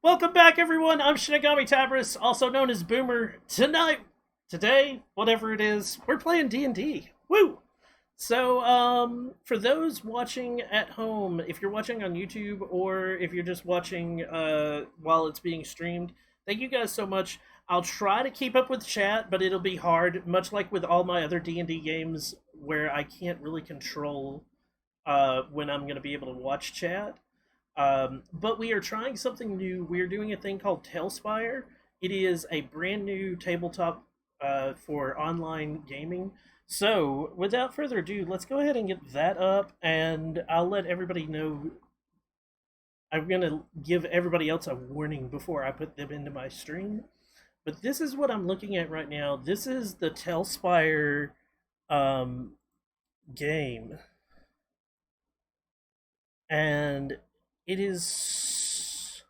Welcome back, everyone. I'm Shinigami Tabris, also known as Boomer. Today, whatever it is, we're playing D&D. Woo! So, for those watching at home, if you're watching on YouTube or if you're just watching while it's being streamed, thank you guys so much. I'll try to keep up with chat, but it'll be hard, much like with all my other D&D games where I can't really control when I'm going to be able to watch chat. But we are trying something new. We are doing a thing called Talespire. It is a brand new tabletop for online gaming. So, without further ado, let's go ahead and get that up, and I'll let everybody know. I'm going to give everybody else a warning before I put them into my stream. But this is what I'm looking at right now. This is the Talespire game. And it is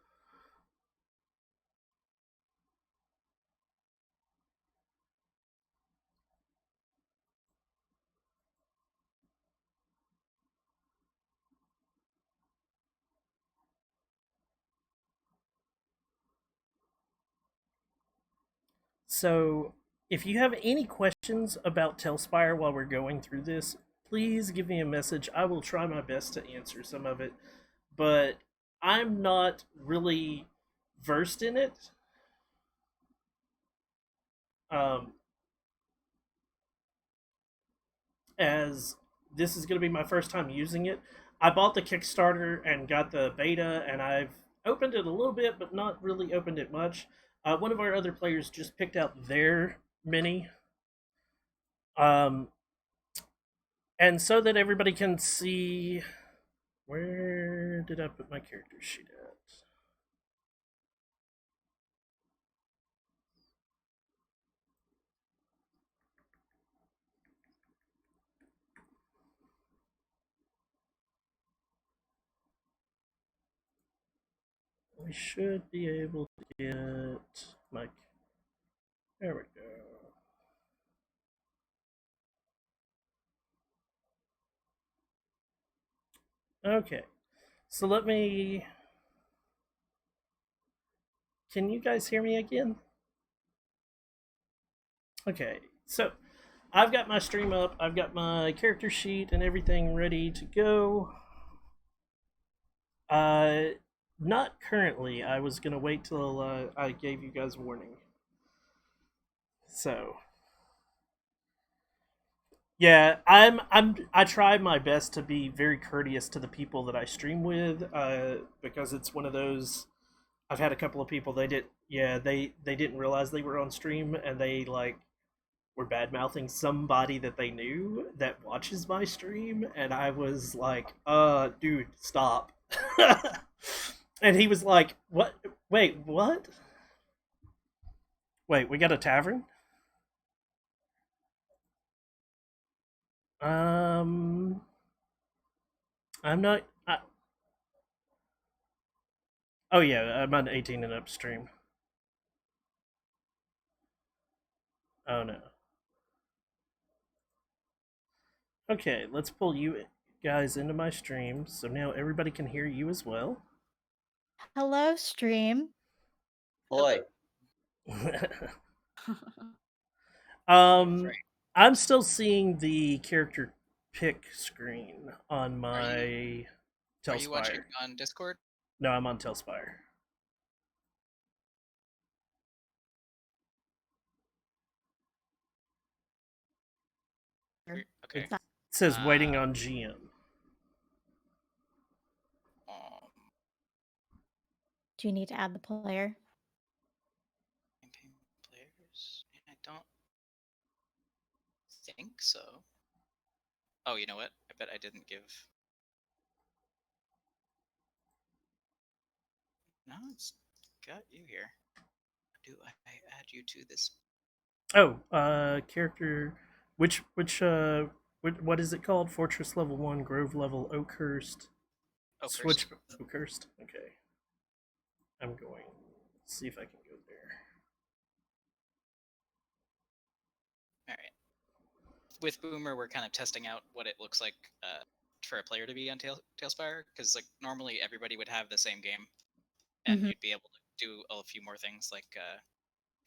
so if you have any questions about Talespire while we're going through this, please give me a message. I will try my best to answer some of it, but I'm not really versed in it. Um, as this is going to be my first time using it. I bought the Kickstarter and got the beta, and I've opened it a little bit, but not really opened it much. One of our other players just picked out their mini. And so that everybody can see, where did I put my character sheet at? We should be able to get my. There we go. Okay, so let me. Can you guys hear me again? Okay, so I've got my stream up, I've got my character sheet and everything ready to go. Not currently. I was gonna wait till I gave you guys warning. So yeah, I try my best to be very courteous to the people that I stream with, because it's one of those. I've had a couple of people they didn't realize they were on stream and they like were bad mouthing somebody that they knew that watches my stream, and I was like, dude, stop. And he was like, what? Wait, what? Wait, we got a tavern? Um, I'm not. Oh yeah, I'm on 18 and up stream. Oh no. Okay, let's pull you guys into my stream so now everybody can hear you as well. Hello, stream. Boy, um, I'm still seeing the character pick screen on my Are you watching Talespire. on Discord? No, I'm on Talespire. Okay. It says waiting on GM. Do you need to add the player? Campaign players? I don't think so. Oh, you know what? I bet I didn't give. No, it's got you here. Do I add you to this? Oh, character. What is it called? Fortress level 1, Grove level, Oakhurst. Oakhurst. Switch Oakhurst. Okay. I'm going. See if I can go there. All right. With Boomer, we're kind of testing out what it looks like for a player to be on Talespire, because like normally everybody would have the same game, and you'd be able to do a few more things, like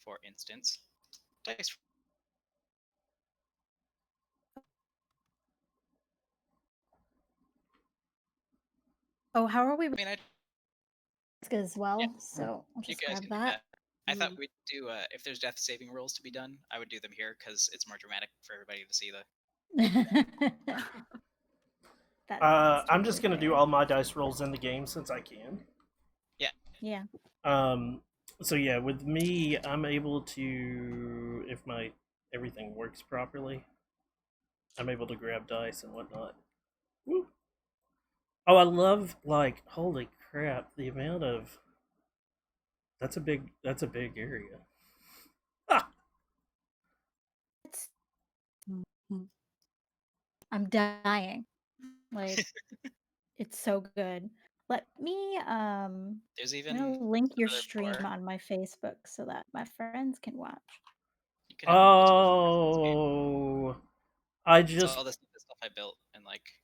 for instance, dice. Oh, how are we? I mean, As well, yeah, so I'll you just guys grab can do that. I thought we'd do if there's death saving rolls to be done, I would do them here because it's more dramatic for everybody to see the. I'm just gonna do all my dice rolls in the game since I can. Yeah. Yeah. So yeah, with me, I'm able to, if my everything works properly, I'm able to grab dice and whatnot. Woo. Oh, I love, like, holy crap, the amount of. That's a big area. Ah! I'm dying. Like, it's so good. Let me There's I'm even gonna link your another stream floor. on my Facebook so that my friends can watch. You can have multiple floors in this game. Oh, I So just all this stuff I built and like.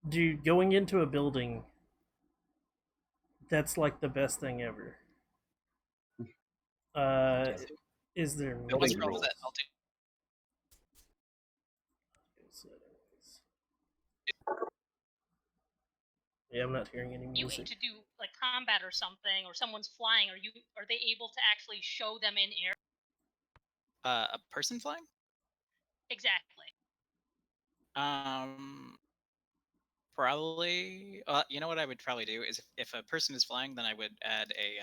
dude, going into a building, that's like the best thing ever. Is there Building What's wrong with rules. that? I'll do. Yeah, I'm not hearing any You music. need to do like combat or something, or someone's flying. Are they able to actually show them in air? A person flying? Exactly. Probably. You know what I would probably do is if a person is flying, then I would add a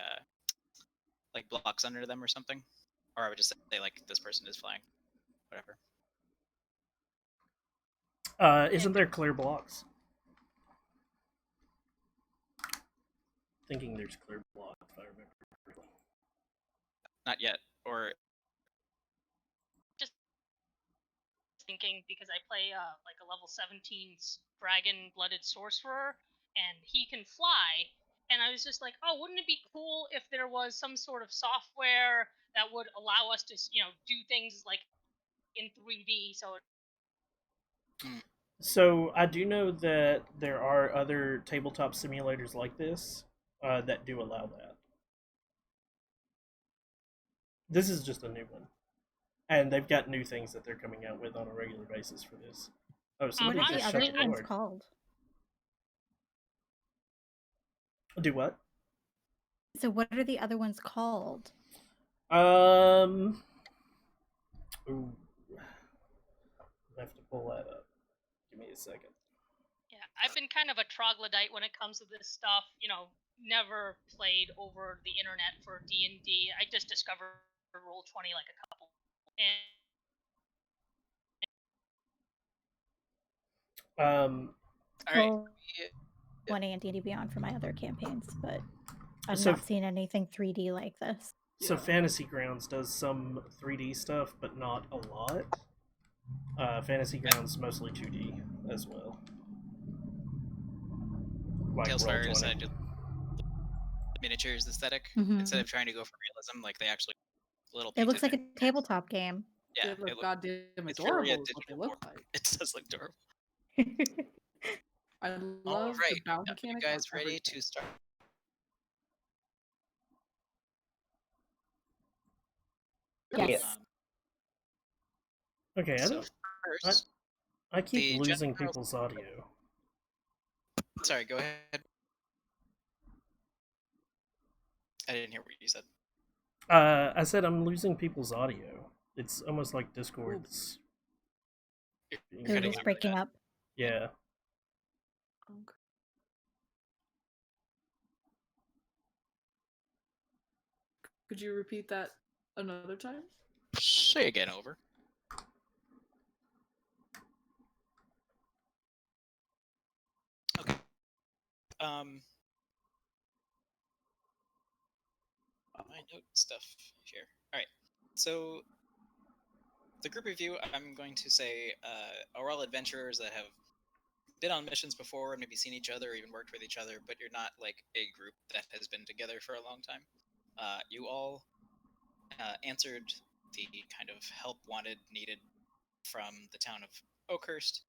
like blocks under them or something, or I would just say like this person is flying, whatever. Isn't there clear blocks? Thinking there's clear blocks, if I remember correctly. Not yet, or Just thinking because I play like a level 17 dragon-blooded sorcerer, and he can fly. And I was just like, oh, wouldn't it be cool if there was some sort of software that would allow us to, do things like in 3D? So I do know that there are other tabletop simulators like this that do allow that. This is just a new one, and they've got new things that they're coming out with on a regular basis for this. Oh, somebody What are just the shut other the ones door. called? Do what? So what are the other ones called? Ooh. I have to pull that up. Give me a second. Yeah, I've been kind of a troglodyte when it comes to this stuff. Never played over the internet for D&D. I just discovered Roll20 like a couple. all right. 20 and D&D Beyond for my other campaigns, but I've not seen anything 3D like this. So Fantasy Grounds does some 3D stuff, but not a lot. Fantasy Grounds mostly 2D as well. Like Talespire Roll20. decided to miniatures aesthetic instead of trying to go for realism. Like they actually little. It looks like a tabletop game. Yeah, They look it goddamn it's really a adorable is what they digital look board. like. It does look adorable. I All love the right, bound you mechanic guys on ready everything. to start? Yes. Um, Okay, so first, I keep the losing general- people's audio. Sorry, go ahead. I didn't hear what you said. I said I'm losing people's audio. It's almost like Discord's. You're being It cutting was out breaking really up. Yeah. Okay. Could you repeat that another time? bad. Say again, over. Okay. My note stuff here. All right. So the group of you, I'm going to say, are all adventurers that have been on missions before and maybe seen each other or even worked with each other, but you're not like a group that has been together for a long time. You all answered the kind of help wanted, needed from the town of Oakhurst,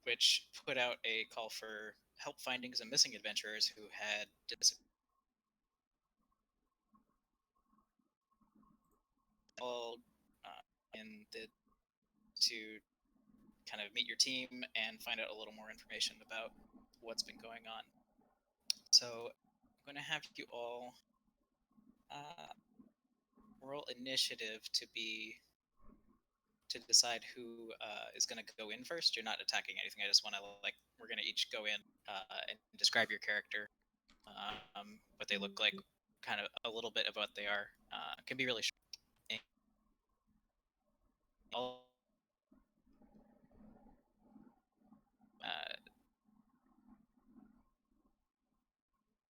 which put out a call for help finding some missing adventurers who had disappeared. All and did to kind of meet your team and find out a little more information about what's been going on. So I'm going to have you all roll initiative to decide who is going to go in first. You're not attacking anything. I just want to we're going to each go in and describe your character, what they look like, kind of a little bit of what they are. It can be really short. And all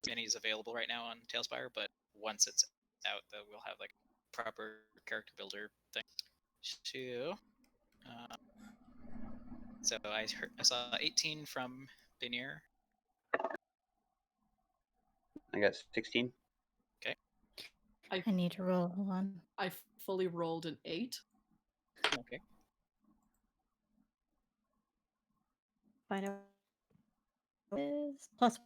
minis available right now on Talespire, but once it's out, we'll have like proper character builder thing. So I saw 18 from Denier. I got 16. I need to roll. Hold on. I fully rolled an 8. Okay. Find out what it is. Plus,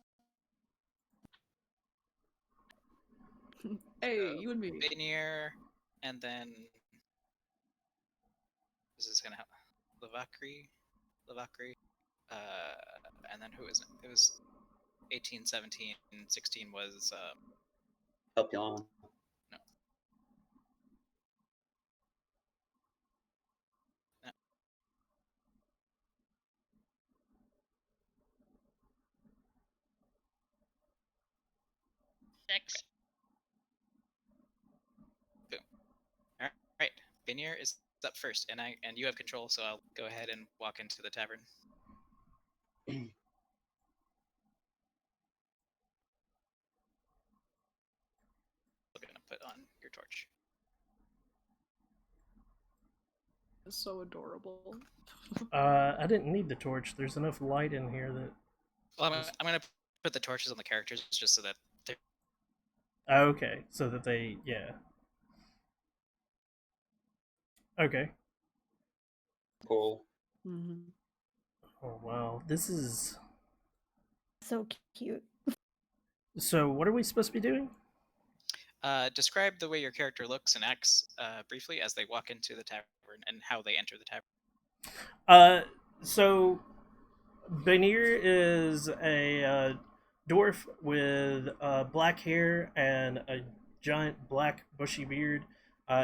Hey, you and me. Denier, and then this is gonna help. Lavacri, and then who is it? It was 18, 17, 16 was Help you on. no. Six. Boom. All right. Denier is up first, and you have control, so I'll go ahead and walk into the tavern. I'm gonna put on your torch. It's so adorable. I didn't need the torch. There's enough light in here that. Well, I'm gonna put the torches on the characters just so that they're Okay, so that they, yeah. Okay. Cool. Mm-hmm. Oh wow, this is. so cute. So what are we supposed to be doing? describe the way your character looks and acts briefly as they walk into the tavern and how they enter the tavern. So Banir is a dwarf with black hair and a giant black bushy beard.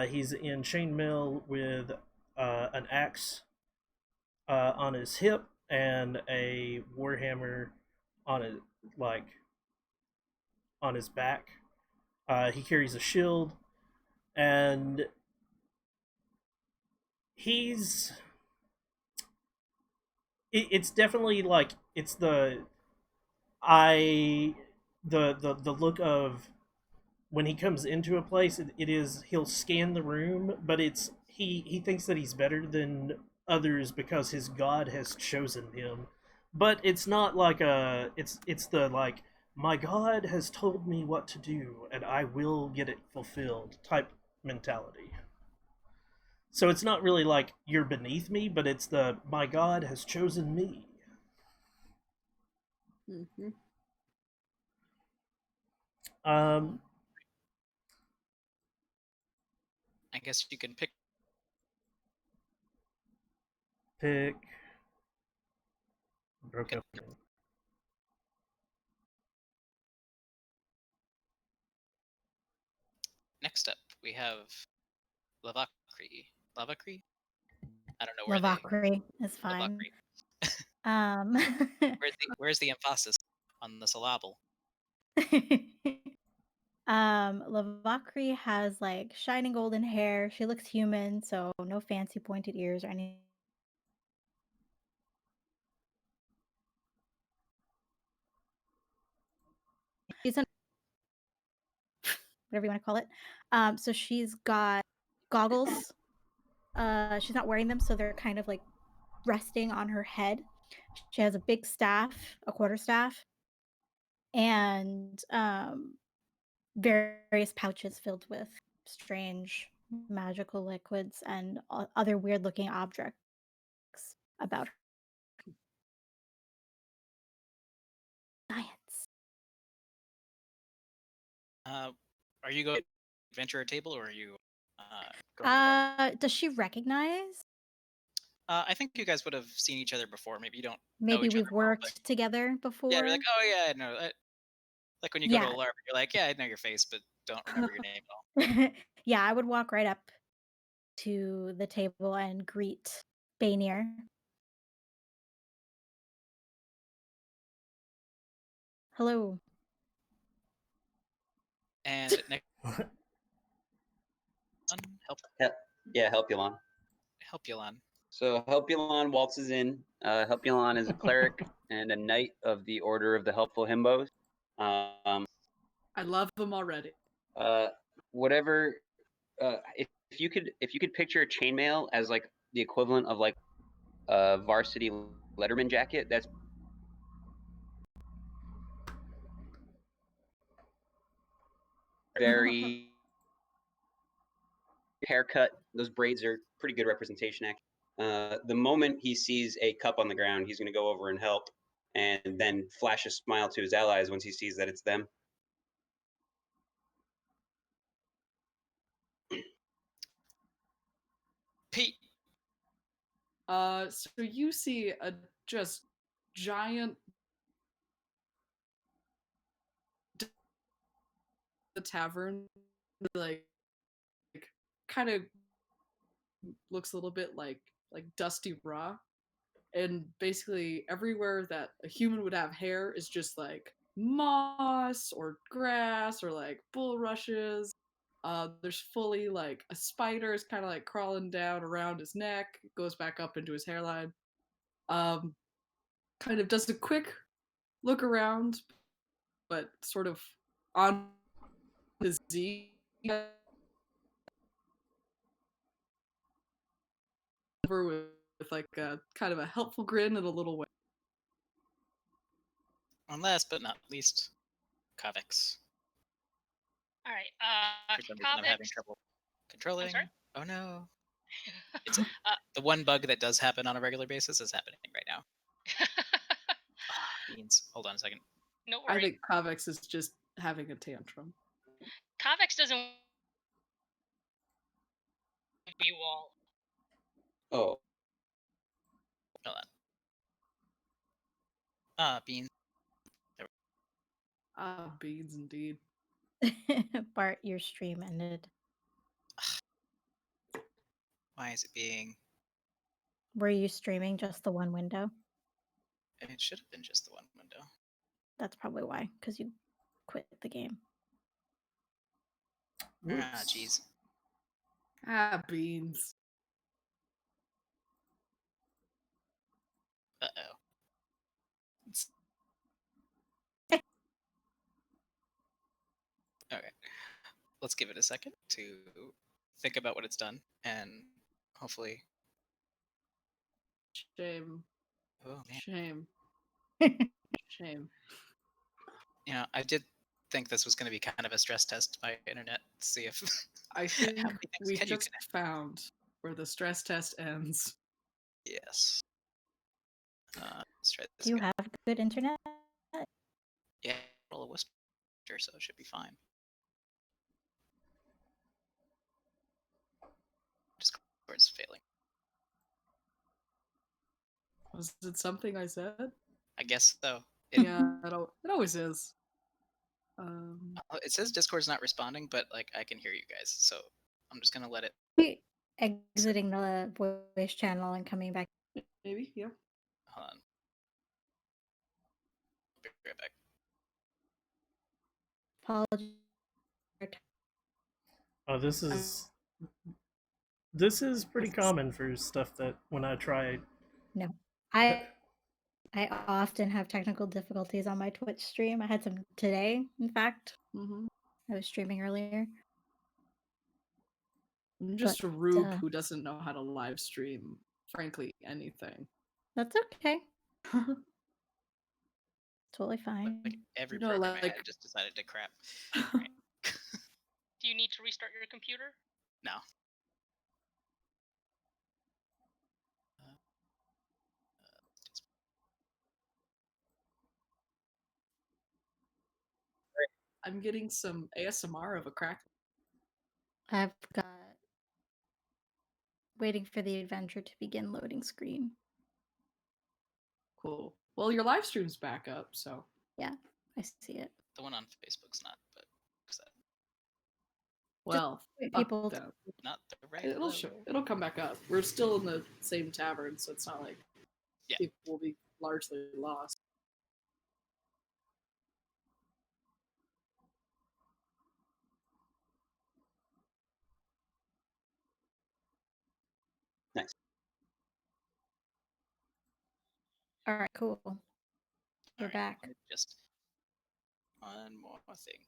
He's in chainmail with an axe on his hip and a warhammer on his on his back. He carries a shield, and he's it's definitely like it's I the look of when he comes into a place. It is he'll scan the room, but it's he thinks that he's better than others because his god has chosen him. But it's not like it's the like my god has told me what to do and I will get it fulfilled type mentality. So it's not really like you're beneath me, but it's the my God has chosen me. Mm-hmm. Um, I guess you can pick. pick. Broke up. Next up, we have Lavacri. Lavacri? I don't know where they. Lavacri is fine. Lavacri. Where's the emphasis on the syllable? Lavacri has like shining golden hair. She looks human, so no fancy pointed ears or anything. She's whatever you want to call it. So she's got goggles. She's not wearing them, so they're kind of like resting on her head. She has a big staff, a quarterstaff, and various pouches filled with strange magical liquids and other weird looking objects about her. Science. Are you going to adventure a table, or are you going to the bar? Does she recognize? I think you guys would have seen each other before. Maybe you don't know Maybe each we've other well, but worked together yeah, before. you're like, oh yeah, I know. Like when you go to a Yeah. LARP, you're like, yeah, I know your face, but don't remember your name at all. Yeah, I would walk right up to the table and greet Bainier. Hello. And next one, Helpulon. Helpulon. So Helpulon waltzes in. Helpulon is a cleric and a knight of the Order of the Helpful Himbos. I love them already. Whatever. If you could picture a chainmail as like the equivalent of like a varsity letterman jacket, that's very haircut. Those braids are pretty good representation, actually. The moment he sees a cup on the ground, he's going to go over and help, and then flash a smile to his allies once he sees that it's them. Pete. So you see a just giant the tavern, like kind of looks a little bit like dusty raw, and basically everywhere that a human would have hair is just like moss or grass or like bulrushes. There's fully like a spider is kind of like crawling down around his neck, goes back up into his hairline. Kind of does a quick look around, but sort of on his Z with like a kind of a helpful grin and a little way. And last but not least, Kavix. All right. For some reason, I'm having Kavix. trouble controlling. sorry? Oh no. It's the one bug that does happen on a regular basis is happening right now. Beans. Hold on a second. No I worries. think Kavex is just having a tantrum. Kavix doesn't you all. Oh, Hold on. Beans. Beans indeed. Bart, your stream ended. Why is it being? Were you streaming just the one window? It should have been just the one window. That's probably why, because you quit the game. Ah, jeez. Beans. Uh-oh. Okay. Let's give it a second to think about what it's done, and hopefully... Shame. Oh, man. Shame. Shame. You know, I did think this was going to be kind of a stress test by internet to see if... I think how many things we can you just connect? found where the stress test ends. Yes. Let's try this Do you again. have good internet? Yeah, roll a whisper, so it should be fine. Discord's failing. Was it something I said? I guess so. Yeah, it always is. It says Discord's not responding, but like I can hear you guys, so I'm just gonna let it. Wait, exiting the voice channel and coming back. Maybe, yeah. Hold on. I'll be right back. Apologies. Oh, this is pretty common for stuff that when I try. No, I often have technical difficulties on my Twitch stream. I had some today, in fact. Mm-hmm. I was streaming earlier. I'm just But, a rube who doesn't know how to live stream, frankly, anything. That's okay. Totally fine. Like every No, program I like- had just decided to crap. Right. Do you need to restart your computer? No. I'm getting some ASMR of a crack. I've got waiting for the adventure to begin loading screen. Cool. Well, your live stream's back up, so. Yeah, I see it. The one on Facebook's not, but Well, Wait, fuck people them. not the right. It'll come back up. We're still in the same tavern, so it's not like Yeah. people will be largely lost. Nice. All right, cool. We're Alright, back. Just one more thing.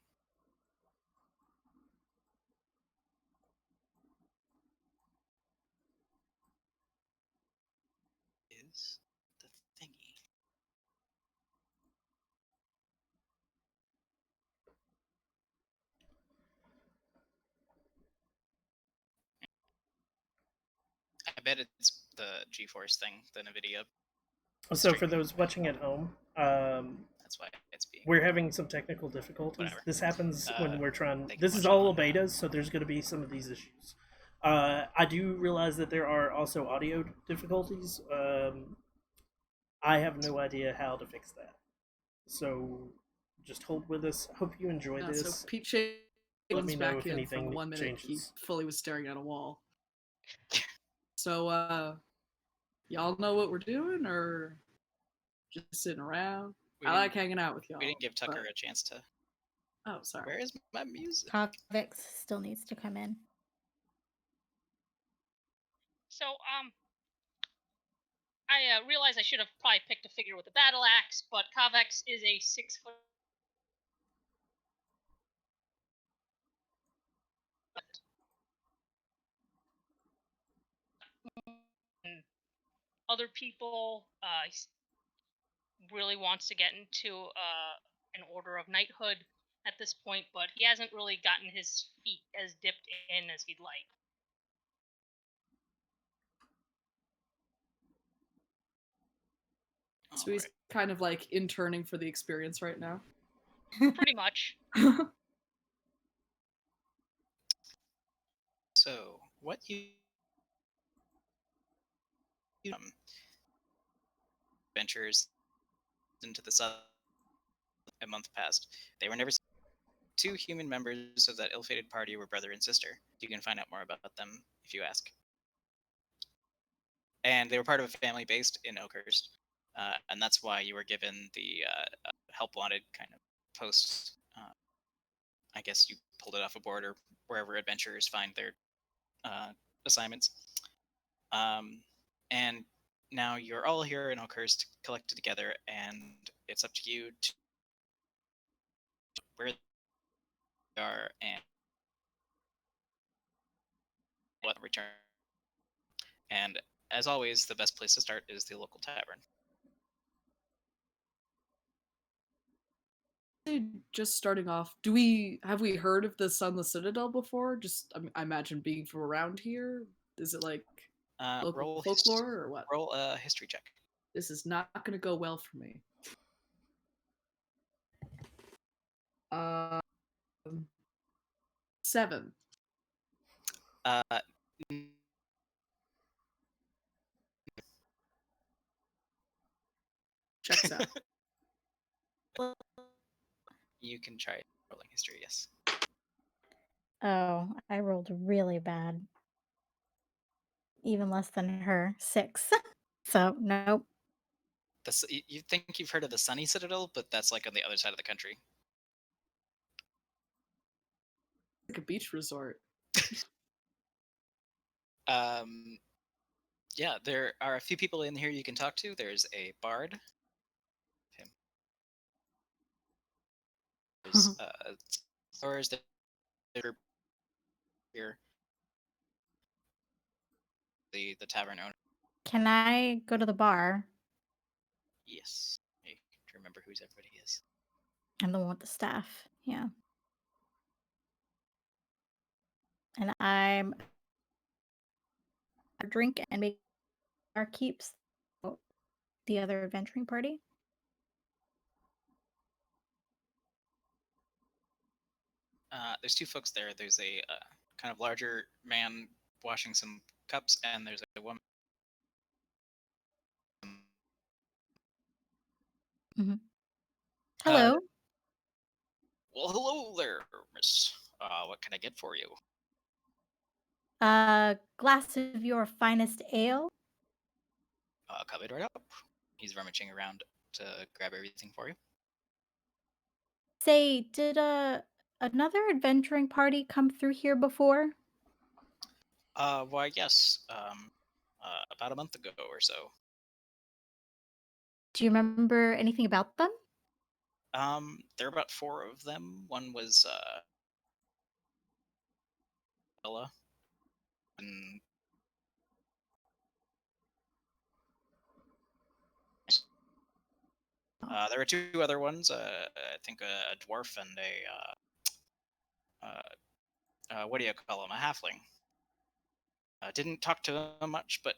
Is the thingy. I bet it's the GeForce thing, the NVIDIA. So for those watching at home, That's why it's being. we're having some technical difficulties. Whatever. This happens when we're trying. they can This watch is it all on, betas, so there's going to be some of these issues. I do realize that there are also audio difficulties. I have no idea how to fix that. So just hold with us. Hope you enjoy Yeah, this. so Pete Let me Shane's know back if in anything from 1 minute. changes. He fully was staring at a wall. So, y'all know what we're doing, or just sitting around? I like hanging out with y'all. We didn't give Tucker but- a chance to. Oh, sorry. Where is my music? Kavix still needs to come in. So, I realize I should have probably picked a figure with a battle axe, but Kavex is a 6 foot. Other people, really wants to get into an order of knighthood at this point, but he hasn't really gotten his feet as dipped in as he'd like. So he's kind of like interning for the experience right now. Pretty much. So what you adventures into the south a month passed. They were never seen. Two human members of that ill-fated party were brother and sister. You can find out more about them if you ask. And they were part of a family based in Oakhurst, and that's why you were given the help wanted kind of post. I guess you pulled it off a board or wherever adventurers find their assignments. And now you're all here in Oakhurst collected together, and it's up to you to where they are and what return. And as always, the best place to start is the local tavern. Just starting off, have we heard of the Sunless Citadel before? Just I imagine being from around here. Is it like Roll local folklore or what? Roll a history check. This is not going to go well for me. 7. Uh, Checks out. you can try rolling history. Yes. Oh, I rolled really bad. Even less than her. 6. So, nope. You think you've heard of the Sunny Citadel, but that's like on the other side of the country. Like a beach resort. Yeah, there are a few people in here you can talk to. There's a bard. There's stores that are here. The tavern owner. Can I go to the bar? Yes. I can remember who everybody is. I'm the one with the staff. Yeah. And I'm a drink and make our keeps the other adventuring party. There's two folks there. There's a kind of larger man washing some cups, and there's a woman. Hello. Well, hello there, miss. What can I get for you? A glass of your finest ale. Coming right up. He's rummaging around to grab everything for you. Say, did another adventuring party come through here before? Why, yes. About a month ago or so. Do you remember anything about them? There are about 4 of them. One was Ella, and there were 2 other ones. I think a dwarf and a what do you call him? A halfling. Didn't talk to him much, but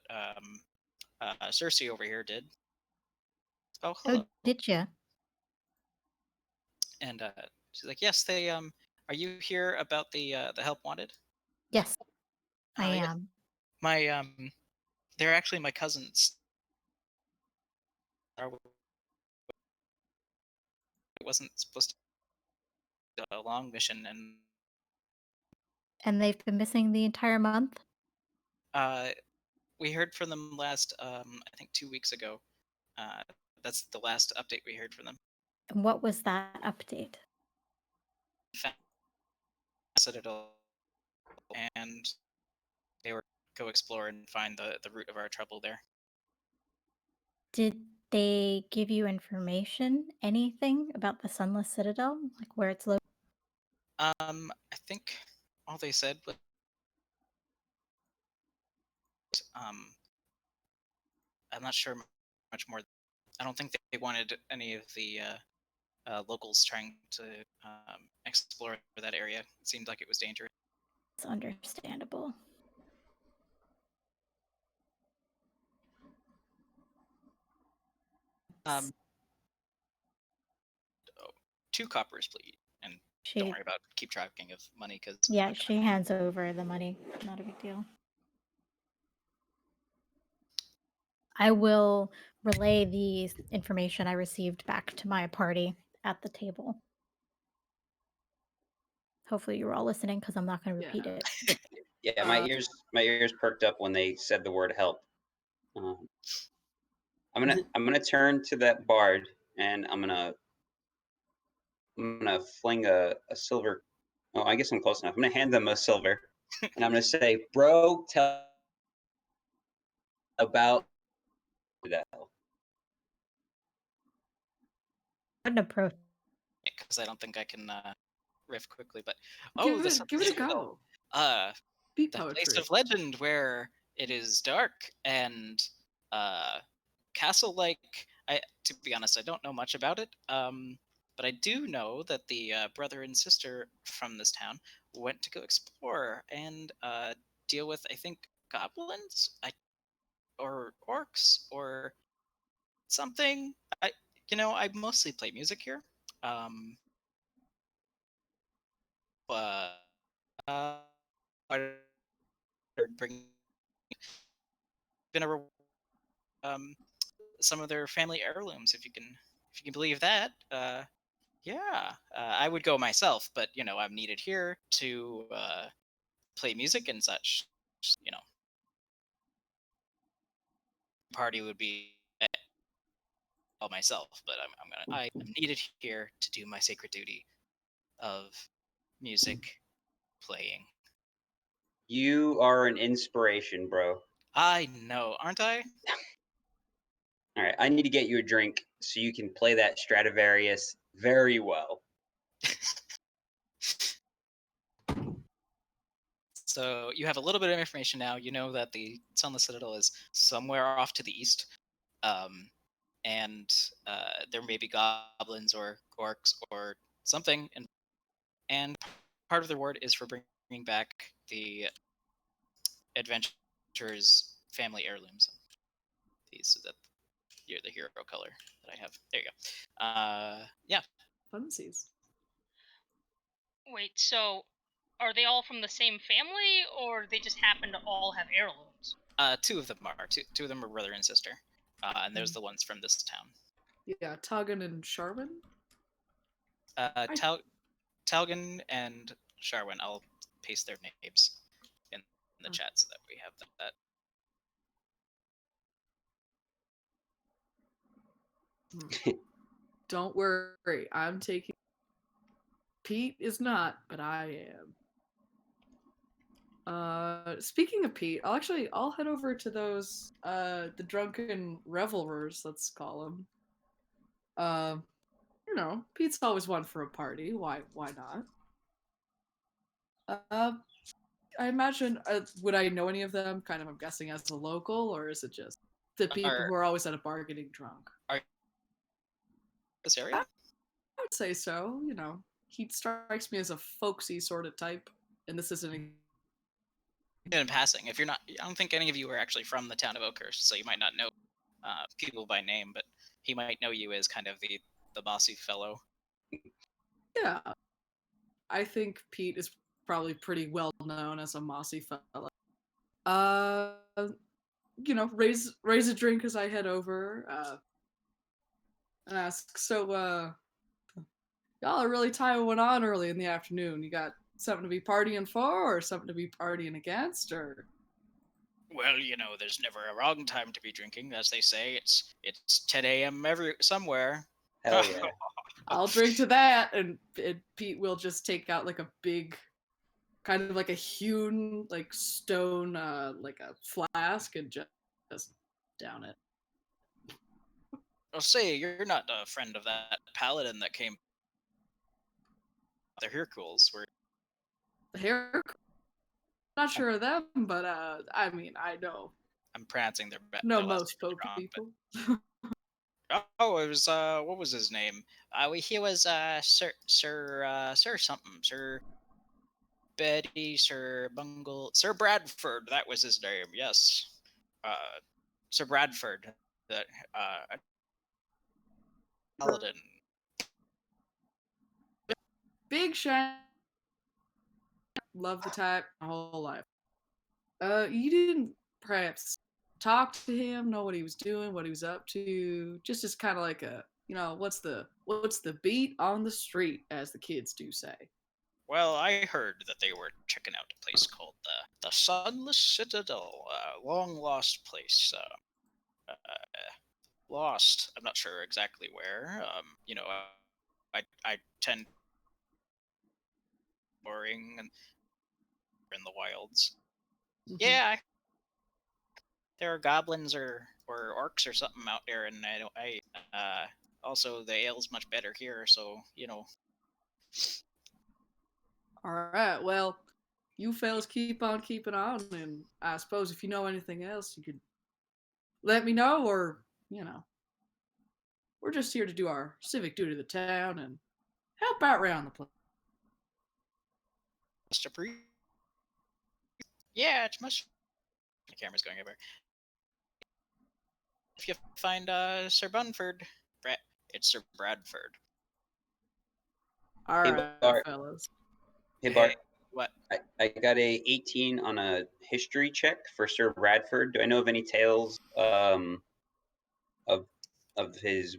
Cersei over here did. Oh, hello. Oh, did you? And she's like, yes, they are you here about the help wanted? Yes, I Yeah. am. My they're actually my cousins. It wasn't supposed to be a long mission, and And they've been missing the entire month? we heard from them last I think 2 weeks ago. That's the last update we heard from them. And what was that update? Citadel, and they were go explore and find the root of our trouble there. Did they give you information, anything about the Sunless Citadel, like where it's located? I think all they said was I'm not sure much more. I don't think they wanted any of the locals trying to explore that area. It seemed like it was dangerous. It's understandable. Oh, 2 coppers, please, and don't worry about keep tracking of money because Yeah, she hands over the money. Not a big deal. I will relay the information I received back to my party at the table. Hopefully you were all listening because I'm not going to repeat it. Yeah, my ears perked up when they said the word help. I'm gonna turn to that bard and I'm gonna fling a silver. Oh, I guess I'm close enough. I'm gonna hand them a silver, and I'm gonna say, "Bro, tell about that." An approach. because I don't think I can riff quickly. But give it a go. The place of legend where it is dark and castle-like. To be honest, I don't know much about it. But I do know that the brother and sister from this town went to go explore and deal with, I think, goblins, or orcs, or something. I mostly play music here. But I bring been some of their family heirlooms, if you can believe that. Yeah, I would go myself, but I'm needed here to play music and such. You know, party would be all myself, but I am needed here to do my sacred duty of music playing. You are an inspiration, bro. I know, aren't I? All right, I need to get you a drink so you can play that Stradivarius very well. So you have a little bit of information now. You know that the Sunless Citadel is somewhere off to the east, and there may be goblins or orcs or something. And part of the reward is for bringing back the adventurer's family heirlooms. These, so that you're the hero color that I have. There you go. Yeah. Funsies. Wait, so are they all from the same family, or they just happen to all have heirlooms? Two of them are. Two of them are brother and sister. And there's the ones from this town. Yeah, Tagan and Sharwin. Talgan and Sharwin. I'll paste their names in the chat so that we have that. Don't worry, I'm taking. Pete is not, but I am. Speaking of Pete, I'll head over to those the drunken revelers, let's call them. Pete's always one for a party. Why not? I imagine, would I know any of them? Kind of, I'm guessing as a local, or is it just the people who are always at a bar getting drunk? This area? I would say so. He strikes me as a folksy sort of type, and this isn't. In passing, if you're not, I don't think any of you are actually from the town of Oakhurst, so you might not know people by name, but he might know you as kind of the bossy fellow. Yeah, I think Pete is probably pretty well known as a mossy fellow. Raise a drink as I head over, and ask, so, y'all are really tying one on early in the afternoon. You got something to be partying for, or something to be partying against, or? Well, there's never a wrong time to be drinking, as they say. It's 10 a.m. somewhere. Hell yeah. I'll drink to that, and Pete will just take out like a big, kind of like a hewn like stone, like a flask, and just down it. I'll say you're not a friend of that paladin that came. The Hercules were. The hair. Not sure of them, but I mean, I know. I'm pronouncing their. No, most folk people. Oh, it was what was his name? He was Sir something, Sir Betty, Sir Bungle, Sir Bradford. That was his name. Yes, Sir Bradford, that paladin. Big shine. Love the type my whole life. You didn't perhaps talk to him, know what he was doing, what he was up to, just as kind of like a, what's the beat on the street, as the kids do say. Well, I heard that they were checking out a place called the Sunless Citadel, long lost place. Lost. I'm not sure exactly where. I tend boring and in the wilds. Mm-hmm. Yeah, there are goblins or orcs or something out there, and also the ale's much better here, so All right, well, you fellas keep on keeping on, and I suppose if you know anything else, you could let me know, or we're just here to do our civic duty to the town and help out around the place. Yeah, it's much The camera's going everywhere. If you find Sir Bunford, it's Sir Bradford. All Hey, right, Bart. fellas. Hey, Bart. What? I got a 18 on a history check for Sir Bradford. Do I know of any tales of his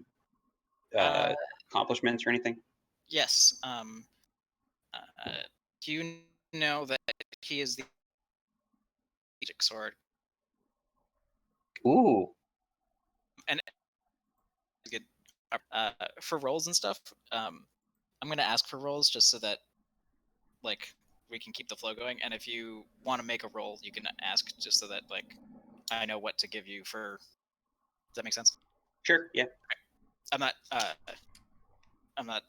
accomplishments or anything? Yes. Do you know that he is the magic sword? Ooh. And good for rolls and stuff. I'm gonna ask for rolls just so that like we can keep the flow going. And if you want to make a roll, you can ask just so that like I know what to give you for. Does that make sense? Sure. Yeah. I'm not. I'm not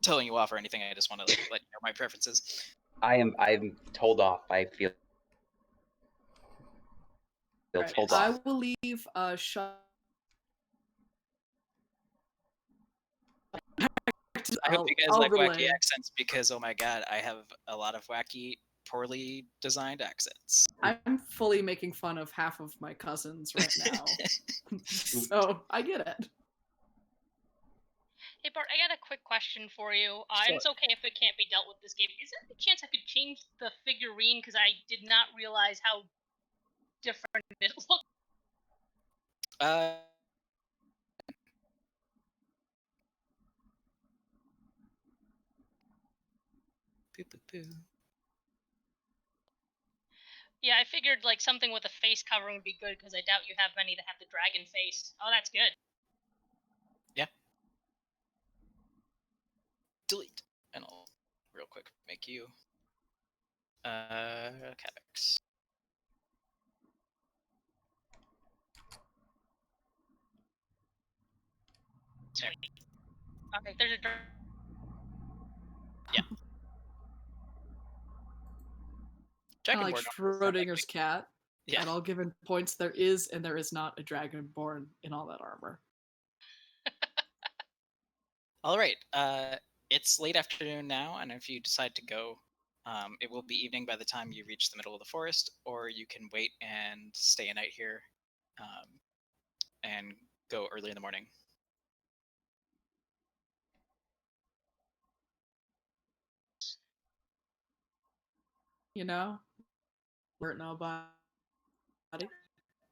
telling you off or anything. I just want to let you know my preferences. I'm told off. I feel Right. told I off. will leave shut. I hope you guys I'll like wacky relay. accents because oh my god, I have a lot of wacky, poorly designed accents. I'm fully making fun of half of my cousins right now, so I get it. Hey Bart, I got a quick question for you. And it's okay if it can't be dealt with this game. Is there any chance I could change the figurine because I did not realize how different it looked? Yeah, I figured like something with a face covering would be good because I doubt you have many that have the dragon face. Oh, that's good. Yeah. Delete, and I'll real quick make you Cavex. Okay, there's a Yeah. Kind of like Schrodinger's cat. Yeah. At all given points, there is and there is not a dragonborn in all that armor. All right. It's late afternoon now, and if you decide to go, it will be evening by the time you reach the middle of the forest, or you can wait and stay a night here, and go early in the morning. You know, we're nobody.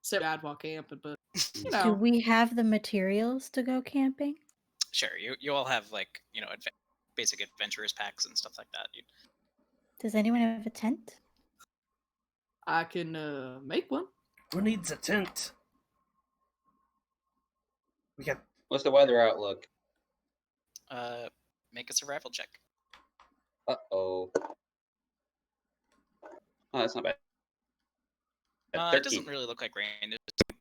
So bad while camping, but you know. Do we have the materials to go camping? Sure, you all have like basic adventurers packs and stuff like that. Does anyone have a tent? I can make one. Who needs a tent? We got. What's the weather outlook? Make a survival check. Oh, that's not bad. It doesn't really look like rain. There's an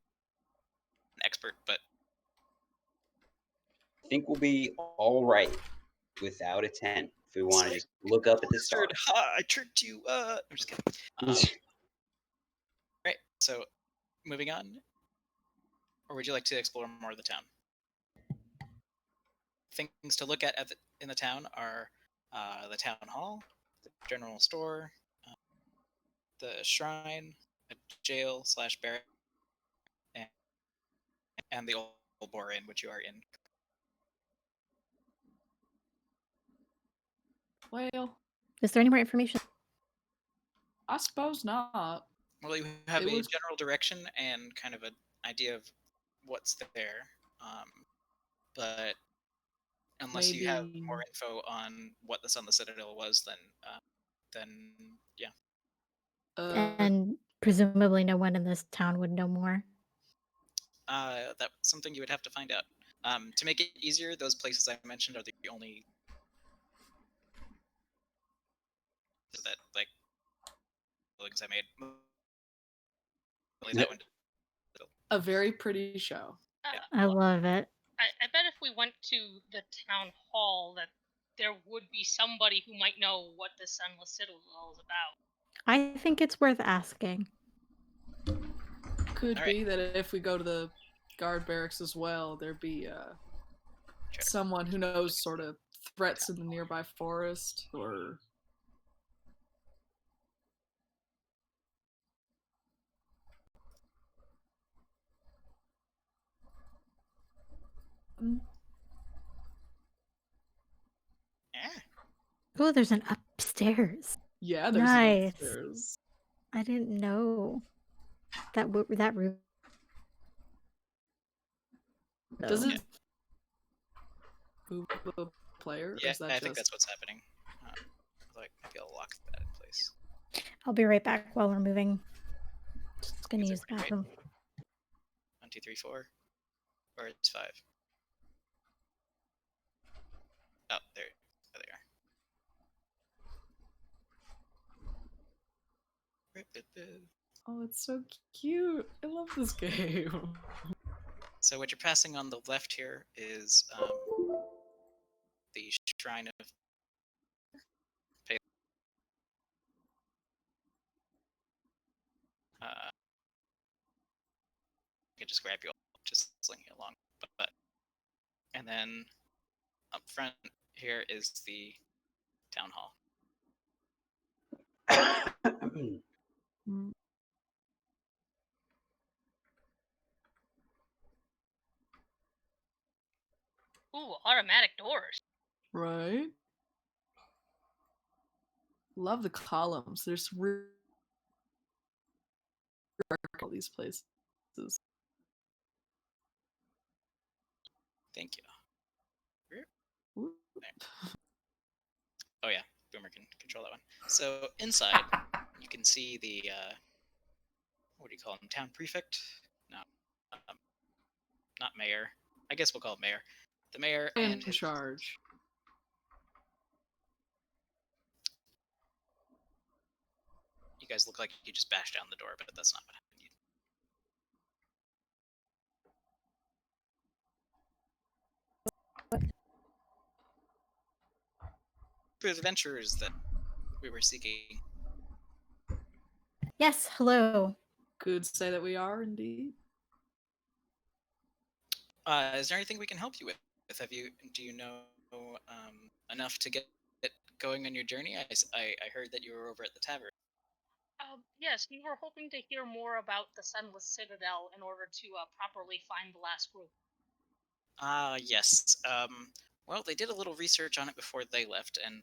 expert, but I think we'll be all right without a tent if we want to just look up at the stars. Ha! I tricked you. I'm just kidding. Right. So, moving on. Or would you like to explore more of the town? Things to look at in the town are the town hall, the general store, the shrine, a jail / barrack, and the old boar inn, which you are in. Well, Is there any more information? I suppose not. Well, you have It a was- general direction and kind of an idea of what's there, but unless you have Maybe- more info on what the Sunless Citadel was, then yeah. And presumably no one in this town would know more. That's something you would have to find out. To make it easier, those places I mentioned are the only that like buildings I made. That one. A very pretty show. I love it. I bet if we went to the town hall that there would be somebody who might know what the Sunless Citadel is about. I think it's worth asking. Could be that if we go to the guard barracks as well, there'd be someone who knows sort of threats in the nearby forest or Yeah. Oh, there's an upstairs. Yeah, there's Nice. an upstairs. I didn't know that room. Does though. it move a player? Or Yeah, is that I just... think that's what's happening. Like, maybe I'll lock that in place. I'll be right back while we're moving. Just gonna Is use the everybody right? bathroom. 1, 2, 3, 4. Or it's 5. Oh, there they are. Oh, it's so cute. I love this game. So what you're passing on the left here is the Shrine of I can just grab you all, just sling you along. But and then up front here is the town hall. Mm, Ooh, automatic doors. right? Love the columns. There's really all these places. Thank you. Ooh. Oh yeah, Boomer can control that one. So inside, you can see the what do you call him? Town prefect? No, not mayor. I guess we'll call it mayor. The mayor In and his charge. You guys look like you just bashed down the door, but that's not what happened. The adventurers that we were seeking. Yes, hello. Could say that we are indeed. Is there anything we can help you with? Do you know enough to get going on your journey? I heard that you were over at the tavern. Yes, we were hoping to hear more about the Sunless Citadel in order to properly find the last group. Yes. Well, they did a little research on it before they left, and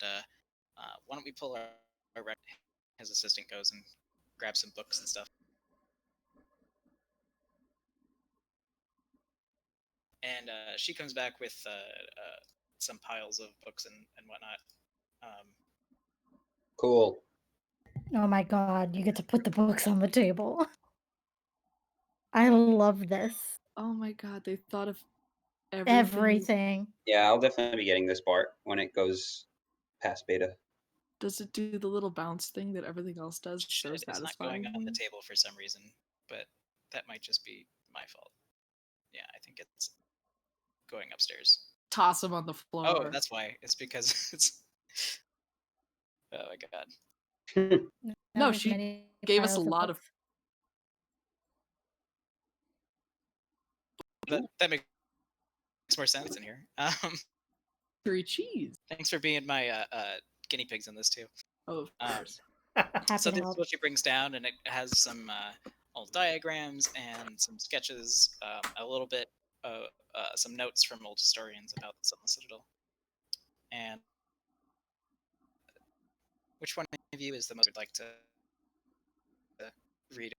why don't we pull our rep? His assistant goes and grabs some books and stuff. And she comes back with some piles of books and whatnot. Cool. Oh my god, you get to put the books on the table. I love this. Oh my god, they thought of Everything. Yeah, I'll definitely be getting this part when it goes past beta. Does it do the little bounce thing that everything else does? It's so It's not satisfying. going on the table for some reason, but that might just be my fault. Yeah, I think it's going upstairs. Toss them on the floor. Oh, that's why. It's because it's. Oh my god. No, there's she many gave us a piles lot of. books. That makes more sense in here. Curry cheese. Thanks for being my guinea pigs in this too. Oh, of course. Happy So to this is help. what she brings down, and it has some old diagrams and some sketches, a little bit, some notes from old historians about the Sunless Citadel. And which one of you is the most would like to read?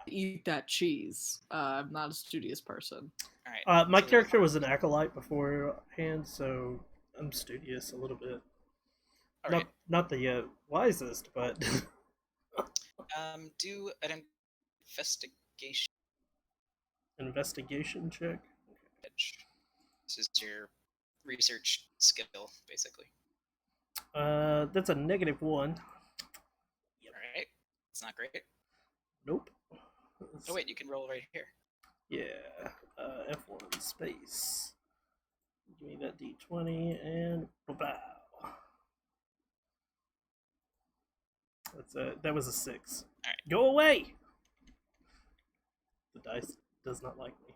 Eat that cheese. I'm not a studious person. All right. My so- character was an acolyte beforehand, so I'm studious a little bit. All right. Not the wisest, but Do an investigation. investigation check. This is your research skill, basically. That's a -1. All right. It's not great. Nope. Oh wait, you can roll right here. Yeah. F1 space. Give me that D20 and bow. That was a 6. All right. Go away. The dice does not like me.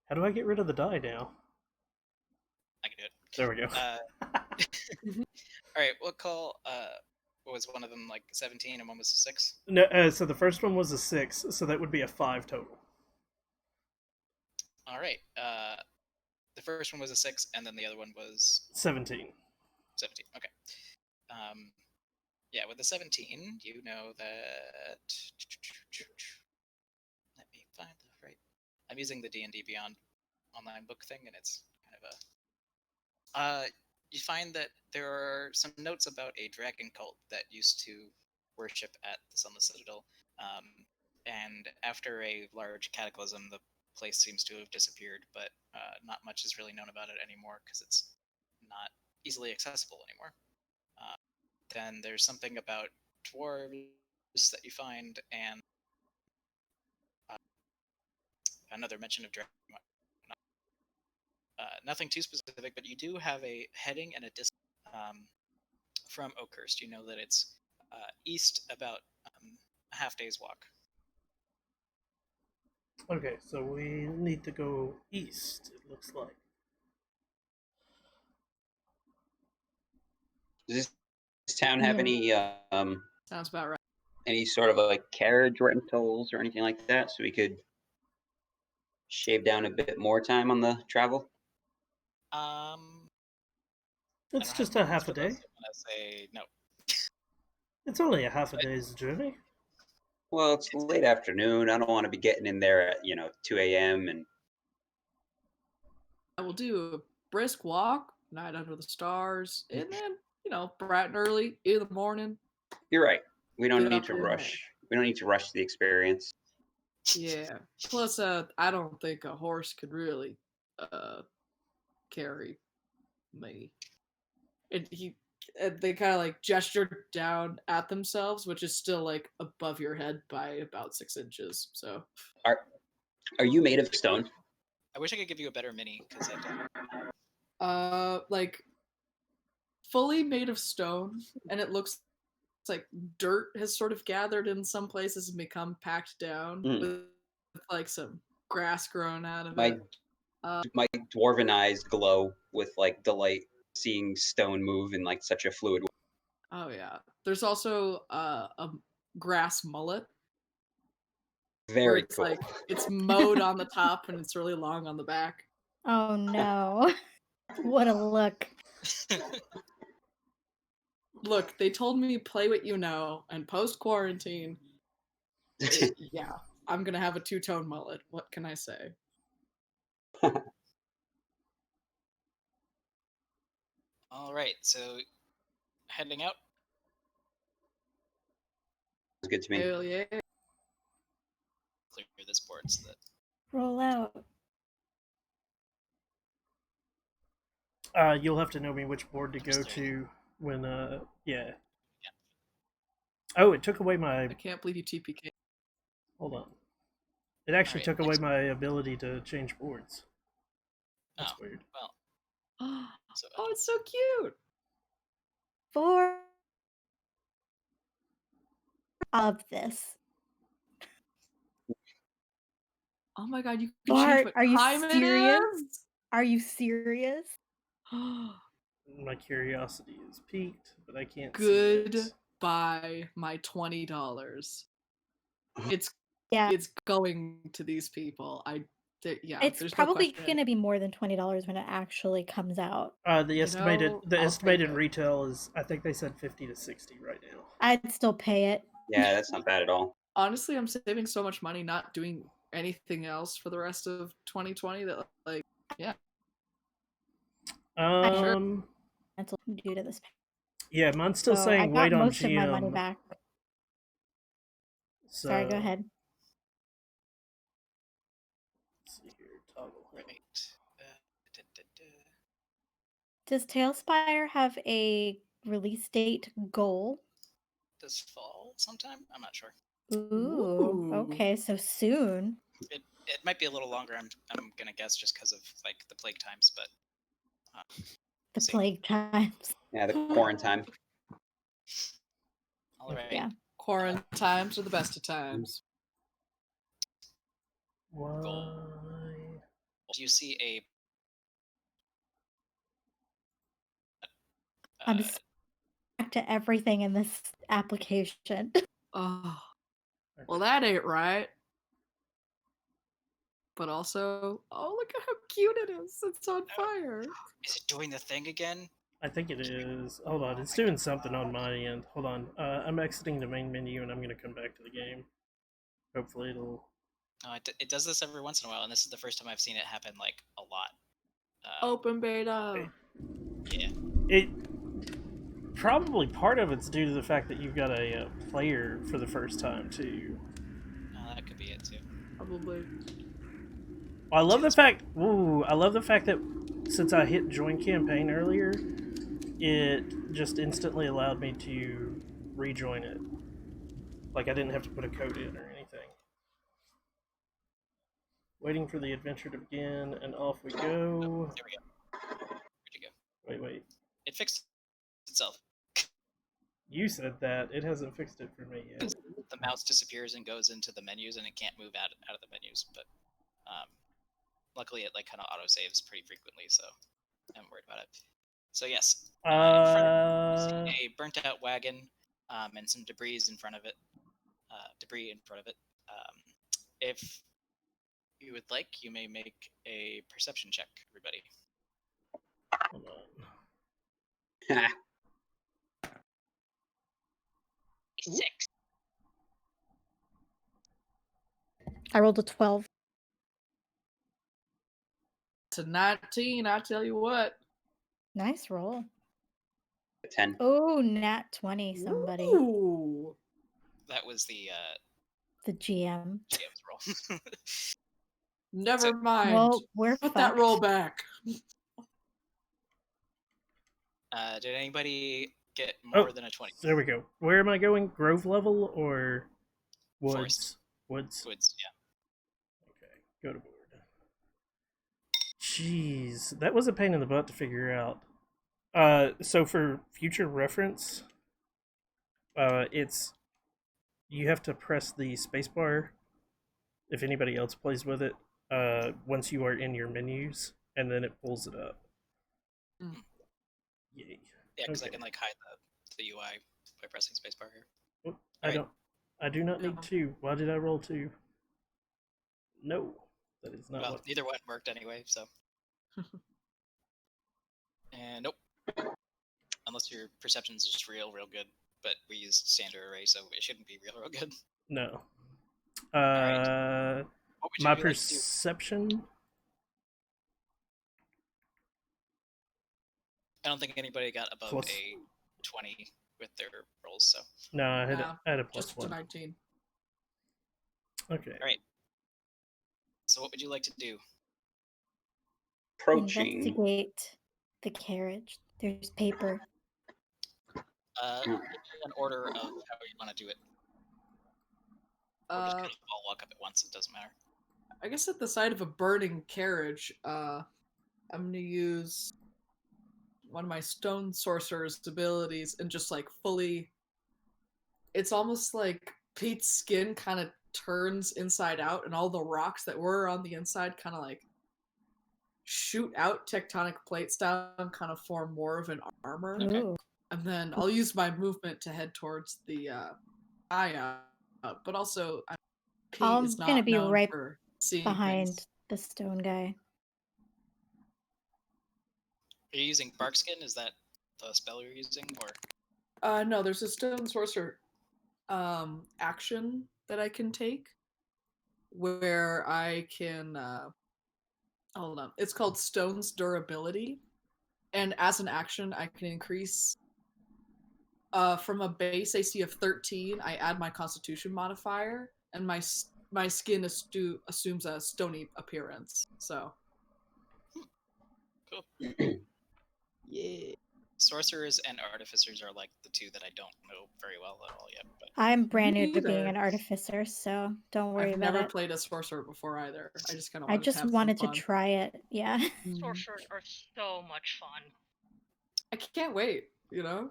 How do I get rid of the die now? I can do it. There we go. All right, we'll call was one of them like 17 and one was a 6? No, so the first one was a 6, so that would be a 5 total. All right. The first one was a 6, and then the other one was 17. 17. Okay. Yeah, with the 17, you know that. Let me find the right. I'm using the D&D Beyond online book thing, and it's kind of a. You find that there are some notes about a dragon cult that used to worship at the Sunless Citadel, and after a large cataclysm, the place seems to have disappeared, but not much is really known about it anymore because it's not easily accessible anymore. Then there's something about dwarves that you find, and another mention of dragon. Nothing too specific, but you do have a heading and a distance from Oakhurst. You know that it's east about a half day's walk. Okay, so we need to go east, it looks like. Does this town have any Sounds about right. any sort of like carriage rentals or anything like that, so we could shave down a bit more time on the travel? I It's don't have just a notes half a for day. this. I'm gonna say no. It's only a half a day's journey. Well, it's late afternoon. I don't want to be getting in there at 2 a.m. and I will do a brisk walk, night under the stars, and then, bright and early in the morning. you're right. We don't Get need up to in there. rush. We don't need to rush the experience. Yeah. Plus, I don't think a horse could really carry me. And they kind of like gesture down at themselves, which is still like above your head by about 6 inches. So, Are you made of stone? I wish I could give you a better mini because I don't. like fully made of stone, and it looks like dirt has sort of gathered in some places and become packed down with like some grass growing out of it. My dwarven eyes glow with like delight seeing stone move in like such a fluid way. Oh yeah. There's also a grass mullet. Very it's cool. like it's mowed on the top and it's really long on the back. Oh no. What a look. Look, they told me play what you know, and post quarantine, yeah, I'm gonna have a two-tone mullet. What can I say? All right, so heading out. It's good to me. Hell yeah. Clear this board so that. Roll out. You'll have to know me which board to I'm go just doing to when, yeah. Oh, it took away my... I can't believe you TPK. Hold on. It actually Alright, took away next. my ability to change boards. That's Oh, weird. well. So, Oh, it's so cute. 4 of this. Oh my god, you can Bart, change what are you time serious? it is? Are you serious? My curiosity is piqued, but I can't see it. Goodbye, my $20. It's Yeah. it's going to these people. Yeah, It's there's probably no question. going to be more than $20 when it actually comes out. The estimated I'll take it. retail is, I think they said 50 to 60 right now. I'd still pay it. Yeah, that's not bad at all. Honestly, I'm saving so much money not doing anything else for the rest of 2020 that like, yeah. Um, Cancel due to this. yeah, mine's still So I saying got wait on most of my money GM. back. So, Sorry, go ahead. let's see here, toggle. right. Does Talespire have a release date goal? This fall sometime? I'm not sure. Ooh, okay, so soon. It might be a little longer. I'm gonna guess just because of like the plague times, but The see. plague times. Yeah, the quarantine. All right. Yeah. Quarantine times are the best of times. Why? Do you see a I'm to everything in this application. Oh, well, that ain't right. But also, oh, look at how cute it is. It's on fire. Is it doing the thing again? I think it is. Hold on, it's doing something on my end. Hold on. I'm exiting the main menu and I'm gonna come back to the game. Hopefully it'll. No, it does this every once in a while, and this is the first time I've seen it happen like a lot. Open beta. Yeah. It probably part of it's due to the fact that you've got a player for the first time too. That could be it too. Probably. I love the fact. Ooh, I love the fact that since I hit join campaign earlier, it just instantly allowed me to rejoin it. Like I didn't have to put a code in or anything. Waiting for the adventure to begin, and off we go. There we go. Where'd you go? Wait. It fixed itself. You said that. It hasn't fixed it for me yet. The mouse disappears and goes into the menus, and it can't move out of the menus. But luckily, it like kind of auto saves pretty frequently, so I'm worried about it. So yes, in front of a burnt out wagon and some debris in front of it. If you would like, you may make a perception check, everybody. Hold on. 6. I rolled a 12. To 19, I tell you what. Nice roll. 10. Oh, nat 20, somebody. Ooh. That was the GM. GM's roll. Never mind. Well, we're Put that roll fucked. back. Did anybody get more than a 20? There we go. Where am I going? Grove level or woods? Forest. Woods. Woods, yeah. Okay, go to board. Jeez, that was a pain in the butt to figure out. So for future reference, it's you have to press the spacebar if anybody else plays with it. Once you are in your menus, and then it pulls it up. Mm. Yay! Yeah, because I Okay. can like hide the UI by pressing spacebar here. Oh, I Alright. don't. I do not need No. 2. Why did I roll 2? No, that is not Well, what. neither one worked anyway, so. And nope. Unless your perception's just real good, but we used standard array, so it shouldn't be real good. No. Alright. What would you My like to do? perception. I don't think anybody got above Plus- a 20 with their rolls, so. No, I had, No, I had a plus Just to 1. 19. Okay. Alright. So what would you like to do? Approaching. Investigate the carriage. There's paper. Give me an order of how you want to do it. Or just kind of all walk up at once, it doesn't matter. I guess at the side of a burning carriage, I'm going to use one of my stone sorcerer's abilities and just like fully. It's almost like Pete's skin kind of turns inside out, and all the rocks that were on the inside kind of like shoot out tectonic plate style and kind of form more of an armor. Okay. Ooh. And then I'll use my movement to head towards the eye out, but also Pete I'm is gonna not be known right for seeing behind things. the stone guy. Are you using bark skin? Is that the spell you're using, or? No, there's a stone sorcerer action that I can take where I can hold on. It's called Stone's Durability. And as an action, I can increase from a base AC of 13, I add my Constitution modifier, and my skin assumes a stony appearance. So, Cool. Yeah. Sorcerers and artificers are like the two that I don't know very well at all yet. But I'm brand Me new to being neither. an artificer, so don't worry I've about never it. played a sorcerer before either. I just kind of I wanted just to have wanted some to fun. try it. Yeah. Mhm. Sorcerers are so much fun. I can't wait, you know?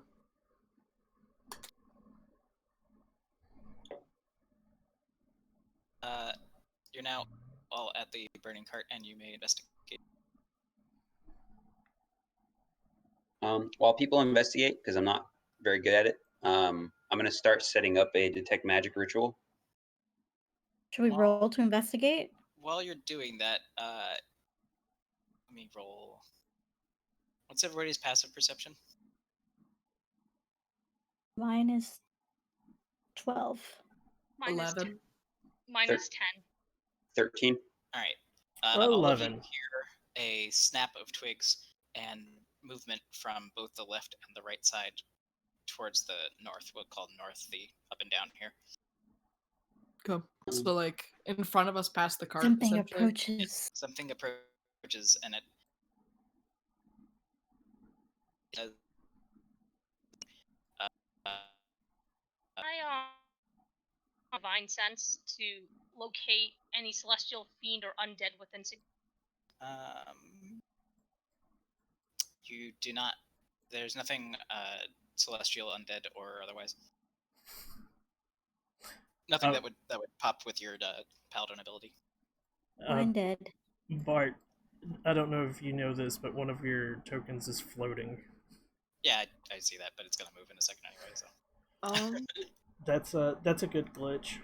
You're now all at the burning cart, and you may investigate. While people investigate, because I'm not very good at it. I'm going to start setting up a detect magic ritual. Should we roll to investigate? While you're doing that, let me roll. What's everybody's passive perception? Mine is 12. Mine is 11. Mine is 10. 13. All right. Roll All of you 11. hear a snap of twigs and movement from both the left and the right side towards the north. We'll call north the up and down here. Cool. So like in front of us, past the cart. Something essentially. approaches. Something approaches, and it does. I divine sense to locate any celestial fiend or undead within 6. You do not. There's nothing celestial, undead, or otherwise. Nothing that would pop with your paladin ability. Undead. Bart, I don't know if you know this, but one of your tokens is floating. Yeah, I see that, but it's gonna move in a second anyway. So That's a good glitch.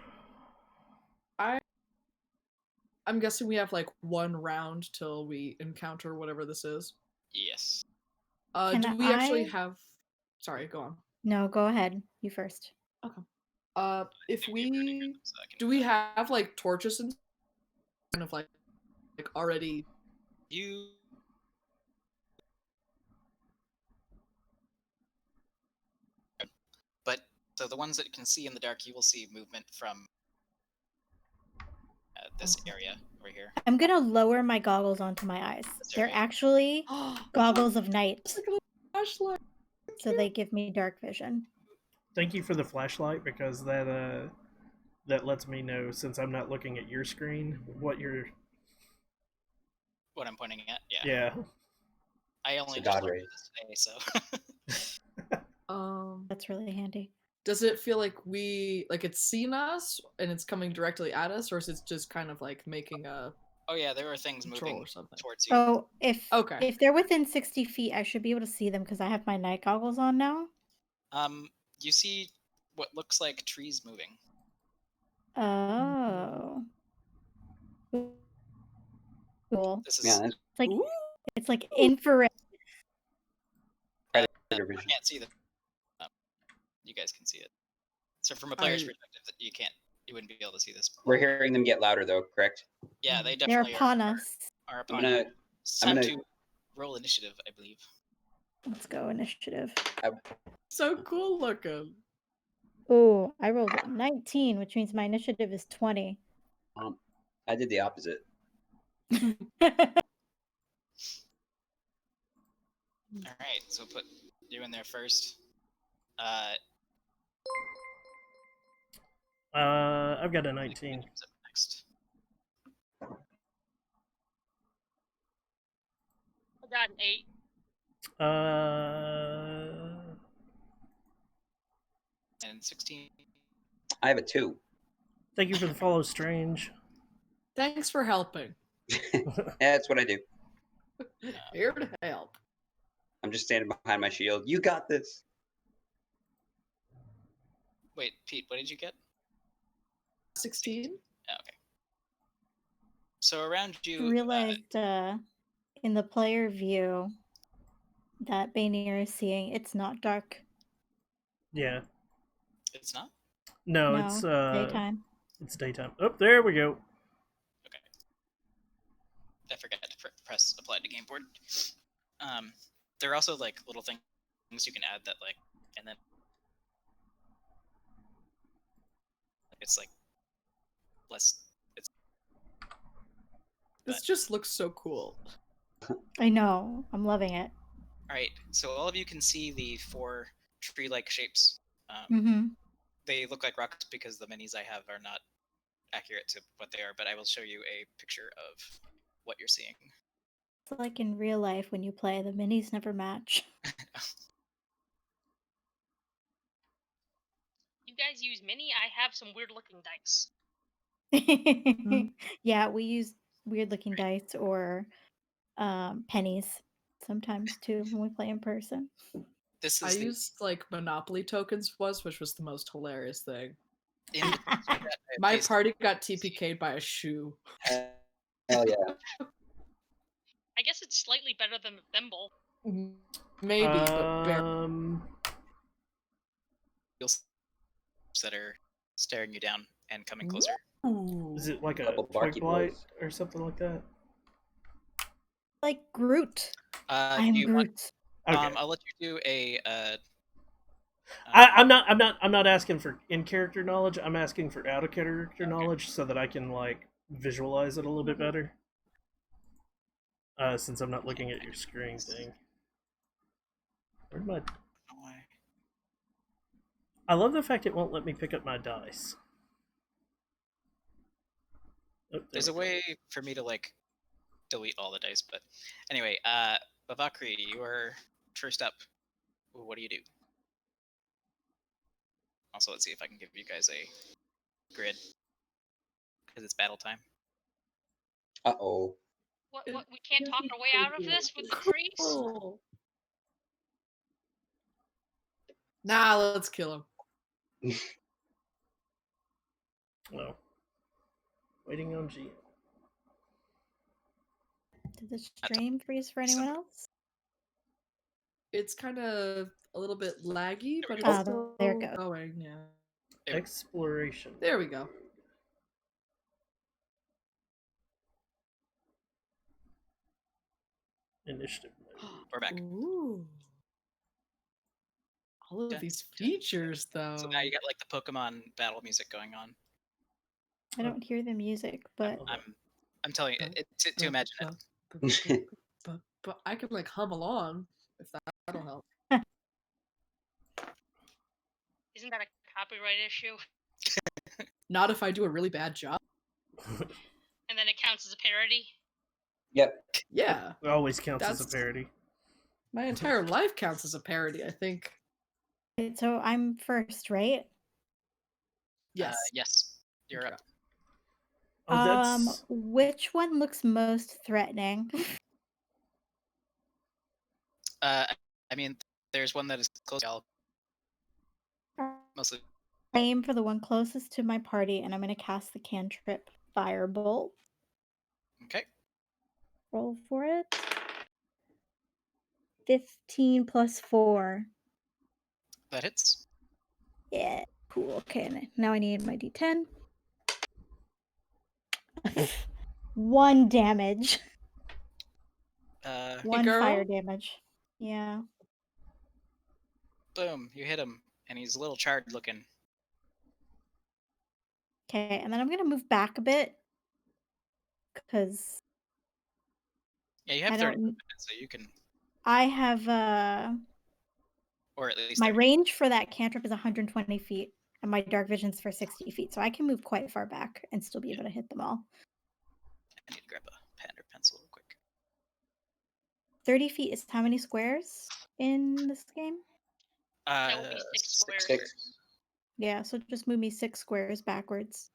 I'm guessing we have like one round till we encounter whatever this is. yes. Do we actually have? Sorry, go on. No, go ahead. You first. Okay. If we do, we have like torches and kind of like already. You. But so the ones that you can see in the dark, you will see movement from this area over here. I'm gonna lower my goggles onto my eyes. They're actually goggles of night. Look at the flashlight. So they give me dark vision. Thank you for the flashlight, because that lets me know, since I'm not looking at your screen, what I'm pointing at. Yeah. Yeah. I only It's a just god learned ray. this today, so. That's really handy. Does it feel like it's seen us and it's coming directly at us, or is it just kind of like making a? Oh yeah, there are things moving or something towards you. Oh, if Okay. they're within 60 feet, I should be able to see them because I have my night goggles on now. You see what looks like trees moving. Oh. Cool. This is. Yeah, It's like infrared. I predator vision. can't see them. You guys can see it. So from a player's perspective, you wouldn't be able to see this. We're hearing them get louder, though. Correct? Yeah, they They're definitely upon us. are I'm upon gonna. you. It's time to roll initiative, I believe. Let's go initiative. So cool looking. Oh, I rolled a 19, which means my initiative is 20. I did the opposite. All right, so put you in there first. I've got a 19. Who's up next? I got an 8. And 16. I have a 2. Thank you for the follow, Strange. Thanks for helping. That's what I do. Here to help. I'm just standing behind my shield. You got this. Wait, Pete, what did you get? 16. Oh, okay. So around you, I realized in the player view that Bainir is seeing, it's not dark. Yeah. it's not. No, No, it's daytime. It's daytime. Oh, there we go. Okay. I forgot to press apply to game board. There are also like little things you can add that like, and then it's like less. This just looks so cool. I know. I'm loving it. All right, so all of you can see the 4 tree-like shapes. Mm-hmm. They look like rocks because the minis I have are not accurate to what they are, but I will show you a picture of what you're seeing. It's like in real life when you play, the minis never match. You guys use mini? I have some weird looking dice. Yeah, we use weird looking dice or pennies sometimes too when we play in person. This I is the used like Monopoly tokens once, which was the most hilarious thing. in the picture that I My pasted- party got TPK'd by a shoe. Hell yeah. I guess it's slightly better than the thimble. Maybe, but barely. Wheels that are staring you down and coming closer. Ooh. Is it like a Couple twig barky blight boys. or something like that? Like Groot. Do I'm you want? Groot. Okay. I'll let you do a. I'm not asking for in character knowledge. I'm asking for out of character knowledge so that I can like visualize it a little bit better. Since I'm not looking at your screen thing. Where'd my? Why? I love the fact it won't let me pick up my dice. Oh, there There's we a go. way for me to like delete all the dice, but anyway, Bavakri, you are first up. What do you do? Also, let's see if I can give you guys a grid because it's battle time. Uh-oh. What? We can't talk our way out of this with the trees. Cool. Nah, let's kill him. Oh. Waiting on G. Did the stream freeze for anyone else? It's kind of a little bit laggy, but it's Oh, still there it goes. going. Yeah. Exploration. There we go. Initiative. We're back. Ooh. All of Dun, these dun, features, though. So now you got like the Pokemon battle music going on. I don't hear the music, but I'm telling you, it's to imagine it. But I could like hum along if that'll help. Isn't that a copyright issue? Not if I do a really bad job. And then it counts as a parody. Yep. Yeah, It always counts as a That's- parody. my entire life counts as a parody. I think. Wait, so I'm first, right? Yes. Yes, you're up. Oh, that's Which one looks most threatening? I mean, there's one that is close. I'll mostly. Aim for the one closest to my party, and I'm going to cast the cantrip Firebolt. Okay. Roll for it. 15 plus 4. That hits. Yeah, cool. Okay, now I need my d10. 1 damage. One girl? fire damage. Yeah. Boom! You hit him, and he's a little charred looking. Okay, and then I'm going to move back a bit. Because Yeah, you have I 30 don't. movement, so you can, I have or at least my 30. range for that cantrip is 120 feet, and my dark vision's for 60 feet, so I can move quite far back and still be able to hit them all. I need to grab a pen or pencil real quick. 30 feet is how many squares in this game? That would be 6 squares. 6. Yeah, so just move me 6 squares backwards.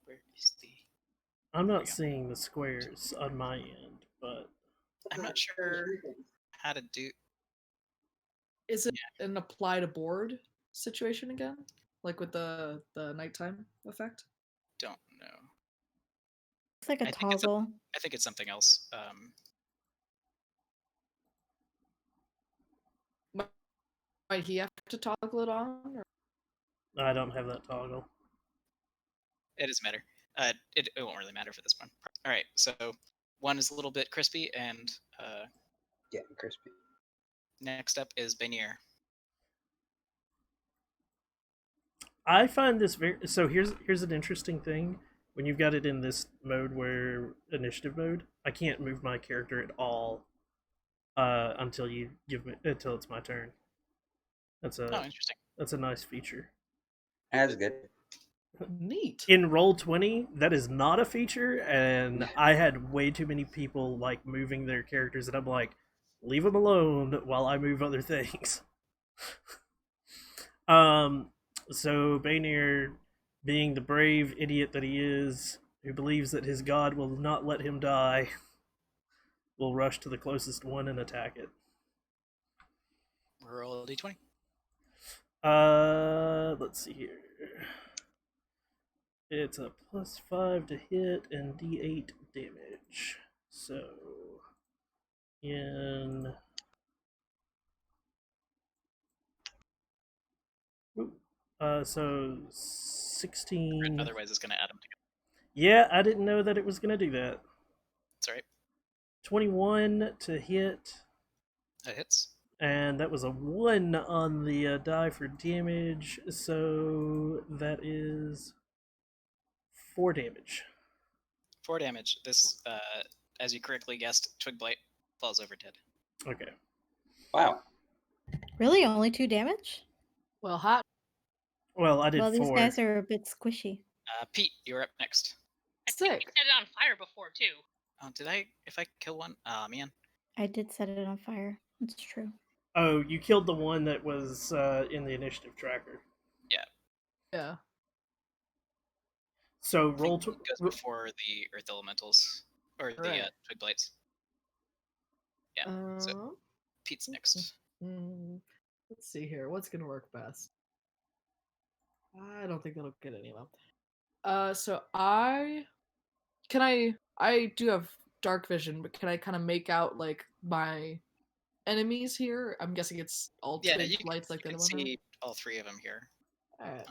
Where is the? I'm There not we go. seeing the squares on my end, but I'm not sure how to do. Is it an apply to board situation again? Like with the nighttime effect? Don't know. Looks like a I think it's a- toggle. I think it's something else. Might he have to toggle it on? Or? I don't have that toggle. It doesn't matter. It won't really matter for this one. All right, so one is a little bit crispy, and Yeah, crispy. next up is Banier. I find this very so. Here's an interesting thing. When you've got it in this mode where initiative mode, I can't move my character at all until you give me until it's my turn. That's Oh, a interesting. that's a nice feature. That's good. Neat. In Roll20, that is not a feature, and I had way too many people like moving their characters, and I'm like, leave them alone while I move other things. So Baynir, being the brave idiot that he is, who believes that his god will not let him die, will rush to the closest one and attack it. Roll a d20. Let's see here. It's a +5 to hit and D8 damage. So, in so 16. Otherwise, it's going to add them together. Yeah, I didn't know that it was gonna do that. That's all right. 21 to hit, That hits. and that was a 1 on the die for damage, so that is 4 damage. 4 damage. This, as you correctly guessed, Twig Blight falls over dead. Okay. Wow. Really, only 2 damage? Well, hot. Well, I did Well, these 4. guys are a bit squishy. Pete, you're up next. I think Sick. you set it on fire before too. Oh, did I? If I kill one? Ah, man. I did set it on fire. It's true. Oh, you killed the one that was in the initiative tracker. Yeah. So I think roll it goes before the Earth Elementals. Or the Right. Twig Blights. Yeah. So Pete's next. Let's see here. What's gonna work best? I don't think that'll get any of them. So I do have dark vision, but can I kind of make out like my enemies here? I'm guessing it's all Yeah, twig you lights like can the other one. had? see all 3 of them here. Alright.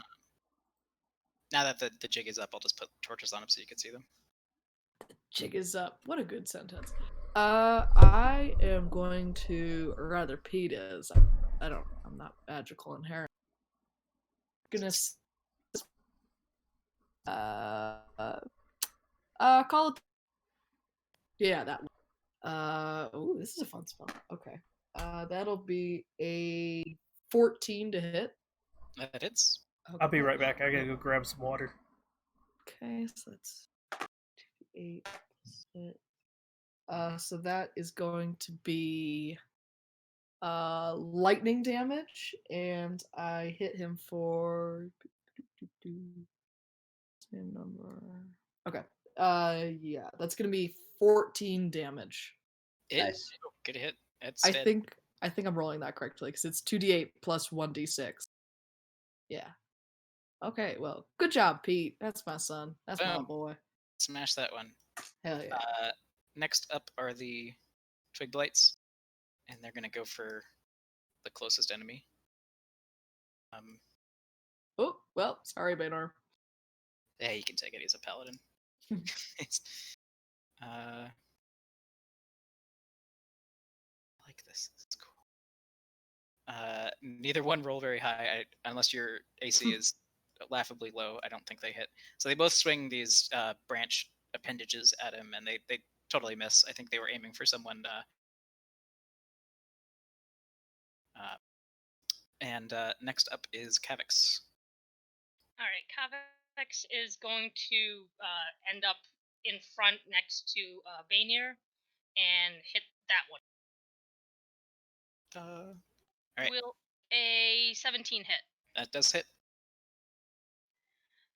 Now that the jig is up, I'll just put torches on them so you can see them. Jig is up. What a good sentence. I am going to, or rather, Pete is. I'm not magical inherent. Gonna call it. Yeah, that one. Ooh, this is a fun spell. Okay. That'll be a 14 to hit. That hits. I'll be right back. I gotta go grab some water. Okay, so that's 2d8 plus it. So that is going to be lightning damage, and I hit him for same number. Okay. Yeah, that's gonna be 14 damage. Nice. Oh, good hit. It's I dead. think I'm rolling that correctly because it's 2d8 plus 1d6. Yeah. Okay, well, good job, Pete. That's my son. That's my Boom. boy. Smash that one. Hell yeah. Next up are the Twig Blights, and they're gonna go for the closest enemy. Oh, well, sorry, Baynor. Yeah, you can take it. He's a paladin. I like this. It's cool. Neither one roll very high, unless your AC is laughably low. I don't think they hit. So they both swing these branch appendages at him, and they totally miss. I think they were aiming for someone. And next up is Kavix. All right, Kavex is going to end up in front next to Baynir and hit that one. All right. Will a 17 hit? That does hit,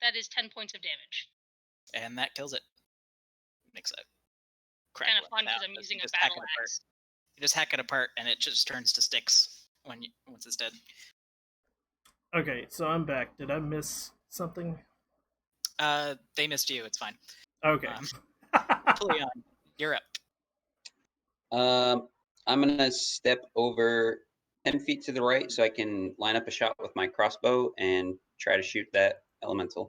That is 10 points of damage. and that kills it. Makes a crack. Kind of fun because I'm using a battle axe. You just hack it apart, and it just turns to sticks once it's dead. Okay, so I'm back. Did I miss something? They missed you. It's fine. Okay. Leon, you're up. I'm gonna step over 10 feet to the right so I can line up a shot with my crossbow and try to shoot that elemental.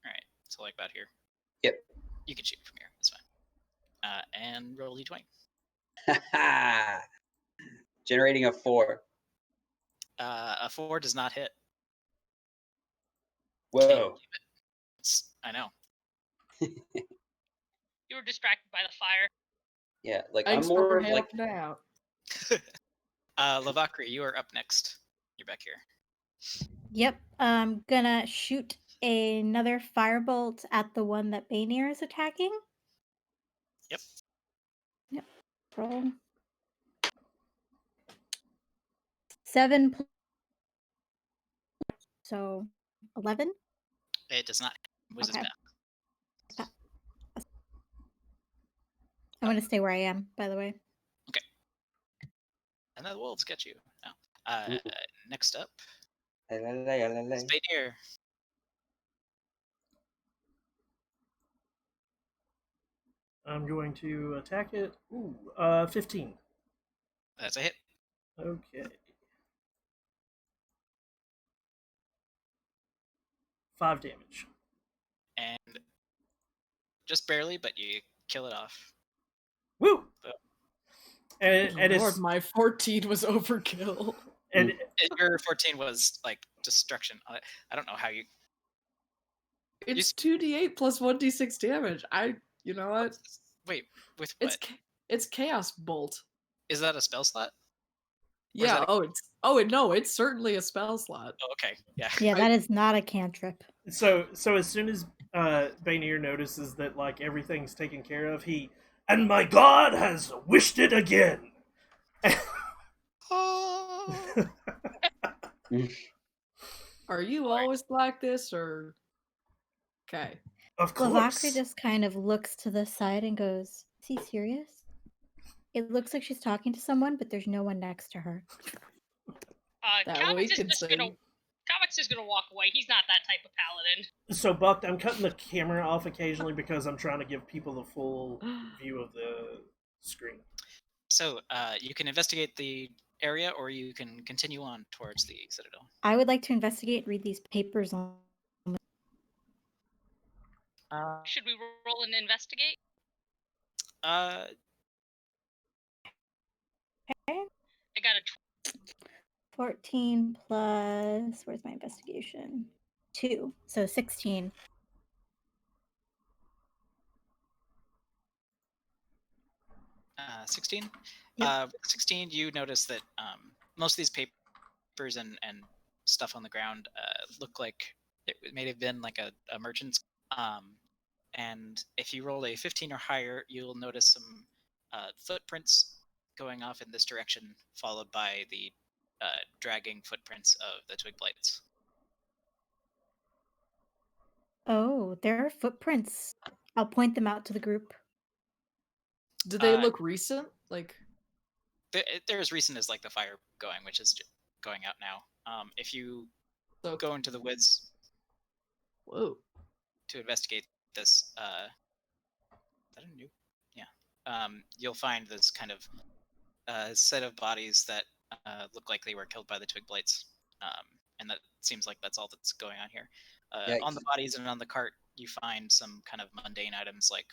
All right. So like about here. Yep. You can shoot from here. It's fine. And roll d20. Generating a 4. A 4 does not hit. Whoa. I know. You were distracted by the fire. Yeah, like Thanks I'm more for of like helping out. Lavakri, you are up next. You're back here. Yep. I'm gonna shoot another firebolt at the one that Baynir is attacking. Yep. Yep. Roll. 7 so 11. It does not hit. Whizzes Okay. back. I'm gonna stay where I am, by the way. And the wolves get you now. Next up, Alalay. Spanier. I'm going to attack it. Ooh, 15. That's a hit. Okay. 5 damage. And just barely, but you kill it off. Woo! So- And Lord, it's my 14 was overkill. and Your 14 was like destruction. I don't know how you. It's 2d8 plus 1d6 damage. You know what? Wait, with what? It's Chaos Bolt. Is that a spell slot? Yeah. It's certainly a spell slot. Oh, okay. Yeah. Yeah, that is not a cantrip. so as soon as Bainir notices that like everything's taken care of, and my god has wished it again. Oh. Are you always like this, or? Okay. Of course. Lavakri just kind of looks to the side and goes, "Is he serious?" It looks like she's talking to someone, but there's no one next to her. That Comics we is can just see. Comics is gonna walk away. He's not that type of paladin. So Buck, I'm cutting the camera off occasionally because I'm trying to give people the full view of the screen. So you can investigate the area, or you can continue on towards the citadel. I would like to investigate, read these papers on. Should we roll and investigate? Uh, Okay. I got a 14 plus, where's my investigation? 2, so 16. 16. Yep. 16. You notice that most of these papers and stuff on the ground look like it may have been like a merchant's. And if you roll a 15 or higher, you'll notice some footprints going off in this direction, followed by the dragging footprints of the twig blights. Oh, there are footprints. I'll point them out to the group. Do they look recent? Like, They're as recent as like the fire going, which is going out now. If you go into the woods whoa. to investigate this, is that a new? Yeah. You'll find this kind of set of bodies that look like they were killed by the twig blights, and that seems like that's all that's going on here. On the bodies and on the cart, you find some kind of mundane items like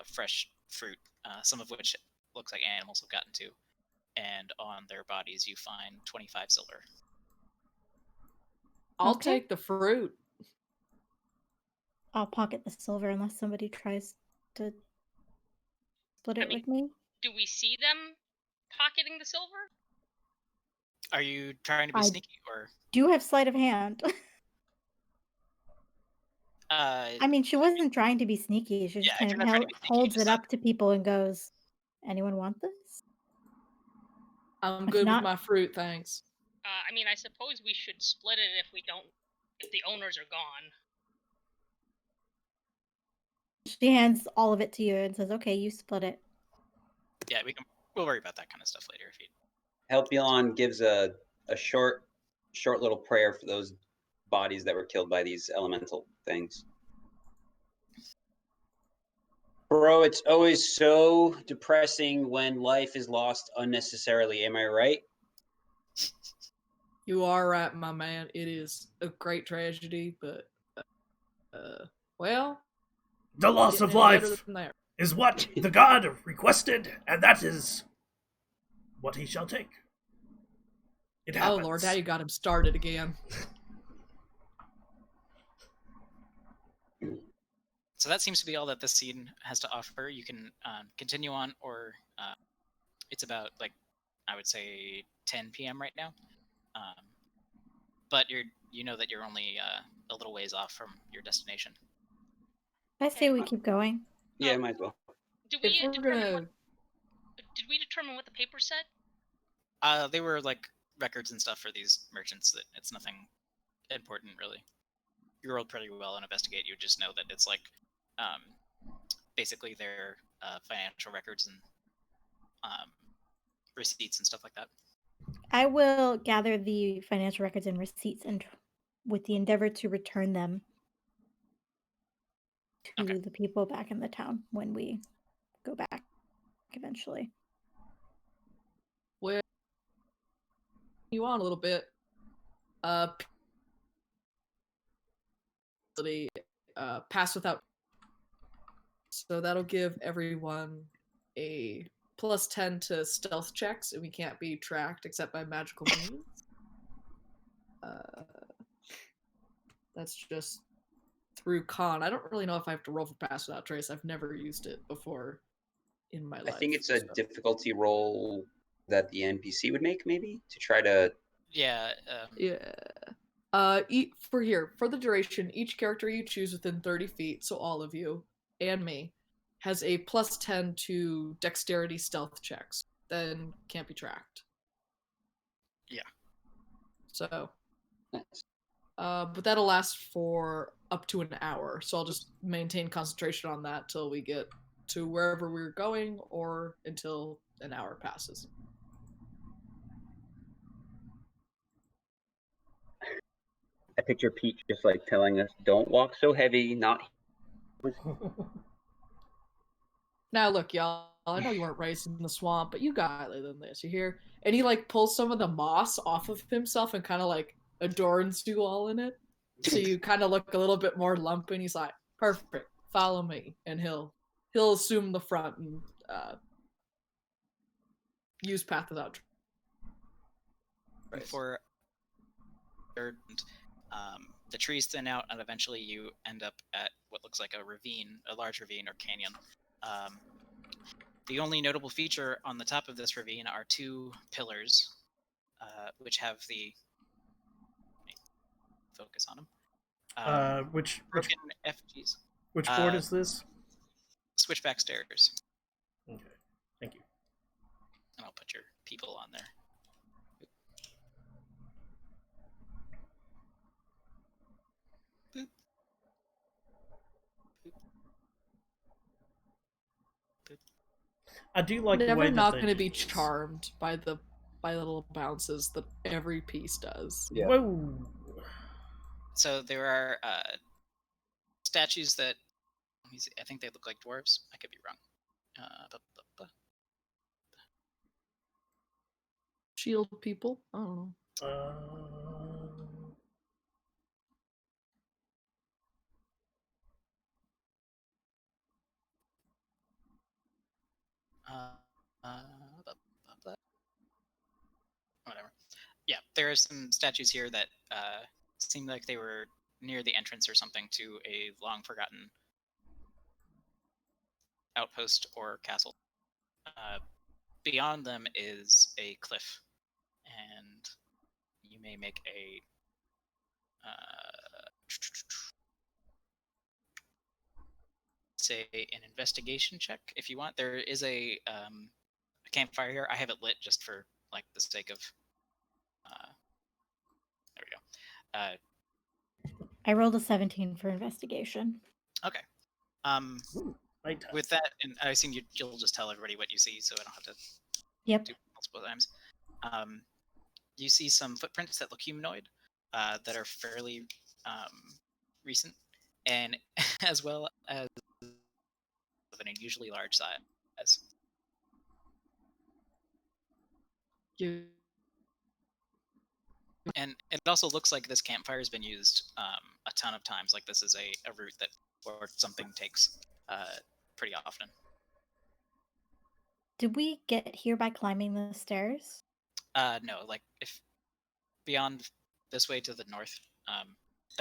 fresh fruit, some of which looks like animals have gotten to, and on their bodies you find 25 silver. I'll Okay. take the fruit. I'll pocket the silver unless somebody tries to split it with me. Do we see them pocketing the silver? Are you trying to be I- sneaky, or? Do have sleight of hand. I mean, she wasn't trying to be sneaky. She just Yeah, if kind you're of not trying to be sneaky, holds just it up to people and goes, "Anyone want this?" I'm If good not- with my fruit, thanks. I mean, I suppose we should split it if the owners are gone. She hands all of it to you and says, "Okay, you split it." Yeah, we'll worry about that kind of stuff later. If you Helpion gives a short little prayer for those bodies that were killed by these elemental things. Bro, it's always so depressing when life is lost unnecessarily. Am I right? You are right, my man. It is a great tragedy, but well, The loss of getting any better life than that. is what the god requested, and that is what he shall take. It Oh happens. Lord, now you got him started again. So that seems to be all that this scene has to offer. You can continue on, or it's about like I would say 10 p.m. right now. But you know that you're only a little ways off from your destination. I say we keep going. Yeah, might as well. Did If we we're determine gonna, what the paper said? They were like records and stuff for these merchants. That it's nothing important really. You rolled pretty well on investigate. You just know that it's like basically their financial records and receipts and stuff like that. I will gather the financial records and receipts and with the endeavor to return them to Okay. the people back in the town when we go back eventually. Well, you on a little bit. Pass without. So that'll give everyone a +10 to stealth checks, and we can't be tracked except by magical means. That's just through con. I don't really know if I have to roll for pass without trace. I've never used it before in my life. I think it's a so. difficulty roll that the NPC would make, maybe, to try to. Yeah. Yeah. For the duration, each character you choose within 30 feet, so all of you and me, has a +10 to dexterity stealth checks. Then can't be tracked. Yeah. So, Nice. but that'll last for up to an hour. So I'll just maintain concentration on that till we get to wherever we're going, or until an hour passes. I picture Pete just like telling us, "Don't walk so heavy." Not. Now look, y'all, I know you weren't raised in the swamp, but you got better than this, you hear? And he like pulls some of the moss off of himself and kind of like adorns you all in it. So you kind of look a little bit more lumpy, and he's like, perfect, follow me. And he'll assume the front and use path without trace. For the trees thin out, and eventually you end up at what looks like a ravine, a large ravine or canyon. The only notable feature on the top of this ravine are two pillars, which have the focus on them. Which broken effigies. which board is this? Switchback stairs, Okay, thank you. and I'll put your people on there. Boop. Boop. Boop. I do like the Never way that not they going to do be this. charmed by the little bounces that every piece does. Yeah. Whoa! So there are statues that I think they look like dwarves. I could be wrong. Shield people? I don't know. Whatever. Yeah, there are some statues here that seem like they were near the entrance or something to a long forgotten outpost or castle. Beyond them is a cliff, and you may make a say an investigation check if you want. There is a campfire here. I have it lit just for like the sake of. There we go. I rolled a 17 for investigation. Okay. Ooh, nighttime. With that, and I assume you'll just tell everybody what you see, so I don't have to Yep. do multiple times. You see some footprints that look humanoid, that are fairly recent, and as well as of an unusually large size. And it also looks like this campfire has been used a ton of times. Like this is a route that or something takes pretty often. Did we get here by climbing the stairs? No, like if beyond this way to the north,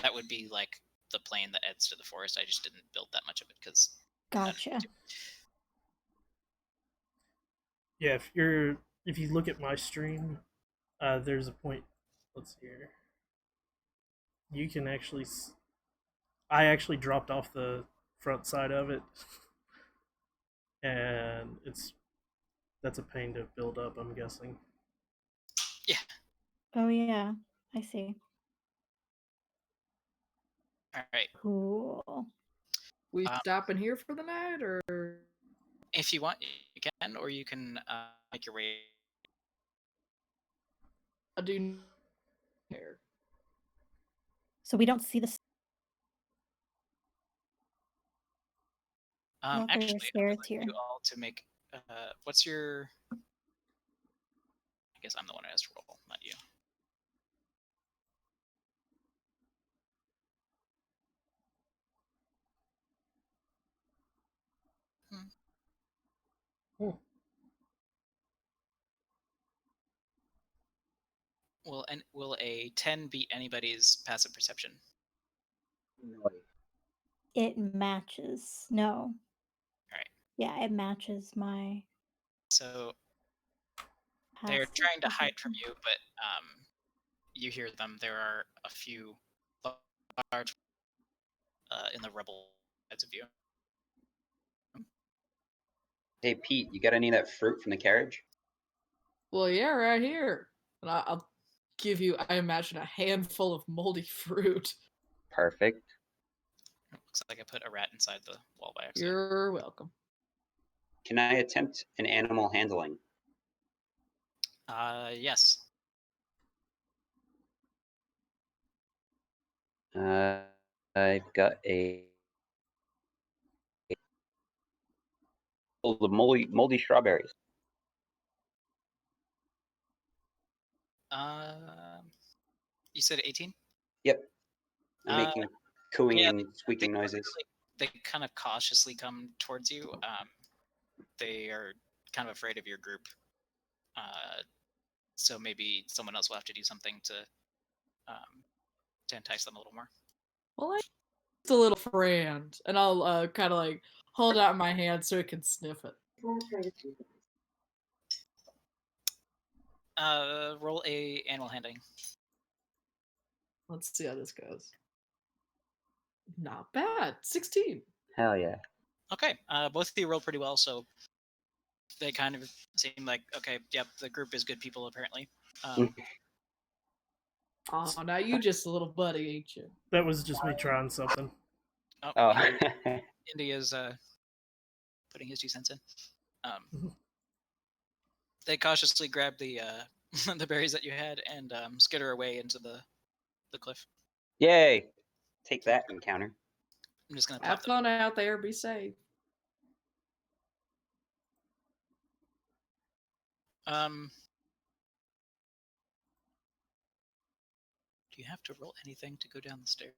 that would be like the plane that adds to the forest. I just didn't build that much of it because. Gotcha. Yeah, if you look at my stream, there's a point. Let's see here. You can actually. I actually dropped off the front side of it, and that's a pain to build up. I'm guessing. Yeah. Oh yeah, I see. All right. Cool. We stopping here for the night, or if you want, you can, or you can make your way. I do care. So we don't see the. Well, there are Actually, I would stairs like here. you all to make. What's your? I guess I'm the one who has to roll, not you. Hmm. Will a 10 beat anybody's passive perception? No. It matches. No. All right. Yeah, it matches my So they're passive trying to hide from perception. you, but you hear them. There are a few large in the rubble sides of you. Hey Pete, you got any of that fruit from the carriage? Well, yeah, right here. And I'll give you, I imagine, a handful of moldy fruit. Perfect. Looks like I put a rat inside the wall by accident. You're welcome. Can I attempt an animal handling? Yes. I've got a the moldy strawberries. You said 18? Yep. I'm making cooing yeah, and squeaking noises. They kind of cautiously come towards you. They are kind of afraid of your group. So maybe someone else will have to do something to entice them a little more. Well, I just a little friend, and I'll kind of like hold out my hand so it can sniff it. Roll a animal handling. Let's see how this goes. Not bad. 16. Hell yeah. Okay. Both of you rolled pretty well, so they kind of seem like, okay, yep, the group is good people apparently. Oh, now you just a little buddy, ain't you? That was just me trying something. Oh. Indy is putting his 2 cents in. They cautiously grab the the berries that you had and skitter away into the cliff. Yay! Take that, encounter. I'm just gonna Have plop them. fun out there. Be safe. Do you have to roll anything to go down the stairs?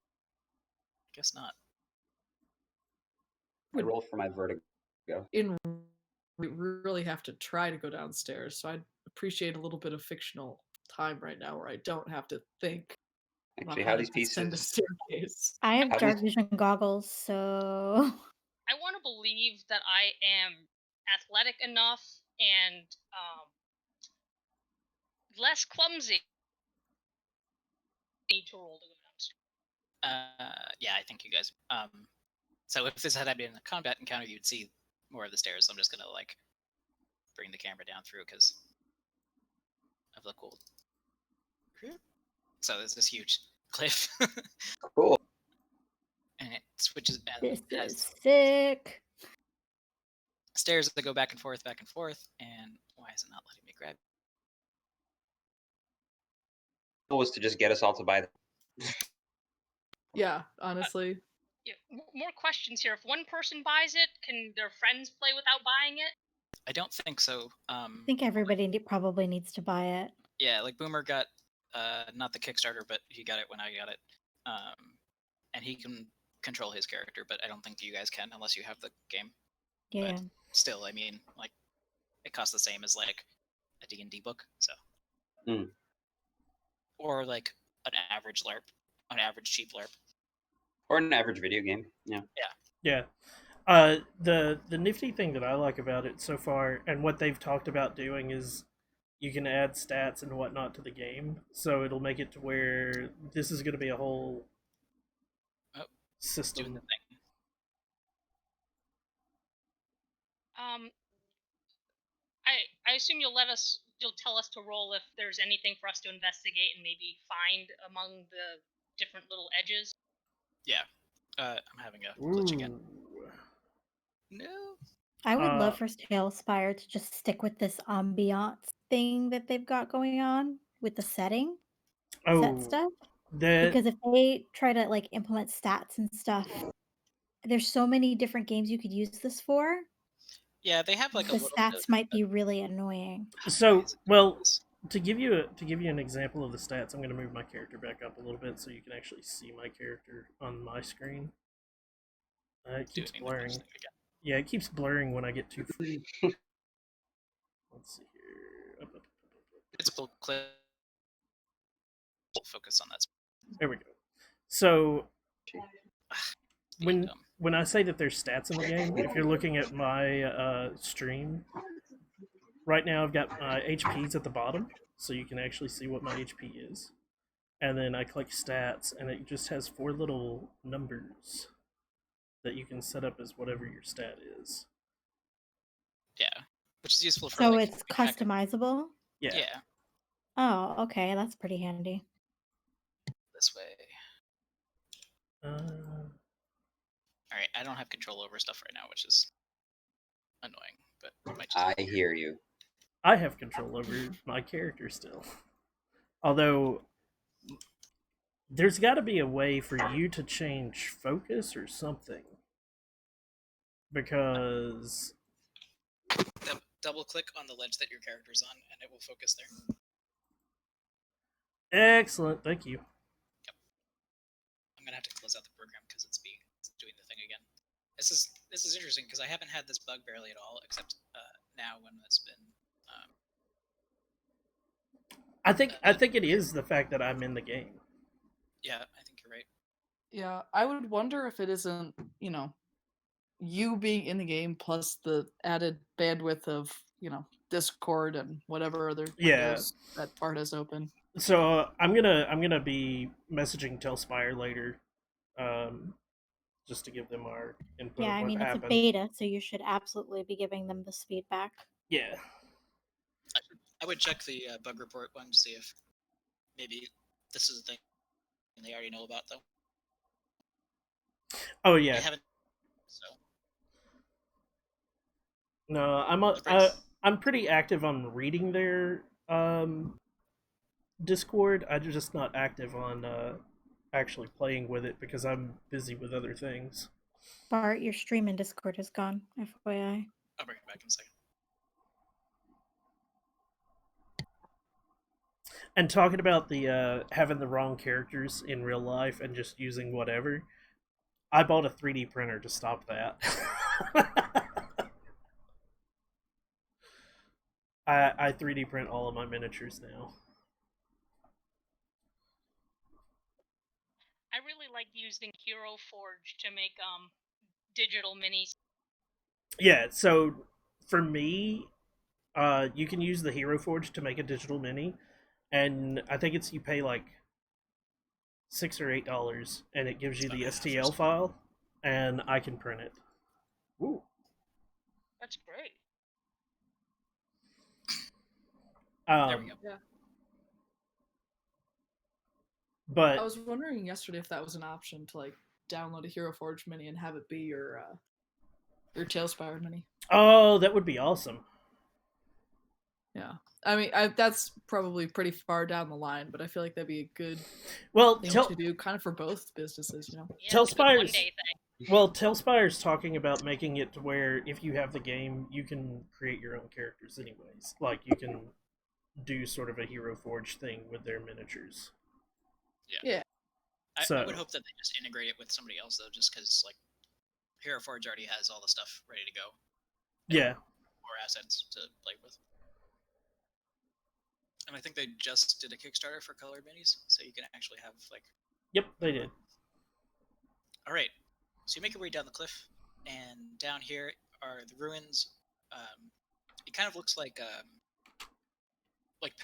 Guess not. I roll for my vertigo. We really have to try to go downstairs, so I'd appreciate a little bit of fictional time right now where I don't have to think Actually, about how how these to descend a pieces? staircase. I have How dark does- vision goggles, so I want to believe that I am athletic enough and less clumsy. Need to roll to go downstairs. Yeah, I think you guys. So if this had been a combat encounter, you'd see more of the stairs. So I'm just gonna like bring the camera down through because of the cool. So there's this huge cliff, Cool. and it switches and this has is sick. stairs that go back and forth, and why is it not letting me grab? Goal was to just get us all to buy them. Yeah, honestly. Yeah, more questions here. If one person buys it, can their friends play without buying it? I don't think so. I think everybody probably needs to buy it. Yeah, like Boomer got not the Kickstarter, but he got it when I got it, and he can control his character, but I don't think you guys can unless you have the game. Yeah. But still, I mean, like, it costs the same as like a D&D book, so. Or like an average LARP, an average cheap LARP. Or an average video game. Yeah. Yeah. The nifty thing that I like about it so far, and what they've talked about doing, is you can add stats and whatnot to the game, so it'll make it to where this is going to be a whole Doing system. the thing. I assume you'll tell us to roll if there's anything for us to investigate and maybe find among the different little edges. Yeah. I'm having a glitch again. No. I would love for Talespire to just stick with this ambiance thing that they've got going on. with the set Oh, stuff. that Because if they try to like implement stats and stuff, there's so many different games you could use this for. Yeah, they have like a The little bit stats might be really annoying. so is it well. this? To give you an example of the stats, I'm going to move my character back up a little bit so you can actually see my character on my screen. It keeps Doing the blurring. glitch thing again. Yeah, it keeps blurring when I get too. Let's see here. It's a full clip. We'll focus on that. There we go. So Being dumb. when I say that there's stats in the game, if you're looking at my stream, right now I've got my HPs at the bottom, so you can actually see what my HP is. And then I click stats, and it just has 4 little numbers that you can set up as whatever your stat is. Yeah, which is useful for So like it's keeping track of- customizable. Yeah. Yeah, Oh, okay, that's pretty handy. this way. Uh, All right, I don't have control over stuff right now, which is annoying, but we might just I hear you. I have control over my character still. Although there's got to be a way for you to change focus or something. Because double click on the ledge that your character's on, and it will focus there. excellent, thank you. I'm gonna have to close out the program because it's doing the thing again. This is interesting because I haven't had this bug barely at all, except now when it's been. I think it is the fact that I'm in the game. Yeah, I think you're right. Yeah, I would wonder if it isn't, you being in the game plus the added bandwidth of, Discord and whatever other windows that Bart has open. So I'm gonna be messaging Talespire later, just to give them our input. Yeah, of I what mean happened. it's a beta, so you should absolutely be giving them this feedback. Yeah. I would check the bug report one to see if maybe this is a thing they already know about, though. Oh They yeah. haven't. So No, I'm pretty active on reading their Discord. I'm just not active on actually playing with it because I'm busy with other things. Bart, your stream in Discord is gone, FYI. I'll bring it back in a second. And talking about the having the wrong characters in real life and just using whatever, I bought a 3D printer to stop that. I 3D print all of my miniatures now. I really like using Hero Forge to make digital minis. Yeah, so for me, you can use the Hero Forge to make a digital mini, and I think you pay like $6 or $8, and it gives you the STL file, and I can print it. Ooh. That's great. There we go. Yeah. But I was wondering yesterday if that was an option to like download a Hero Forge mini and have it be your Talespire mini. oh, that would be awesome. Yeah, I mean that's probably pretty far down the line, but I feel like that'd be a good Well, thing to do, kind of for both businesses, Yeah, it's a good Talespire's one-day thing. well, Talespire's talking about making it to where if you have the game, you can create your own characters anyways. Like you can do sort of a Hero Forge thing with their miniatures. Yeah. I would hope that they just integrate it with somebody else though, just because like Hero Forge already has all the stuff ready to go. Yeah. More assets to play with. And I think they just did a Kickstarter for colored minis, so you can actually have like. Yep, they did. All right, so you make your way down the cliff, and down here are the ruins. It kind of looks like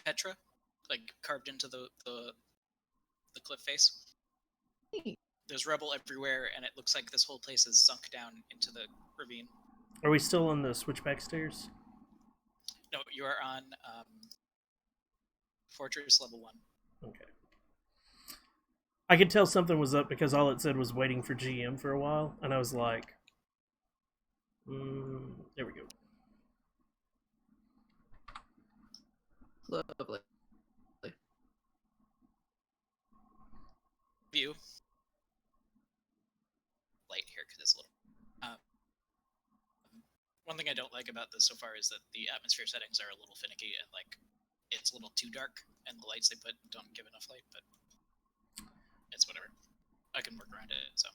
Petra, like carved into the cliff face. There's rubble everywhere, and it looks like this whole place is sunk down into the ravine. Are we still on the switchback stairs? No, you are on Fortress level 1. Okay. I could tell something was up because all it said was waiting for GM for a while, and I was like, there we go. Lovely. view. Light here because it's a little. One thing I don't like about this so far is that the atmosphere settings are a little finicky and like it's a little too dark, and the lights they put don't give enough light. But it's whatever. I can work around it. So.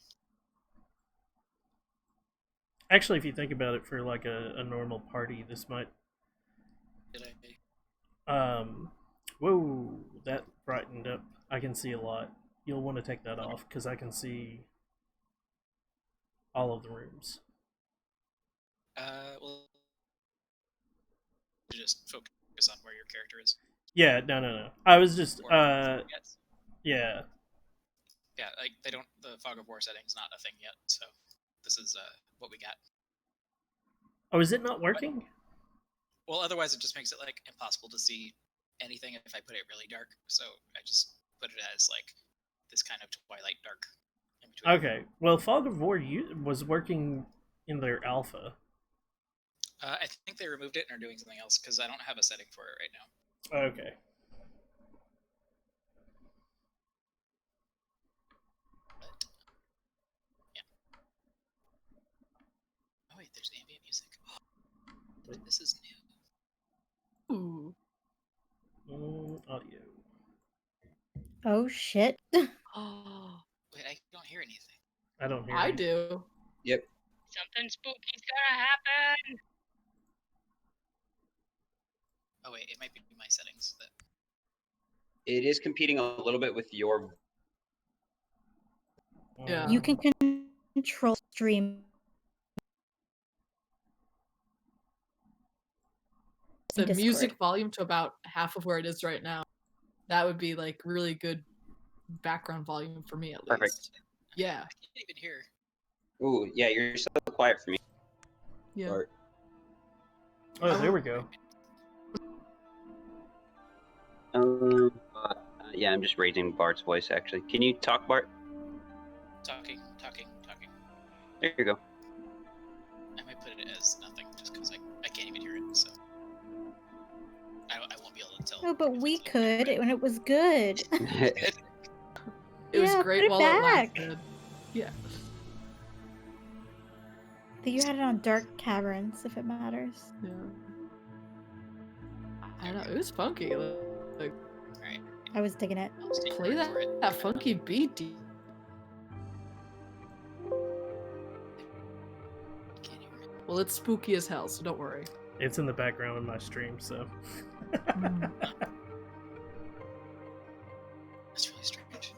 Actually, if you think about it, for like a normal party, this might. Did I? Whoa, that brightened up. I can see a lot. You'll want to take that off because I can see all of the rooms. Well, just focus on where your character is. Yeah, no. I was just, Yes. yeah. Yeah, like they don't. The fog of war setting's not a thing yet, so this is what we got. Oh, is it not working? Well, otherwise it just makes it like impossible to see anything if I put it really dark. So I just put it as like this kind of twilight dark. In between. Okay. Well, Fog of War was working in their alpha. I think they removed it and are doing something else because I don't have a setting for it right now. Okay. But yeah. Oh wait, there's ambient music. This is new. Ooh. Audio. Oh shit. Oh, Wait, I don't hear anything. I don't hear I it. do. Yep. Something spooky's gonna happen. Oh wait, it might be my settings that. It is competing a little bit with your. Yeah. You can control stream. The Discord. music volume to about half of where it is right now. That would be like really good background volume for me at Perfect. least. Yeah. I can't even hear. Ooh, yeah, you're so quiet for me. Yeah. Bart. Oh, there we go. Yeah, I'm just raising Bart's voice actually. Can you talk, Bart? Talking. There you go. I might put it as nothing just because I can't even hear it, so I won't be able to tell. Oh, but if we it's okay, could when it was good. It was Yeah, great put it while back. it lasted. Yeah. That you had it on Dark Caverns, if it matters. Yeah. I know, it was funky. Like, Alright, I was digging it. I'll just take play your word that, for it. that funky beat. Can't hear it. Well, it's spooky as hell, so don't worry. It's in the background of my stream, so. That's really strange.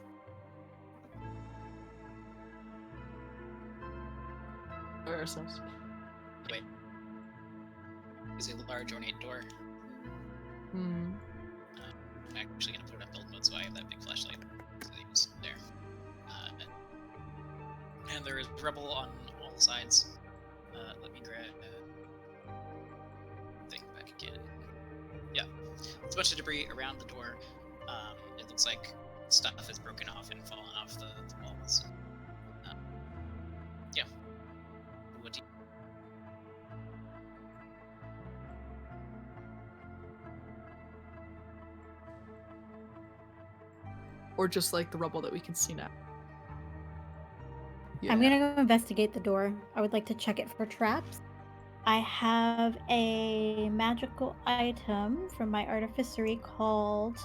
Enjoy ourselves. Wait. Is a large ornate door. Hmm. I'm actually gonna put it on build mode so I have that big flashlight. So it's there. And there is rubble on all sides. Let me grab thing back again. Yeah. There's a bunch of debris around the door. It looks like stuff is broken off and fallen off the walls. Yeah. What do you... Or just like the rubble that we can see now. I'm gonna go investigate the door. I would like to check it for traps. I have a magical item from my artificery called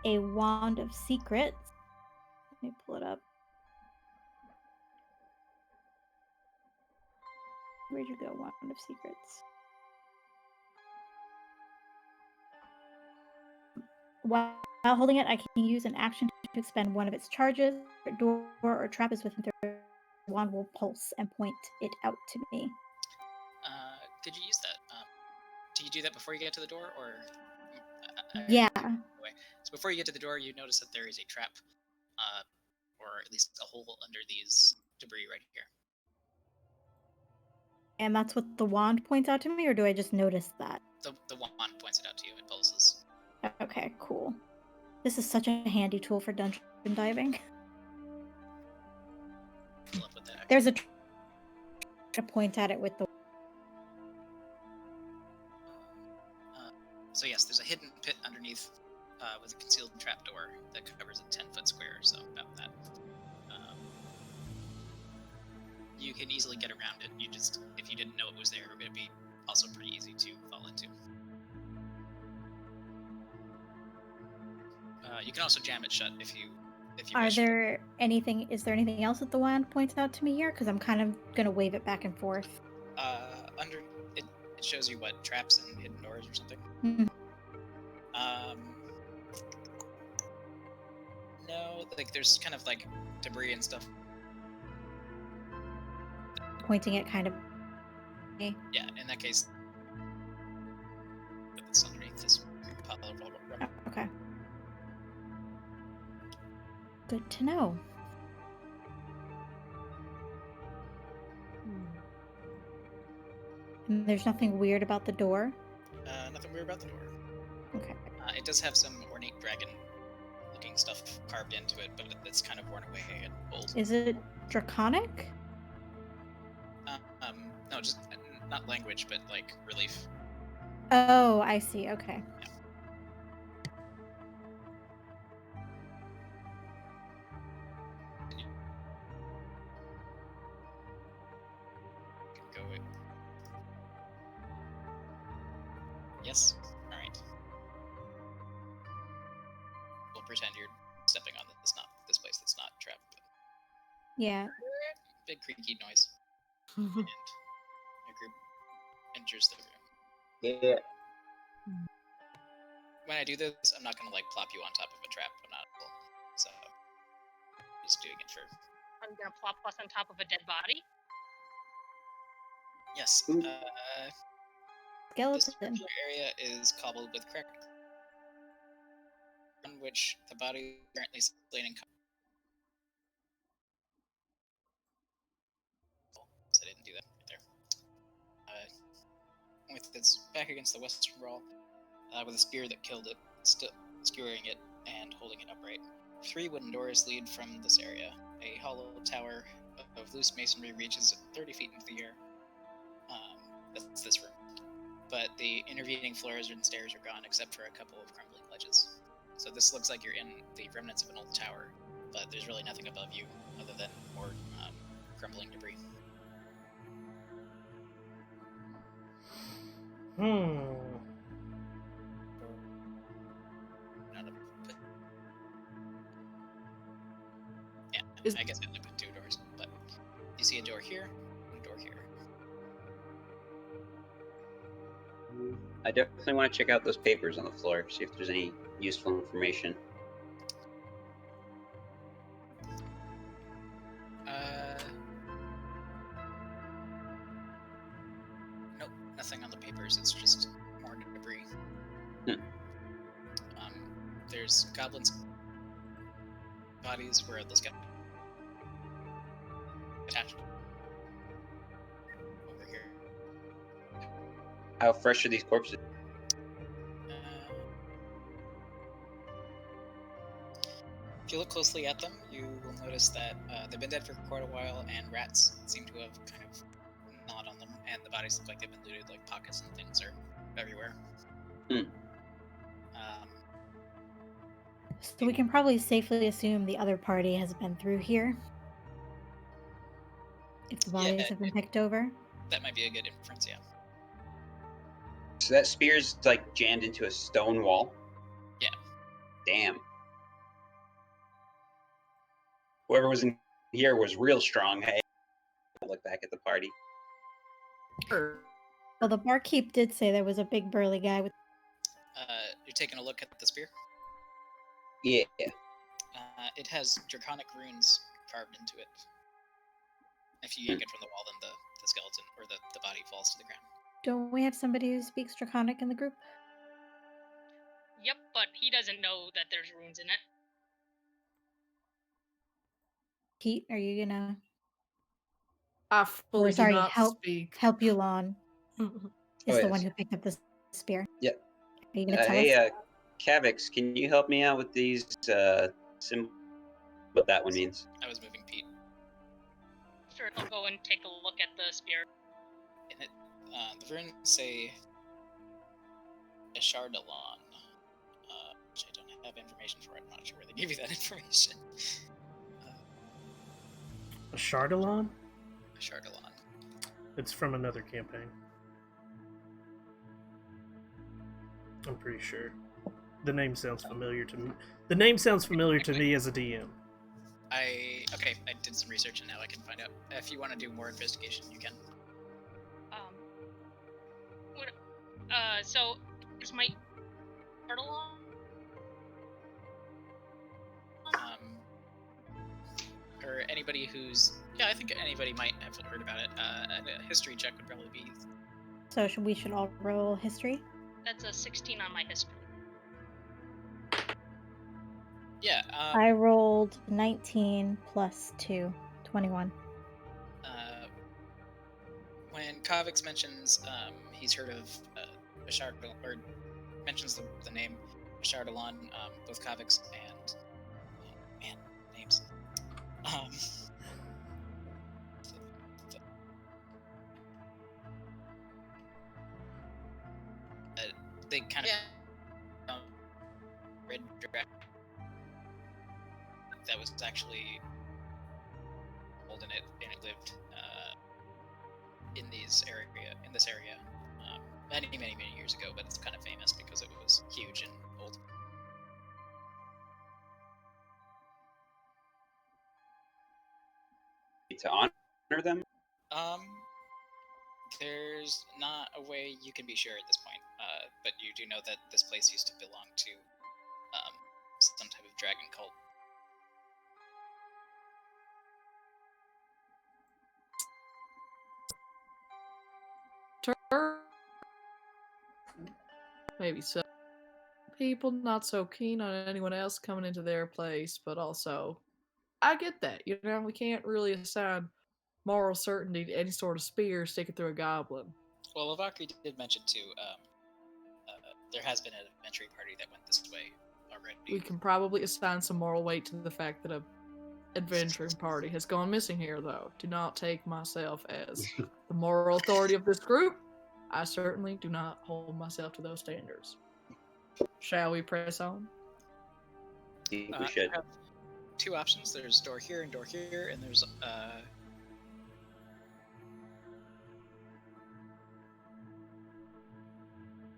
a Wand of Secrets. Let me pull it up. Where'd you go, Wand of Secrets? While holding it, I can use an action to expend one of its charges. If a door or trap is within 30, the wand will pulse and point it out to me. Could you use that? Do you do that before you get to the door, or? Yeah. Anyway, so before you get to the door, you notice that there is a trap, or at least a hole under these debris right here. And that's what the wand points out to me, or do I just notice that? The wand points it out to you. It pulses. Okay, cool. This is such a handy tool for dungeon diving. Fill up with that. There's a to point at it with the. So yes, there's a hidden pit underneath with a concealed trapdoor that covers a 10-foot square, so about that. can easily get around it. You just, if you didn't know it was there, it'd be also pretty easy to fall into. You can also jam it shut if you wish. Is there anything else that the wand points out to me here? Because I'm kind of gonna wave it back and forth. Under it shows you what traps and hidden doors or something. Mhm. No, like there's kind of like debris and stuff. Pointing it kind of. Yeah, in that case, it's underneath this pile of rubble. Okay. Good to know. And there's nothing weird about the door? Nothing weird about the door. Okay. It does have some ornate dragon-looking stuff carved into it, but it's kind of worn away and old. Is it draconic? No, just not language, but like relief. Oh, I see. Okay. Yeah. Go it. Yes. All right. We'll pretend you're stepping on this place that's not trapped. But Yeah. big creaky noise, and your group enters the room. Yeah. When I do this, I'm not gonna like plop you on top of a trap. I'm not, so just doing it for. I'm gonna plop us on top of a dead body. Yes. Ooh. This Skeleton. particular area is cobbled with crack, on which the body is currently slain in. So I didn't do that right there. With its back against the western wall, with a spear that killed it, still skewering it and holding it upright. 3 wooden doors lead from this area. A hollow tower of loose masonry reaches 30 feet into the air. That's this room. But the intervening floors and stairs are gone, except for a couple of crumbling ledges. So this looks like you're in the remnants of an old tower, but there's really nothing above you other than more crumbling debris. Yeah, I guess I only put 2 doors, but you see a door here and a door here. I definitely want to check out those papers on the floor, see if there's any useful information. Nope, nothing on the papers. It's just more debris. There's goblins' bodies where those get attached over here. How fresh are these corpses? If you look closely at them, you will notice that they've been dead for quite a while, and rats seem to have kind of gnawed on them, and the bodies look like they've been looted, like pockets and things are everywhere. So we can probably safely assume the other party has been through here. If the bodies have been picked over. That might be a good inference, yeah. So that spear's like jammed into a stone wall? Yeah. Damn. Whoever was in here was real strong. Hey, look back at the party. Well, the barkeep did say there was a big burly guy with. You're taking a look at the spear? Yeah. It has draconic runes carved into it. If you yank it from the wall, then the skeleton or the body falls to the ground. Don't we have somebody who speaks Draconic in the group? Yep, but he doesn't know that there's runes in it. Pete, are you gonna? I fully do not speak. Help Yulon is the one yes. who picked up the spear. Yep. Are you gonna tell Hey, us? Kavix, can you help me out with these symbols? What that one means? I was moving Pete. Sure, he'll go and take a look at the spear. In it, the runes say Eshardalon, which I don't have information for. I'm not sure where they gave you that information. A Chardalon? Chardalon. It's from another campaign. I'm pretty sure. The name sounds familiar to me. The name sounds familiar to me as a DM. I did some research and now I can find out. If you want to do more investigation, you can. What? So is my turtle Or anybody who's I think anybody might have heard about it. A history check would probably be. So we should all roll history. That's a 16 on my history. Yeah. I rolled 19 plus 2, 21. When Kavix mentions he's heard of Ashardalon, or mentions the name Ashardalon, both Kavix and names. They kind of red dragon that was actually old and it lived in this area many years ago, but it's kind of famous because it was huge and old. To honor them? There's not a way you can be sure at this point, but you do know that this place used to belong to some type of dragon cult. Maybe so. People not so keen on anyone else coming into their place, but also, I get that. You know, we can't really assign moral certainty to any sort of spear sticking through a goblin. Well, Lavakri did mention too. There has been an adventuring party that went this way already. We can probably assign some moral weight to the fact that a adventuring party has gone missing here, though. Do not take myself as the moral authority of this group. I certainly do not hold myself to those standards. Shall we press on? I think we should. Have two options. There's door here, and there's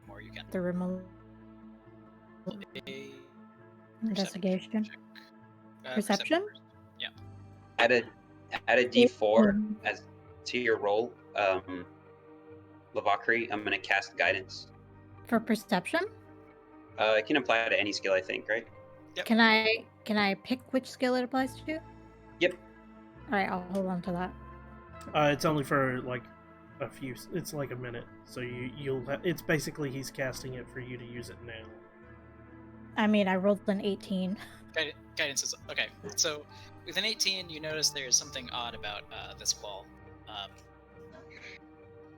more you can. The remote A investigation. check. Perception? First. Yeah. Add a D4 as to your roll. Lavakri, I'm going to cast guidance. For perception? It can apply to any skill, I think, right? Yep. Can I pick which skill it applies to? Yep. Alright, I'll hold on to that. It's only for like a few. It's like a minute, so you'll. It's basically he's casting it for you to use it now. I mean, I rolled an 18. Guidance is okay. So with an 18, you notice there is something odd about this wall.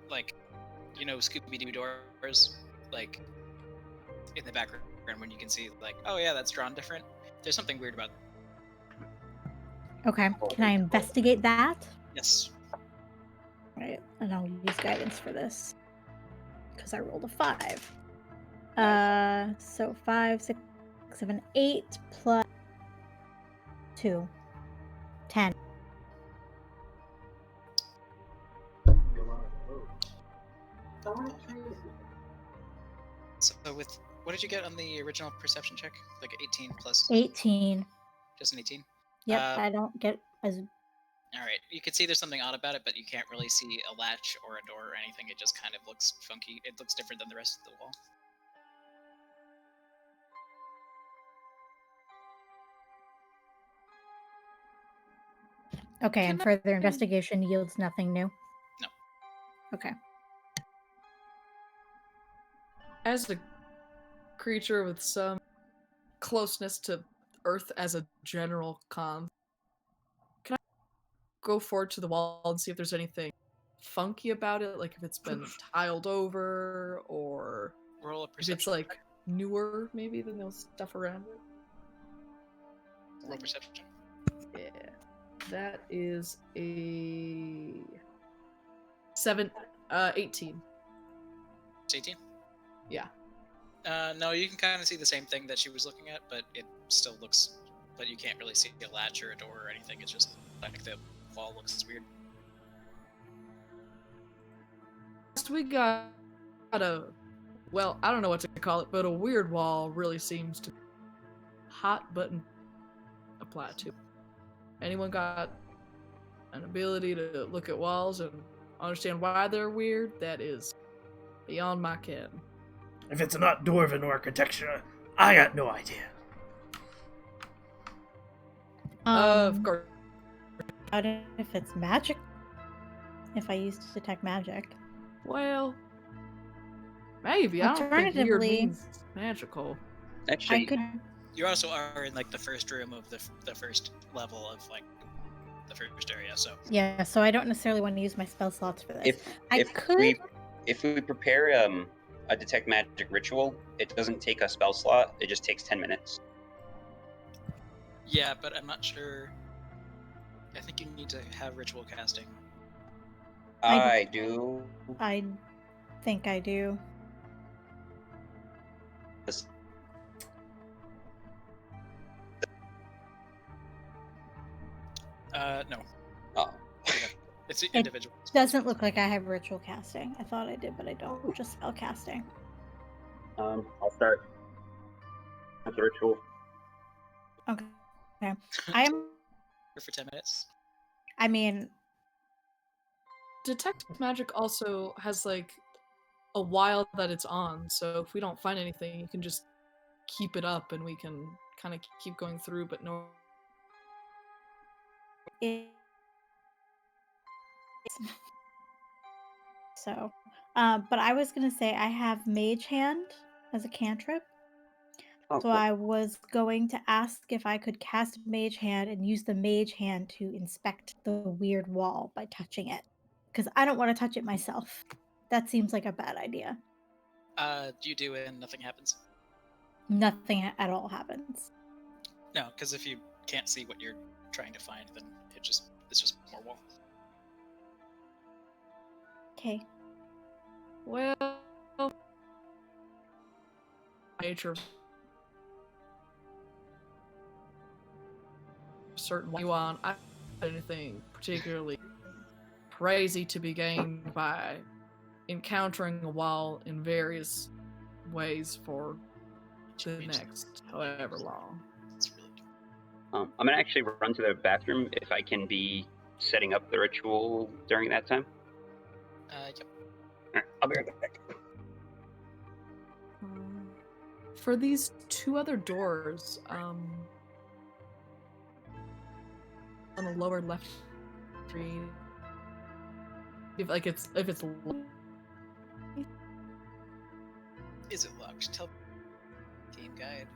Like, you know, Scooby-Doo doors, like in the background when you can see, like, oh yeah, that's drawn different. There's something weird about. Okay, can I investigate that? Yes. Alright, and I'll use guidance for this. Because I rolled a 5. So 5, 6, 7, 8 plus 2. 10. So with what did you get on the original perception check? Like 18 plus. 18. Just an 18. Yep, I don't get as. All right, you can see there's something odd about it, but you can't really see a latch or a door or anything. It just kind of looks funky. It looks different than the rest of the wall. Okay, and further investigation yields nothing new? No. Okay. As a creature with some closeness to Earth as a general con, can I go forward to the wall and see if there's anything funky about it? Like if it's been tiled over, or Roll a if perception. it's like newer maybe than the stuff around it? Roll perception. Yeah. That is a 18. It's 18? Yeah. No, you can kind of see the same thing that she was looking at, but it still looks. But you can't really see a latch or a door or anything. It's just like the wall looks weird. we got a, well, I don't know what to call it, but a weird wall really seems to hot button apply to. Anyone got an ability to look at walls and understand why they're weird? That is beyond my ken. If it's not dwarven architecture, I got no idea. Of course. I don't know if it's magic. If I use detect magic. Well, maybe. I don't think weird Alternatively, means magical. Actually, I could. You also are in like the first room of the first level of like the first area, so Yeah, so I don't necessarily want to use my spell slots for this. if we prepare a detect magic ritual, it doesn't take a spell slot. It just takes 10 minutes. yeah, but I'm not sure. I think you need to have ritual casting. I do. I think I do. No. Oh. It's individual. Doesn't look like I have ritual casting. I thought I did, but I don't. Just spell casting. I'll start at the ritual. Okay. I am. For 10 minutes. I mean, Detect magic also has like a while that it's on, so if we don't find anything, you can just keep it up and we can kind of keep going through, but no. So, but I was gonna say I have Mage Hand as a cantrip. Oh, So cool. I was going to ask if I could cast Mage Hand and use the Mage Hand to inspect the weird wall by touching it. Because I don't want to touch it myself. That seems like a bad idea. You do it and nothing happens. Nothing at all happens. No, because if you can't see what you're trying to find, then it's just more wall. Okay. Well, nature certain you on I don't anything particularly crazy to be gained by encountering a wall in various ways for the next however long. It's really I'm gonna actually run to the bathroom if I can be setting up the ritual during that time. Yep. Alright, I'll be right back. For these two other doors, on the lower left screen, if it's Is it locked? Tell game guide.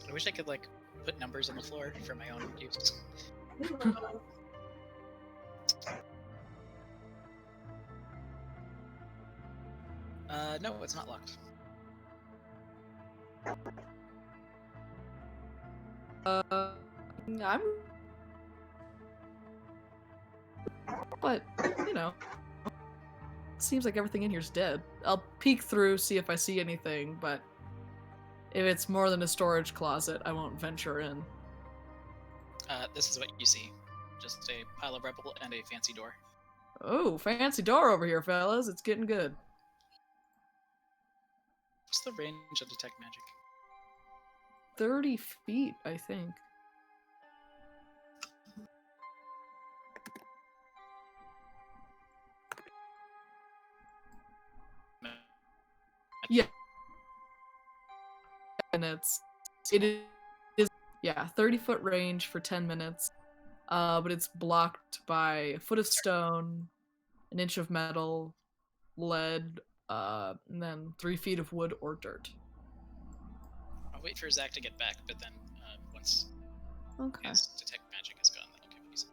I wish I could like put numbers on the floor for my own use. No, it's not locked. I'm, but you know, seems like everything in here's dead. I'll peek through, see if I see anything, but if it's more than a storage closet, I won't venture in. This is what you see. Just a pile of rubble and a fancy door. Oh, fancy door over here, fellas. It's getting good. What's the range of detect magic? 30 feet, I think. Yeah. Minutes. It is, yeah, 30-foot range for 10 minutes. But it's blocked by a foot of stone, an inch of metal, lead, and then 3 feet of wood or dirt. I'll wait for Zach to get back, but then once his detect magic is gone, then I'll give you.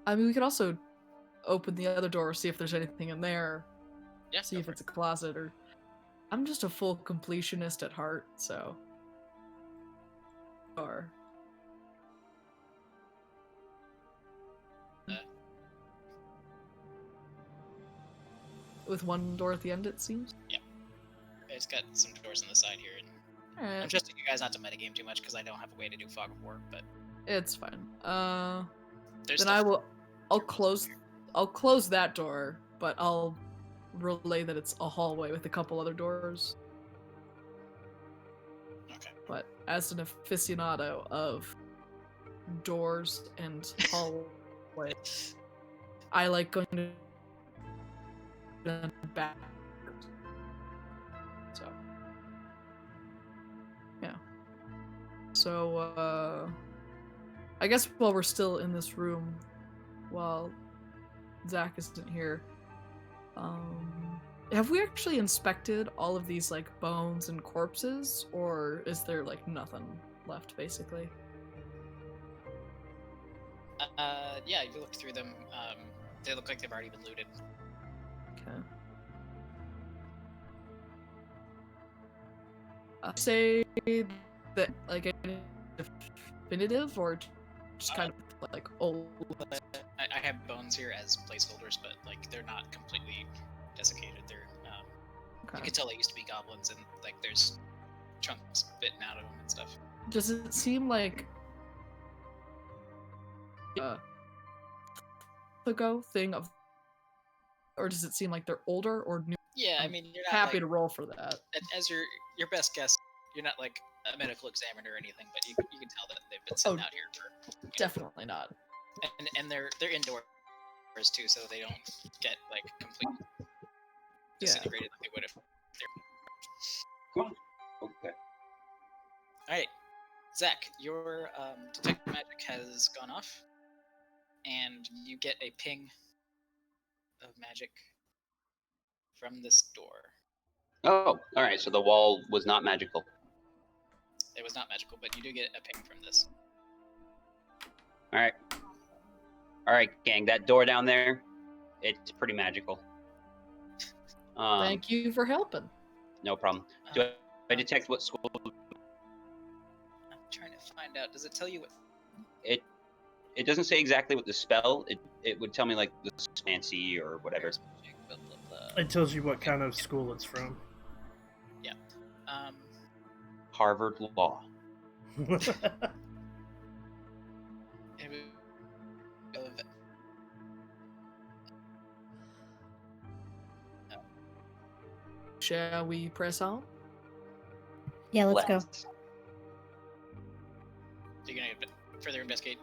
I mean, we could also open the other door, see if there's anything in there. Yeah. See if it's a closet or. I'm just a full completionist at heart, so. Or. With one door at the end, it seems. Yeah. It's got some doors on the side here, and Alright. I'm trusting you guys not to metagame too much because I don't have a way to do fog of war, but It's fine. there's Then stuff. I'll close that door, but I'll relay that it's a hallway with a couple other doors. Okay. But as an aficionado of doors and hallways, I like going to the back. So, yeah. So, I guess while we're still in this room, while Zach isn't here, have we actually inspected all of these like bones and corpses, or is there like nothing left basically? Yeah, if you look through them, they look like they've already been looted. Okay. Say that like any definitive or just kind of like old. I have bones here as placeholders, but like they're not completely desiccated. They're you Okay. can tell they used to be goblins, and like there's chunks bitten out of them and stuff. Does it seem like ago thing of, or does it seem like they're older or new? Yeah, I I'm mean you're not happy like, to roll for that. as your best guess. You're not like a medical examiner or anything, but you can tell that they've been sitting out here for Definitely not. and they're indoors too, so they don't get like completely Yeah. disintegrated like they would have. Come on. Okay. All right, Zach, your detect magic has gone off, and you get a ping of magic from this door. Oh, all right. So the wall was not magical. It was not magical, but you do get a ping from this. All right, gang. That door down there, it's pretty magical. Thank you for helping. No problem. Do I detect what school? I'm trying to find out. Does it tell you what? It doesn't say exactly what the spell. It would tell me like the fancy or whatever. Blah, blah, blah. It tells you what kind of school it's from. Yeah. Harvard Law. It was Shall we press on? Yeah, let's go. You're gonna further investigate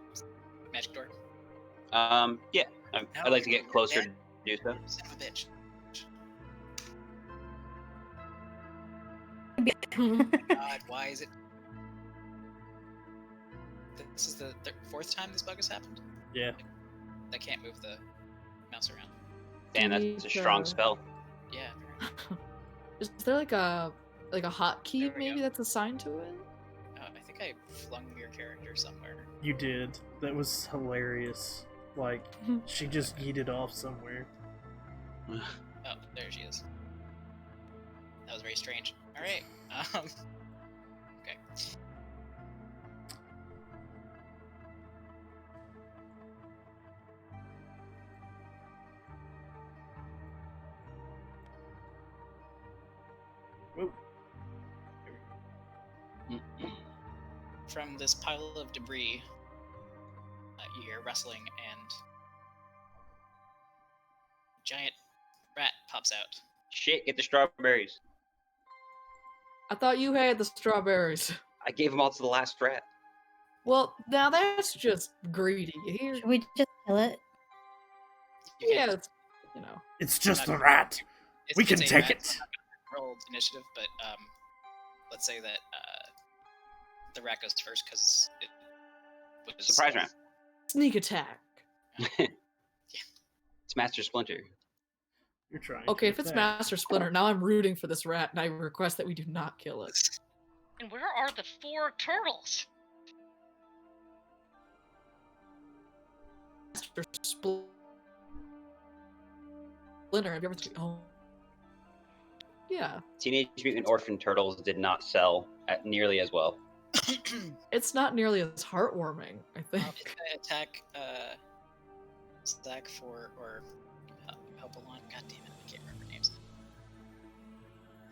magic door. Yeah. I'd like to get closer to do so. Son of a bitch. God, why is it? This is the fourth time this bug has happened. Yeah. I can't move the mouse around. Damn, that's a strong spell. Yeah. Is there like a hotkey There we maybe go. that's assigned to it? I think I flung your character somewhere. You did. That was hilarious. Like, she just yeeted off somewhere. Oh, there she is. That was very strange. All right. Okay. Whoa. From this pile of debris, you hear rustling and a giant rat pops out. Shit, get the strawberries. I thought you had the strawberries. I gave them all to the last rat. Well, now that's just greedy. You hear? Should we just kill it? You can't- Yeah, it's, you know. It's just not- a rat. it's- We it's can a take rat, it. so I'm not gonna roll initiative, but let's say that the rat goes first because it was Surprise round. Sneak attack. It's Master Splinter. You're trying. Okay, to if it's attack. Master Splinter, now I'm rooting for this rat, and I request that we do not kill it. And where are the 4 turtles? Master Splinter. Have you ever seen? Oh, yeah. Teenage Mutant Orphan Turtles did not sell nearly as well. It's not nearly as heartwarming, I think. It's gonna attack Zach for or help along. God damn it, I can't remember names.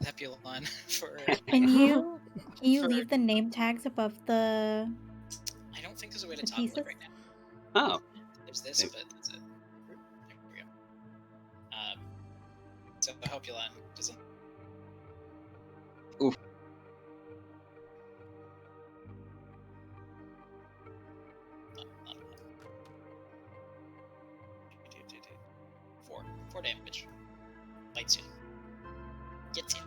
Hepulon for Can you Can you For- leave the name tags above the? I don't think there's a way to The toggle pieces? it right now. Oh, There's this, Maybe. but that's it. There we go. So Hopulon doesn't. Oof. Not four damage. Lights in. Gets it.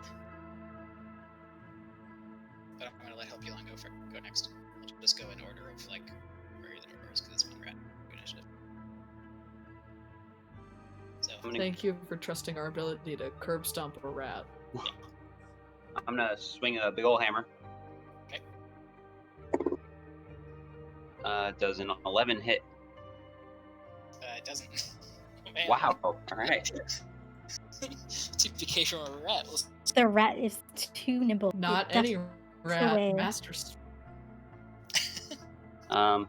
But I'm gonna let Hopulon go next. I'll just go in order of like where the door is because it's one rat initiative. So I'm gonna, Thank you for trusting our ability to curb stomp a rat. I'm gonna swing a big ol' hammer. Okay. Does an 11 hit? It doesn't. Oh, man. Wow. All right. TPK from a rat. The rat is too nimble. It Not ducks any rat. away. Masters. All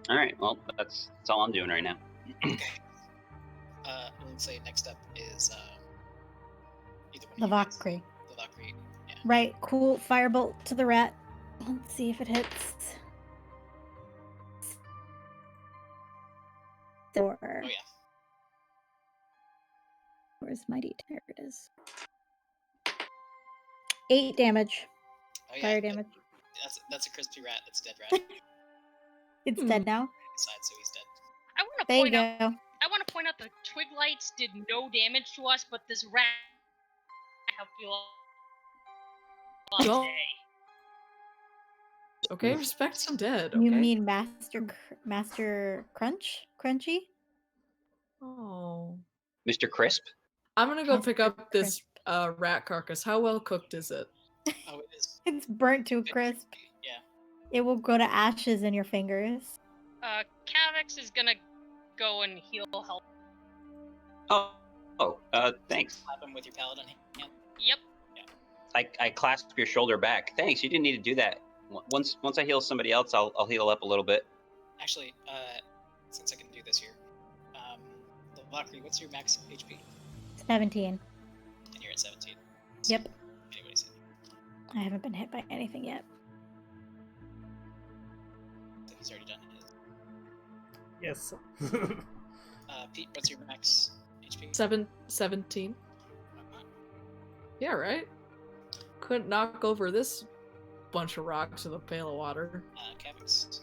right. Well, that's all I'm doing right now. Okay. Let's say next up is either one of you guys. Lavakri. The Valkyrie. Yeah. Right, cool. Firebolt to the rat. Let's see if it hits. 4. Oh yeah. Where's my D? There it is. 8 damage. Oh yeah. Fire damage. That's a crispy rat. That's a dead rat. It's dead now. Side, so he's dead. I want to There you point out. go. I want to point out the twig lights did no damage to us, but this rat helped you all Well- day. Okay, respect some dead. You Okay. mean Master Crunchy? Oh. Mr. Crisp? I'm gonna go Master pick up this Crisp. rat carcass. How well cooked is it? Oh, it is. It's burnt to a crisp. Yeah. It will go to ashes in your fingers. Cavix is gonna go and heal help. Thanks. Slap him with your paladin hand. Yep. I clasp your shoulder back. Thanks. You didn't need to do that. Once I heal somebody else, I'll heal up a little bit. Actually, since I can do this here, the Valkyrie, what's your max HP? 17. And you're at 17. Yep. Anybody's I haven't been hit by anything yet. So he's already done his. Yes. Pete, what's your max HP? 17. Yeah, right? Couldn't knock over this bunch of rocks with a pail of water. Cavix.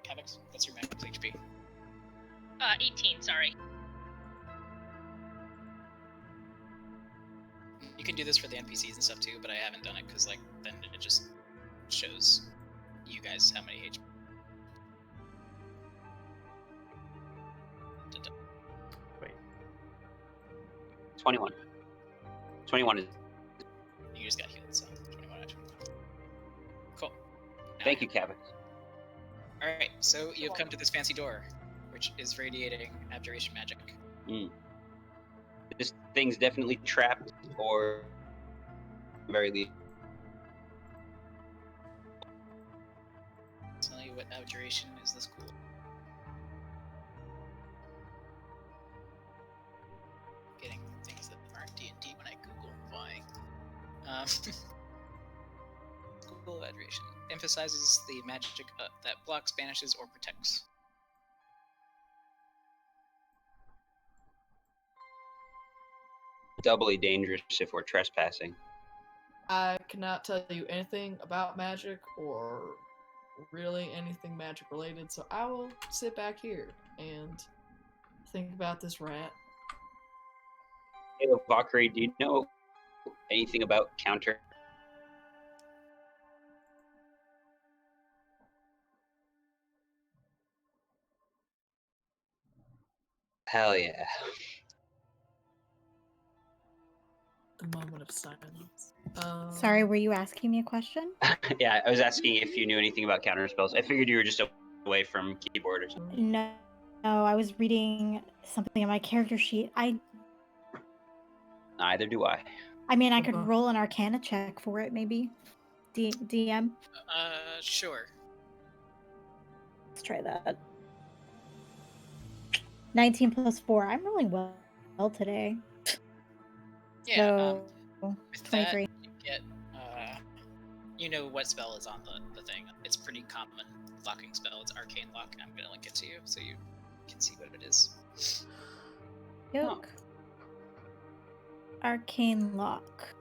Cavix, what's your max HP? 18. Sorry. You can do this for the NPCs and stuff too, but I haven't done it because like then it just shows you guys how many HP. 21. 21 is. You just got healed, so 21 HP. Cool. Now Thank you, Cavix. Alright, so you've come to this fancy door, which is radiating abjuration magic. This thing's definitely trapped, or very least. Tell you what abjuration is this cool. Getting things that aren't D&D when I Google why. School of Abjuration emphasizes the magic that blocks, banishes, or protects. Doubly dangerous if we're trespassing. I cannot tell you anything about magic or really anything magic related, so I will sit back here and think about this rat. Hey, Valkyrie, do you know anything about counter? Hell yeah. The moment of silence. Sorry, were you asking me a question? Yeah, I was asking if you knew anything about counter spells. I figured you were just away from keyboard or something. No, I was reading something on my character sheet. Neither do I. I mean, I could Uh-huh. roll an Arcana check for it, maybe. DM. Sure. Let's try that. 19 plus 4. I'm rolling well today. Yeah. So With 23. that, you get. You know what spell is on the thing. It's pretty common locking spell. It's Arcane Lock. I'm gonna link it to you so you can see what it is. Yoke. Arcane lock.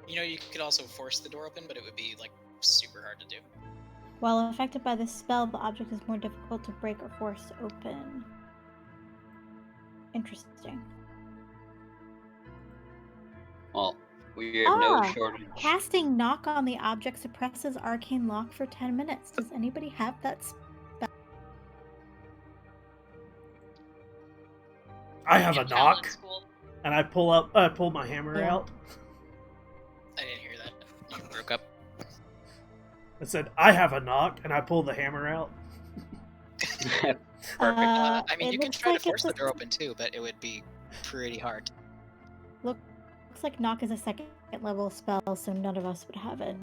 You know, you could also force the door open, but it would be like super hard to do. While affected by this spell, the object is more difficult to break or force open. Interesting. Well, we have no Ah, shortage. Casting knock on the object suppresses arcane lock for 10 minutes. Does anybody have that spell? I have a In knock, Paladin School. and I pull my hammer Yeah. out. I didn't hear that. You broke up. I said, I have a knock, and I pull the hammer out. Perfect. I mean, It you can looks try like to force it's the door open too, but it would be pretty hard. Looks like knock is a second level spell, so none of us would have it.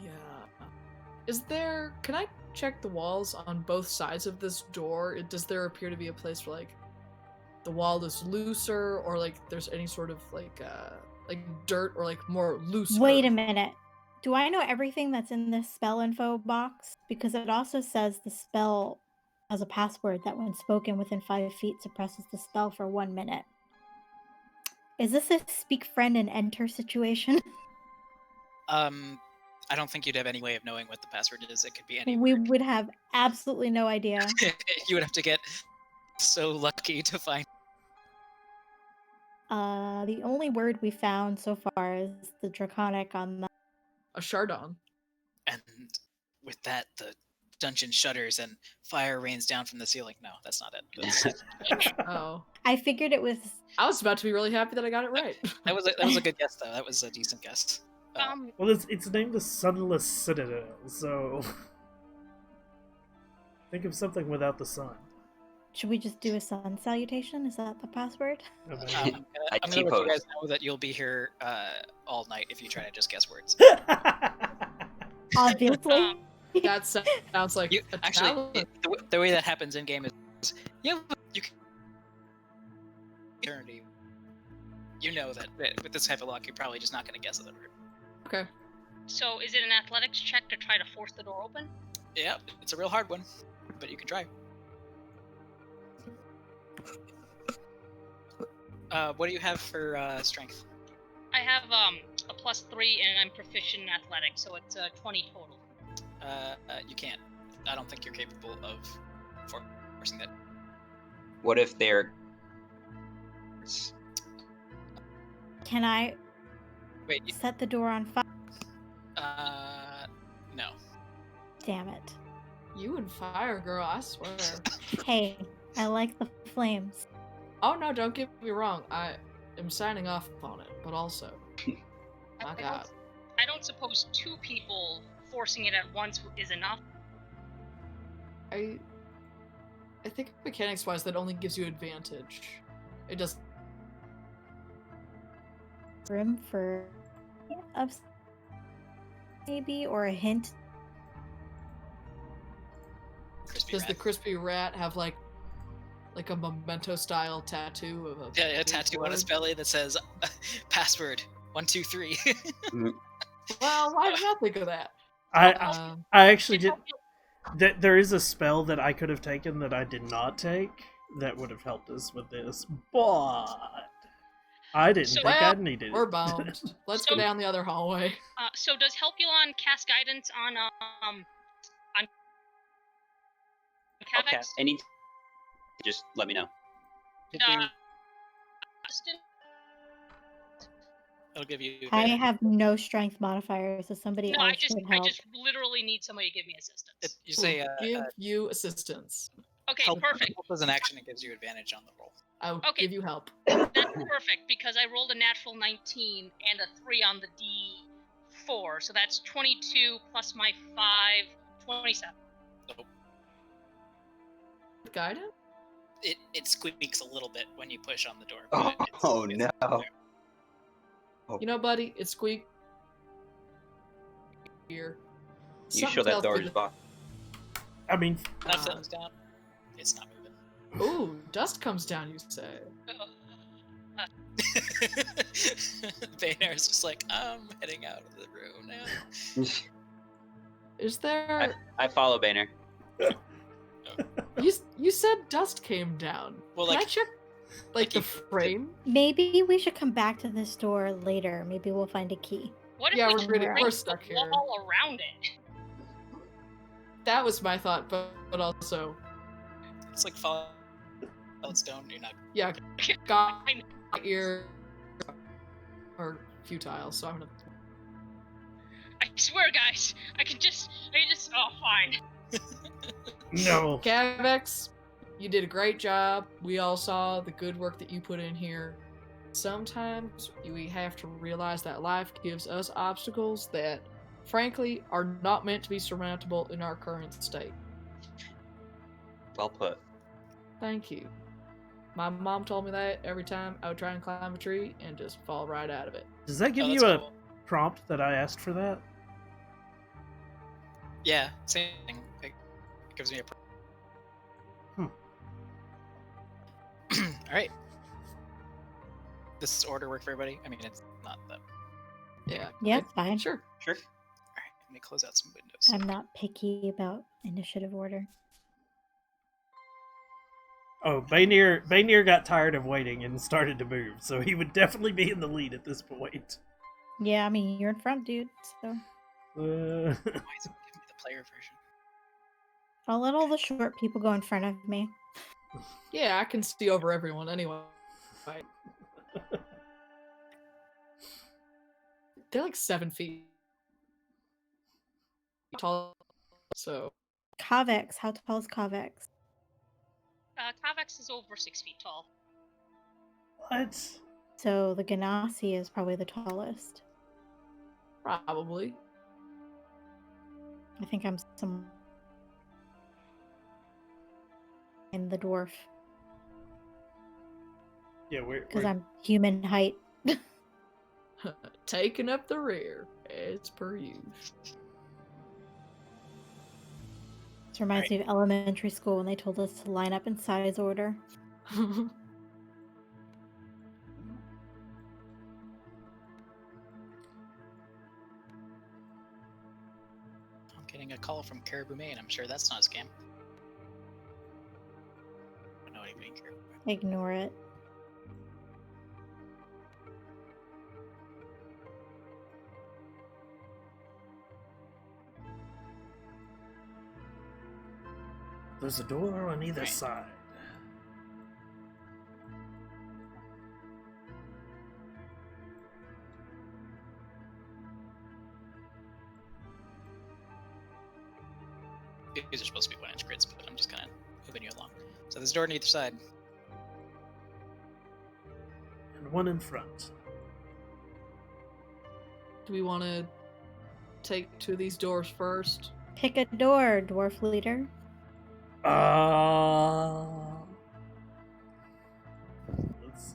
Yeah. Can I check the walls on both sides of this door? Does there appear to be a place where, like, the wall is looser, or, like, there's any sort of, like dirt, or, like, more loose Wait a earth? minute. Do I know everything that's in this spell info box? Because it also says the spell has a password that when spoken within 5 feet suppresses the spell for 1 minute. Is this a speak friend and enter situation? I don't think you'd have any way of knowing what the password is. It could be any We word. would have absolutely no idea. You would have to get so lucky to find. The only word we found so far is the draconic on the. A Chardon. And with that, the dungeon shudders and fire rains down from the ceiling. No, that's not it. Oh. I figured it was. I was about to be really happy that I got it right. That was a good guess, though. That was a decent guess. Well, it's named the Sunless Citadel, so think of something without the sun. Should we just do a sun salutation? Is that the password? I mean, I'm gonna let you guys know that you'll be here all night if you try to just guess words. Obviously. That sounds like You a actually, talent. the way that happens in game is you can eternity. You know that with this type of luck, you're probably just not going to guess it. Okay. So is it an athletics check to try to force the door open? Yeah, it's a real hard one, but you can try. What do you have for strength? I have a +3 and I'm proficient in athletics, so it's 20 total. You can't. I don't think you're capable of forcing that. What if they're? Can I Wait. set the door on fire? No. Damn it. You and fire, girl, I swear. Hey, I like the flames. Oh no, don't get me wrong. I am signing off on it, but also, my God. I don't suppose 2 people forcing it at once is enough. I think mechanics-wise, that only gives you advantage. It does. Room for maybe, or a hint. Crispy Does rat. the crispy rat have like a memento-style tattoo of a? Yeah, a tattoo on his word? belly that says password 123. Well, why did I not think of that? I actually did. There is a spell that I could have taken that I did not take that would have helped us with this, but I didn't think Well, I needed We're it. bound. Let's go down the other hallway. So does Helpulon cast guidance on Okay. Cavex? Any? Just let me know. Austin? It'll give you. I advantage. have no strength modifiers, so somebody No, else I just should help. literally need somebody to give me assistance. You say Give you assistance. Okay, help, perfect. help as an action. It gives you advantage on the roll. I will Okay. give you help. That's perfect because I rolled a natural 19 and a 3 on the D4, so that's 22 plus my 5, 27. Guidance? It squeaks a little bit when you push on the door. Oh, but it's no. there. Oh, You know, buddy, it squeaked. Here. you show that door is locked. I mean, That thumbs down. It's not moving. Ooh, dust comes down, you say. Baynard's just like, I'm heading out of the room now. Is there... I follow Boehner. You said dust came down. Well, Can I like- check, like the you- frame? Maybe we should come back to this door later. Maybe we'll find a key. What if Yeah, we we're just gonna- break we're the stuck here. wall around it? That was my thought, but also, It's like falling stone. You're not. yeah, got ear are futile, so I'm gonna... I swear, guys, I can just, oh, fine. No. Cavex, you did a great job. We all saw the good work that you put in here. Sometimes we have to realize that life gives us obstacles that, frankly, are not meant to be surmountable in our current state. Well put. Thank you. My mom told me that every time I would try and climb a tree and just fall right out of it. Does that give Oh, you that's a cool. prompt that I asked for that? Yeah, same thing. It gives me a. All right. This order work for everybody? I mean, it's not that. Yeah. Yeah, it's fine. Sure. Sure. All right, let me close out some windows. I'm not picky about initiative order. Oh, Baynir got tired of waiting and started to move, so he would definitely be in the lead at this point. Yeah, I mean, you're in front, dude. So Uh, Why is it giving me the player version? I'll let all the short people go in front of me. Yeah, I can see over everyone anyway. Right. They're like 7 feet tall, so Kavex, how tall is Kavex? Kavex is over 6 feet tall. what? So the Ganassi is probably the tallest. probably. I think I'm some in the dwarf Yeah, because I'm human height. Taking up the rear, as per usual. This reminds me of elementary school when they told us to line up in size order. I'm getting a call from Caribou Maine. I'm sure that's not a scam. I don't know anybody in Caribou. Ignore it. There's a door on either Right. side. These are supposed to be 1-inch grids, but I'm just kind of moving you along. So there's a door on either side. And one in front. Do we want to take two of these doors first? Pick a door, dwarf leader. Let's...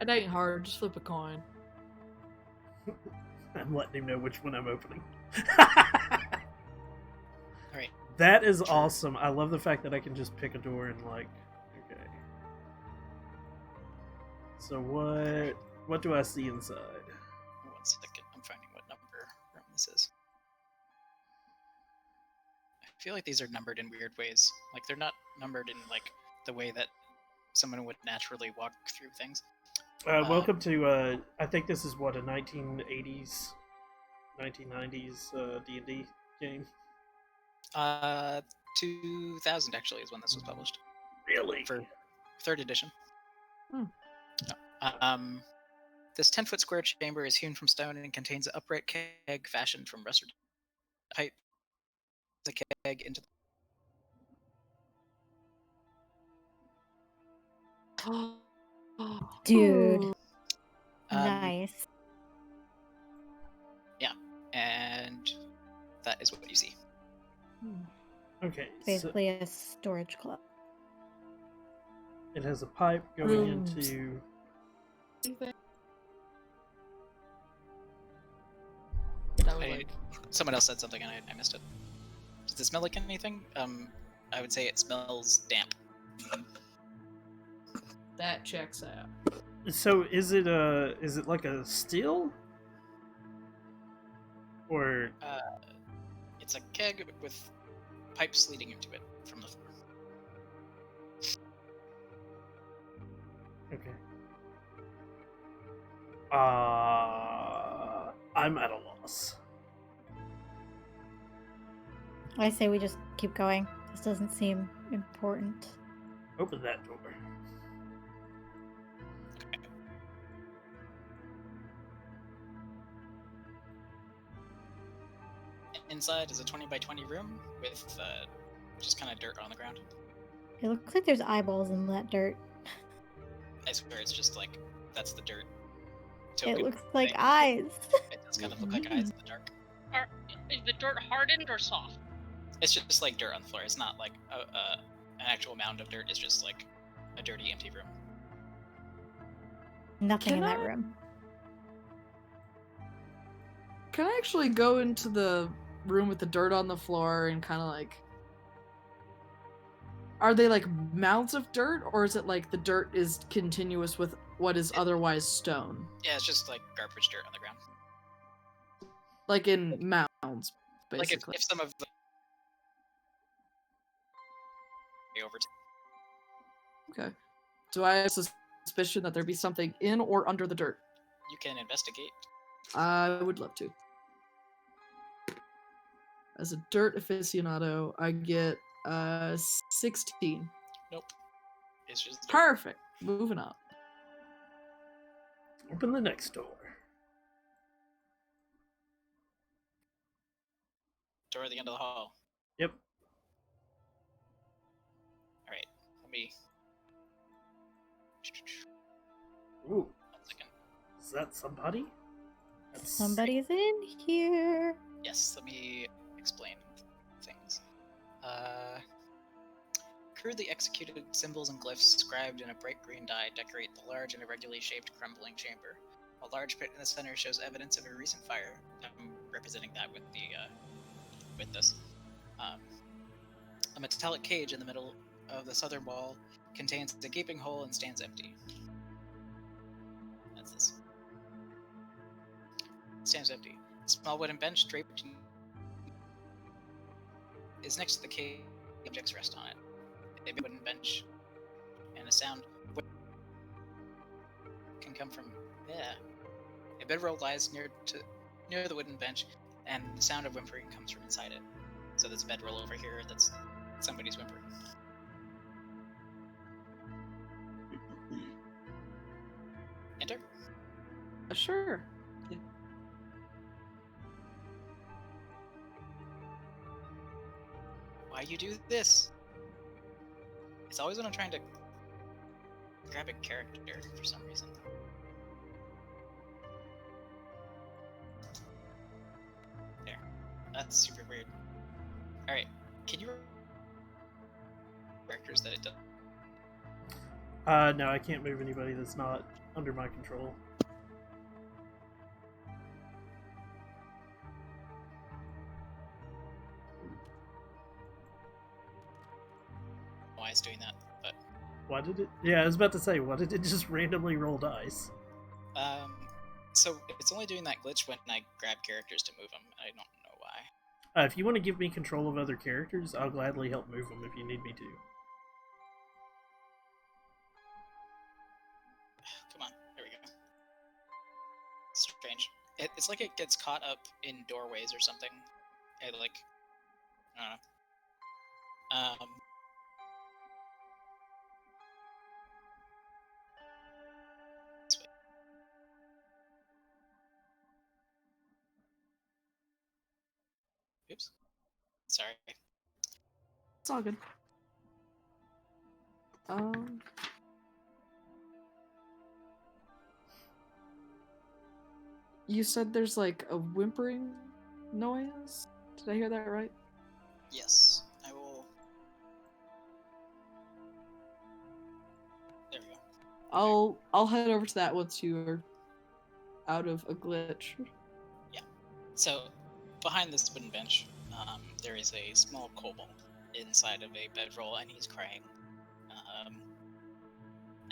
It ain't hard, just flip a coin. I'm letting him know which one I'm opening. Alright. That is awesome. I love the fact that I can just pick a door and like, okay. So what do I see inside? 1 second. I'm finding what number room this is. I feel like these are numbered in weird ways. Like they're not numbered in like the way that someone would naturally walk through things. Welcome to I think this is what, a 1980s 1990s D&D game. 2000 actually is when this was published Really? for 3rd edition. Hmm. This 10-foot square chamber is hewn from stone and contains an upright keg fashioned from rusted pipe. The keg into Dude. Um, Nice. and that is what you see. Okay, so Basically a storage club. it has a pipe going Rooms. into That was I- like, Someone else said something and I missed it. Does it smell like anything? I would say it smells damp. That checks out. So is it like a steel? Or It's a keg with pipes leading into it from the floor. okay. I'm at a loss. I say we just keep going. This doesn't seem important. Open that door. Inside is a 20 by 20 room with just kind of dirt on the ground. It looks like there's eyeballs in that dirt. I swear it's just like, that's the dirt. It token looks like thing. eyes. It does kind of look like eyes in the dark. Is the dirt hardened or soft? It's just like dirt on the floor. It's not like an actual mound of dirt. It's just like a dirty, empty room. Nothing in Can that I- room. Can I actually go into the room with the dirt on the floor and kind of like... Are they like mounds of dirt, or is it like the dirt is continuous with what is otherwise stone? Yeah, it's just like garbage dirt on the ground. Like in mounds, basically. Like if some of the over Okay. Do I have suspicion that there be something in or under the dirt? you can investigate. I would love to. As a dirt aficionado, I get 16. Nope. It's just dirt. Perfect. Moving on. Open the next door. Door at the end of the hall. Yep. Alright, let me... Ooh, 1 second. is that somebody? That's Somebody's in here. Yes, let me explain things. Crudely executed symbols and glyphs inscribed in a bright green dye decorate the large and irregularly shaped crumbling chamber. A large pit in the center shows evidence of a recent fire. I'm representing that with the with this. A metallic cage in the middle of the southern wall contains a gaping hole and stands empty. That's this. It stands empty. A small wooden bench draped is next to the cage. Objects rest on it. A big wooden bench and a sound can come from a bedroll lies near the wooden bench, and the sound of whimpering comes from inside it. So there's a bedroll over here that's somebody's whimpering. Enter. Sure. Why you do this? It's always when I'm trying to grab a character for some reason. There. That's super weird. Alright, can you characters that it does? no, I can't move anybody that's not under my control. Why it's doing that, but Why did it? Yeah, I was about to say, why did it just randomly roll dice? so it's only doing that glitch when I grab characters to move them. I don't know why. If you want to give me control of other characters, I'll gladly help move them if you need me to. Come on, there we go. Strange. It's like it gets caught up in doorways or something. I don't know. Sweet. Oops. Sorry. It's all good. You said there's like a whimpering noise? Did I hear that right? Yes, I will. There we go. I'll head over to that once you're out of a glitch. So, behind this wooden bench, there is a small kobold inside of a bedroll, and he's crying.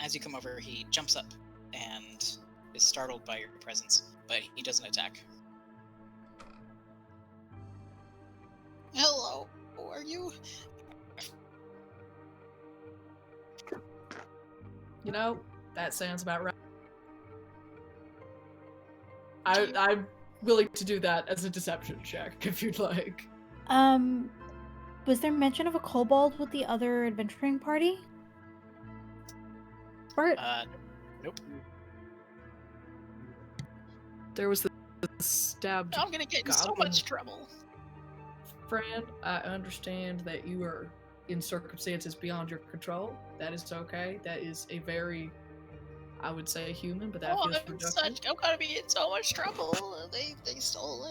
As you come over, he jumps up and is startled by your presence, but he doesn't attack. Hello, who are you? You know, that sounds about right. I'm willing to do that as a deception check if you'd like. Was there mention of a kobold with the other adventuring party? Or Nope. There was the stabbed I'm gonna get in so goblin. much trouble. Fran, I understand that you are in circumstances beyond your control. That is okay. That is a very, I would say, human, but that feels productive. I'm gonna be in so much trouble. They stole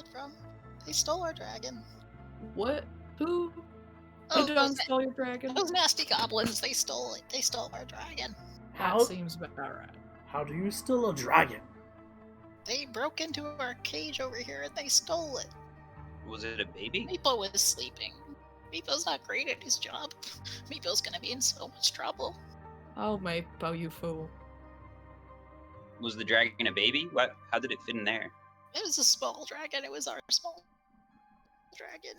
our dragon. What? Who Oh, done stole your dragon? those nasty goblins, they stole it. They stole our dragon. That seems about right. How do you steal a dragon? They broke into our cage over here and they stole it. Was it a baby? Meepo was sleeping. Meepo's not great at his job. Meepo's gonna be in so much trouble. Oh, Mapo, you fool. Was the dragon a baby? What? How did it fit in there? It was a small dragon. It was our small dragon.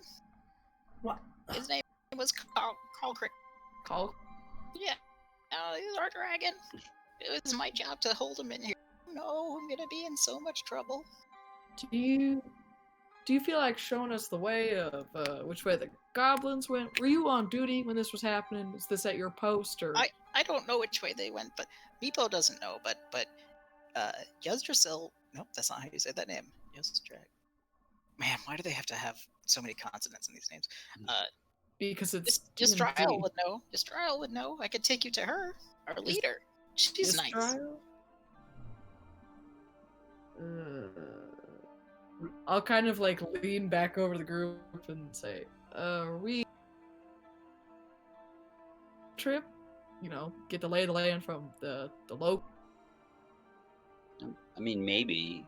What? His name was Carl Crick. Call? Yeah. He's our dragon. It was my job to hold him in here. No, I'm gonna be in so much trouble. Do you feel like showing us the way of which way the goblins went? Were you on duty when this was happening? Is this at your post or? I don't know which way they went, but Meepo doesn't know. But Yggdrasil. Nope, that's not how you say that name. Yggdrasil. Man, why do they have to have so many consonants in these names? Because it's Yggdrasil would know. Yggdrasil would know. I could take you to her, our leader. She's nice. I'll kind of like lean back over the group and say, we trip, you know, get the lay of the land from the local. I mean, maybe.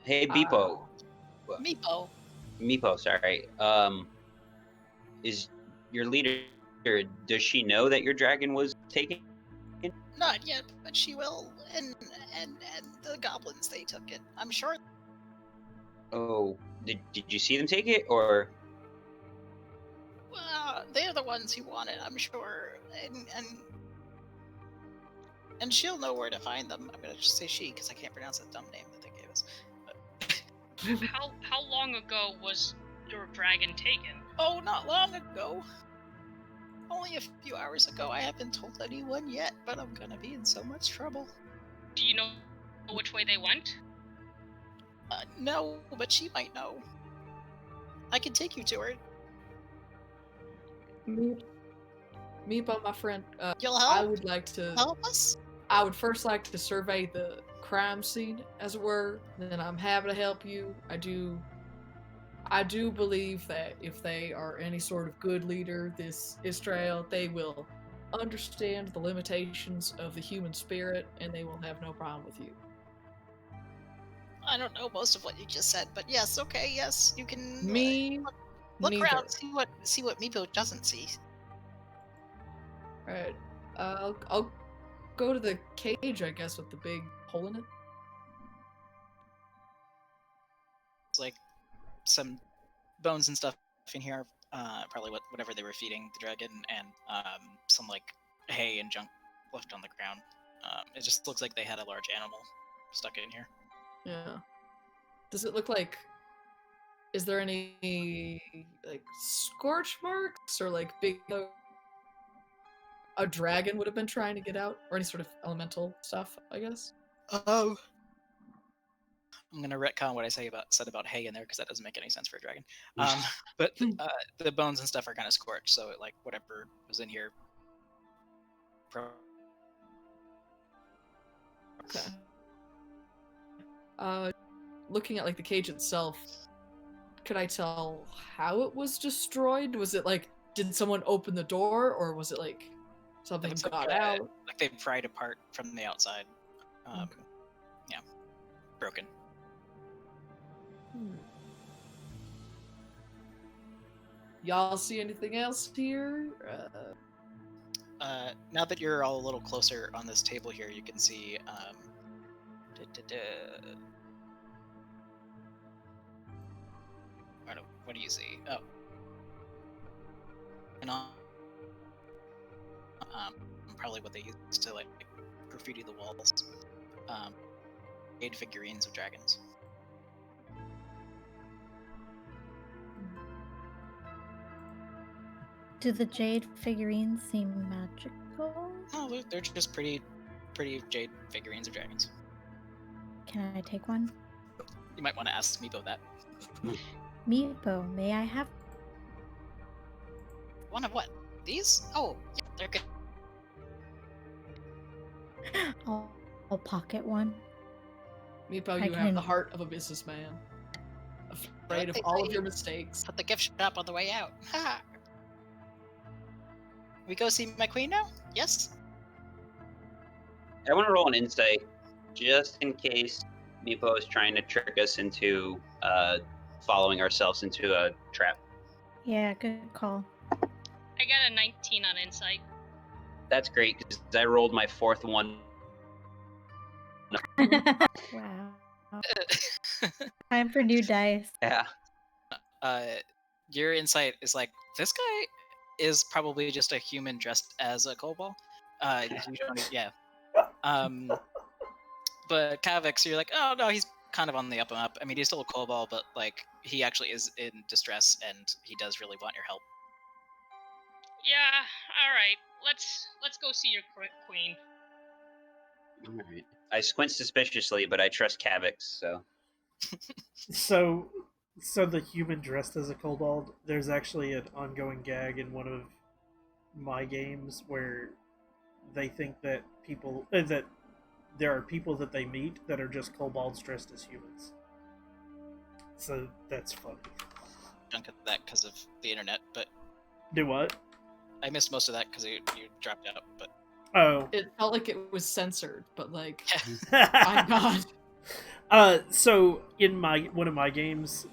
Hey, Beepo. Meepo, sorry. Is your leader? Does she know that your dragon was taken? Not yet, but she will. And the goblins, they took it. I'm sure. Oh, did you see them take it, or? Well, they're the ones who want it, I'm sure. And she'll know where to find them. I'm gonna just say she, because I can't pronounce that dumb name that they gave us. How long ago was your dragon taken? Oh, not long ago. Only a few hours ago. I haven't told anyone yet, but I'm gonna be in so much trouble. Do you know which way they went? No, but she might know. I can take you to her. Meepo, my friend. You'll help? I would like to help us? I would first like to survey the crime scene, as it were. Then I'm happy to help you. I do believe that if they are any sort of good leader, this Israel, they will understand the limitations of the human spirit, and they will have no problem with you. I don't know most of what you just said, but yes, okay, yes, you can. Look neither. around, see what Meepo doesn't see. Alright, I'll go to the cage, I guess, with the big hole in it. It's like some bones and stuff in here, probably whatever they were feeding the dragon, and some like hay and junk left on the ground. It just looks like they had a large animal stuck in here. Yeah. Does it look like? Is there any like scorch marks or like big? A dragon would have been trying to get out, or any sort of elemental stuff, I guess. I'm gonna retcon what I said about hay in there because that doesn't make any sense for a dragon. But the bones and stuff are kind of scorched, so like whatever was in here. Okay. Looking at like the cage itself, could I tell how it was destroyed? Was it like, did someone open the door, or was it like something got out? Like they pried apart from the outside. Okay. Yeah, broken. Y'all see anything else here? now that you're all a little closer on this table here, you can see. What do you see? Oh, and probably what they use to like graffiti the walls. Made figurines of dragons. Do the jade figurines seem magical? Oh, they're just pretty jade figurines of dragons. Can I take one? You might want to ask Meepo that. Meepo, may I have? One of what? These? Oh, yeah, they're good. I'll pocket one. Meepo, I you have can- the heart of a businessman. Afraid of They all say- of your mistakes. At the gift shop on the way out. Ha! We go see my queen now? Yes? I want to roll an insight, just in case Meepo is trying to trick us into following ourselves into a trap. Yeah, good call. I got a 19 on insight. That's great, because I rolled my fourth one. Wow. Time for new dice. Yeah. Your insight is like, this guy is probably just a human dressed as a kobold. You don't, yeah. But Kavix, you're like, oh no, he's kind of on the up and up. I mean, he's still a kobold, but like, he actually is in distress, and he does really want your help. Yeah, all right. Let's go see your queen. All right. I squint suspiciously, but I trust Kavix, so. So the human dressed as a kobold, there's actually an ongoing gag in one of my games where they think that that there are people that they meet that are just kobolds dressed as humans. So that's funny. Chunk of that because of the internet, but Do what? I missed most of that because you dropped out. But Oh. It felt like it was censored, but like, my god. So in one of my games,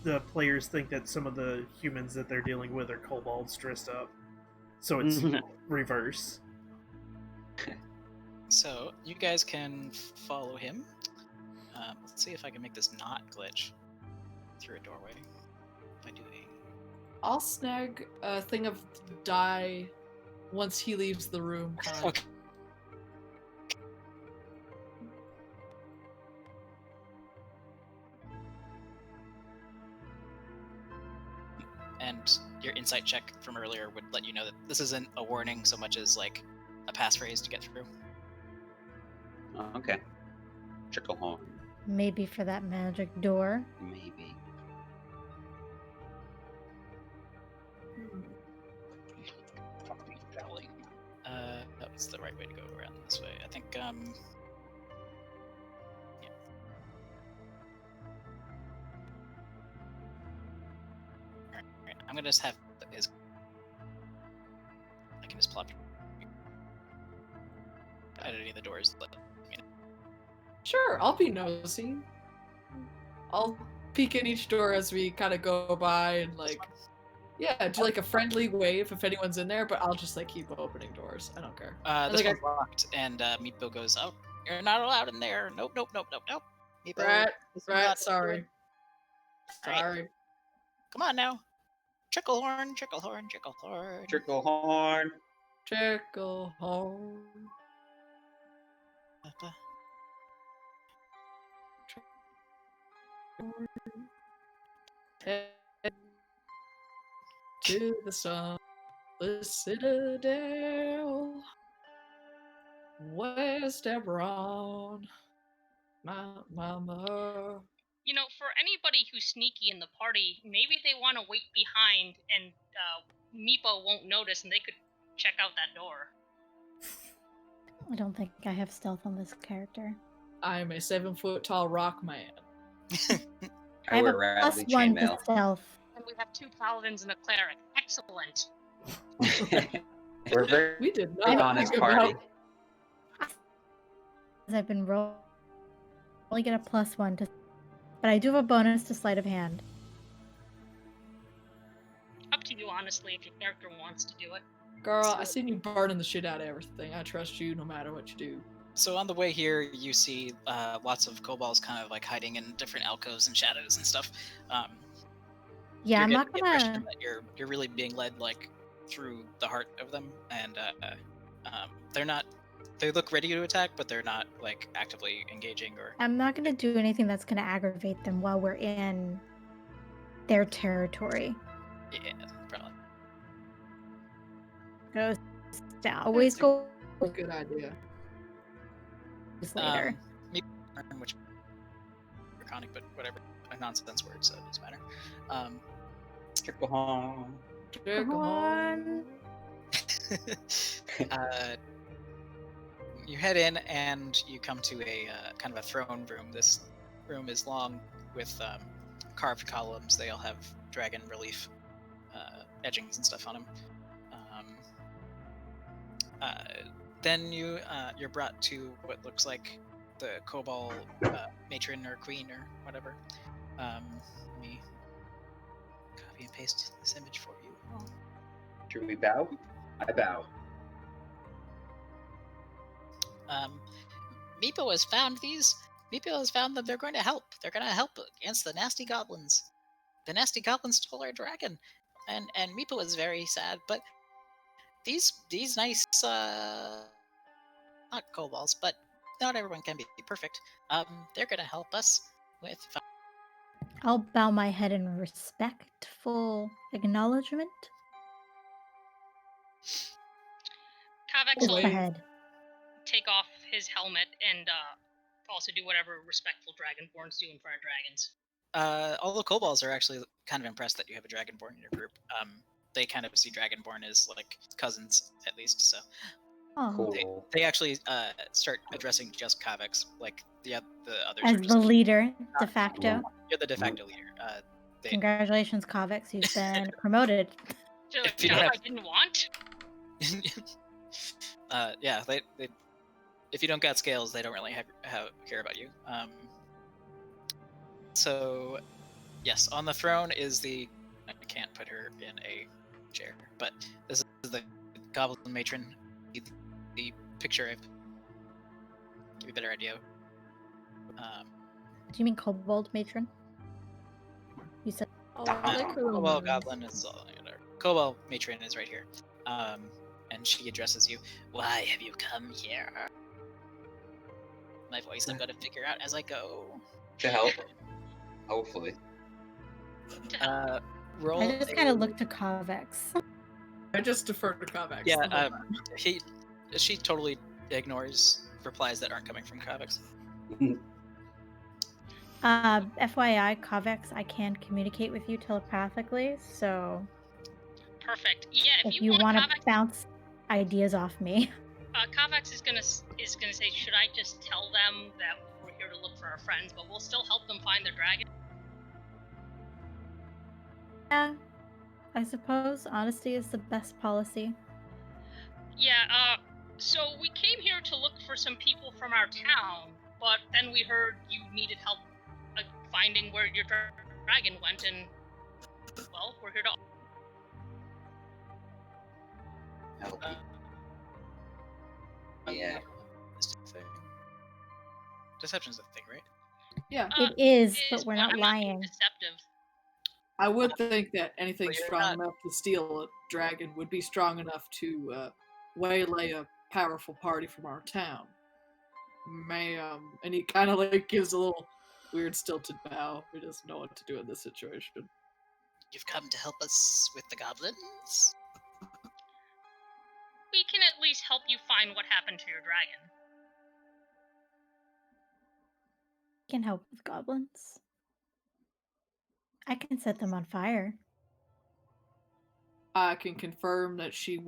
the players think that some of the humans that they're dealing with are kobolds dressed up. So it's reverse. so you guys can follow him. Let's see if I can make this not glitch through a doorway by doing. I'll snag a thing of dye once he leaves the room. Okay. And your insight check from earlier would let you know that this isn't a warning so much as like a passphrase to get through. Okay. Trickle horn, Maybe for that magic door. maybe. That was the right way to go around this way. I think, yeah. Alright, I'm gonna just have his. I can just plop at any of the doors. Sure, I'll be nosy. I'll peek in each door as we kind of go by and like, yeah, do like a friendly wave if anyone's in there, but I'll just like keep opening doors. I don't care. This like one's locked, and Meatbo goes, "Oh, you're not allowed in there. Nope, nope, nope, nope, nope." Meatbo, Right, this is not- right, sorry. Alright. Sorry. Come on now. Trickle horn, trickle horn, trickle horn. Trickle horn. Trickle home. Head to the Sunless Citadel. West Ebron. My mama. You know, for anybody who's sneaky in the party, maybe they want to wait behind and Meepo won't notice and they could check out that door. I don't think I have stealth on this character. I'm a 7-foot tall rock man. I have wear a plus rattly one to chainmail. stealth. And we have 2 paladins and a cleric. Excellent. We're very We did big not on his think party. about. I've been only get a plus one to, but I do have a bonus to sleight of hand. Up to you, honestly, if your character wants to do it. Girl, I seen you burning the shit out of everything. I trust you no matter what you do. So on the way here, you see lots of kobolds kind of like hiding in different alcoves and shadows and stuff. Yeah, You're I'm getting not the impression gonna. that you're really being led like through the heart of them, and they're not. They look ready to attack, but they're not like actively engaging or. I'm not gonna do anything that's gonna aggravate them while we're in their territory. Yeah, probably. Go down. Always go Good idea. later. Maybe which draconic, but whatever, a nonsense word, so it doesn't matter. Trickle home. Go on. You head in and you come to a kind of a throne room. This room is long with carved columns. They all have dragon relief edgings and stuff on them. Then you're brought to what looks like the kobold matron or queen or whatever. Let me copy and paste this image for you. Should we bow? I bow. Meepo has found these. Meepo has found that they're going to help. They're going to help against the nasty goblins. The nasty goblins stole our dragon, and Meepo is very sad. But these nice not kobolds, but not everyone can be perfect. They're going to help us with. I'll bow my head in respectful acknowledgement. Kavek Just will the head. take off his helmet and also do whatever respectful dragonborns do in front of dragons. All the kobolds are actually kind of impressed that you have a dragonborn in your group. They kind of see dragonborn as like cousins, at least. So Oh. Cool. they actually start addressing just Kaveks, like the others. As are the just, leader, de facto. You're the de facto leader. Congratulations, Kovacs. You've been promoted. So, If you no, don't I have- didn't want. Yeah, they if you don't got scales, they don't really care about you. So, yes, on the throne is the. I can't put her in a chair, but this is the goblin matron. The picture I've give you a better idea. Do you mean kobold matron? You said. Oh, I like her little Cobalt nose. goblin is Cobalt matron is right here, and she addresses you. Why have you come here? My voice I'm gonna figure out as I go. To help. Hopefully. Roll. I just kind of looked to Kovacs. I just defer to Kovacs. Yeah, she totally ignores replies that aren't coming from Kaveks. FYI, Kovacs, I can communicate with you telepathically, so Perfect. Yeah, if if you want want to Kavek, bounce ideas off me. Kavax is gonna say, should I just tell them that we're here to look for our friends, but we'll still help them find their dragon? Yeah, I suppose honesty is the best policy. Yeah, so we came here to look for some people from our town, but then we heard you needed help finding where your dragon went, and, well, we're here to... Help. Yeah. Deception's a thing, right? Yeah, It is, It but we're not I'm not being lying. deceptive. I would think that anything Well, you're strong not- enough to steal a dragon would be strong enough to waylay a powerful party from our town. Ma'am. And he kind of like gives a little weird stilted bow. He doesn't know what to do in this situation. You've come to help us with the goblins? We can at least help you find what happened to your dragon. Can help with goblins. I can set them on fire. I can confirm that she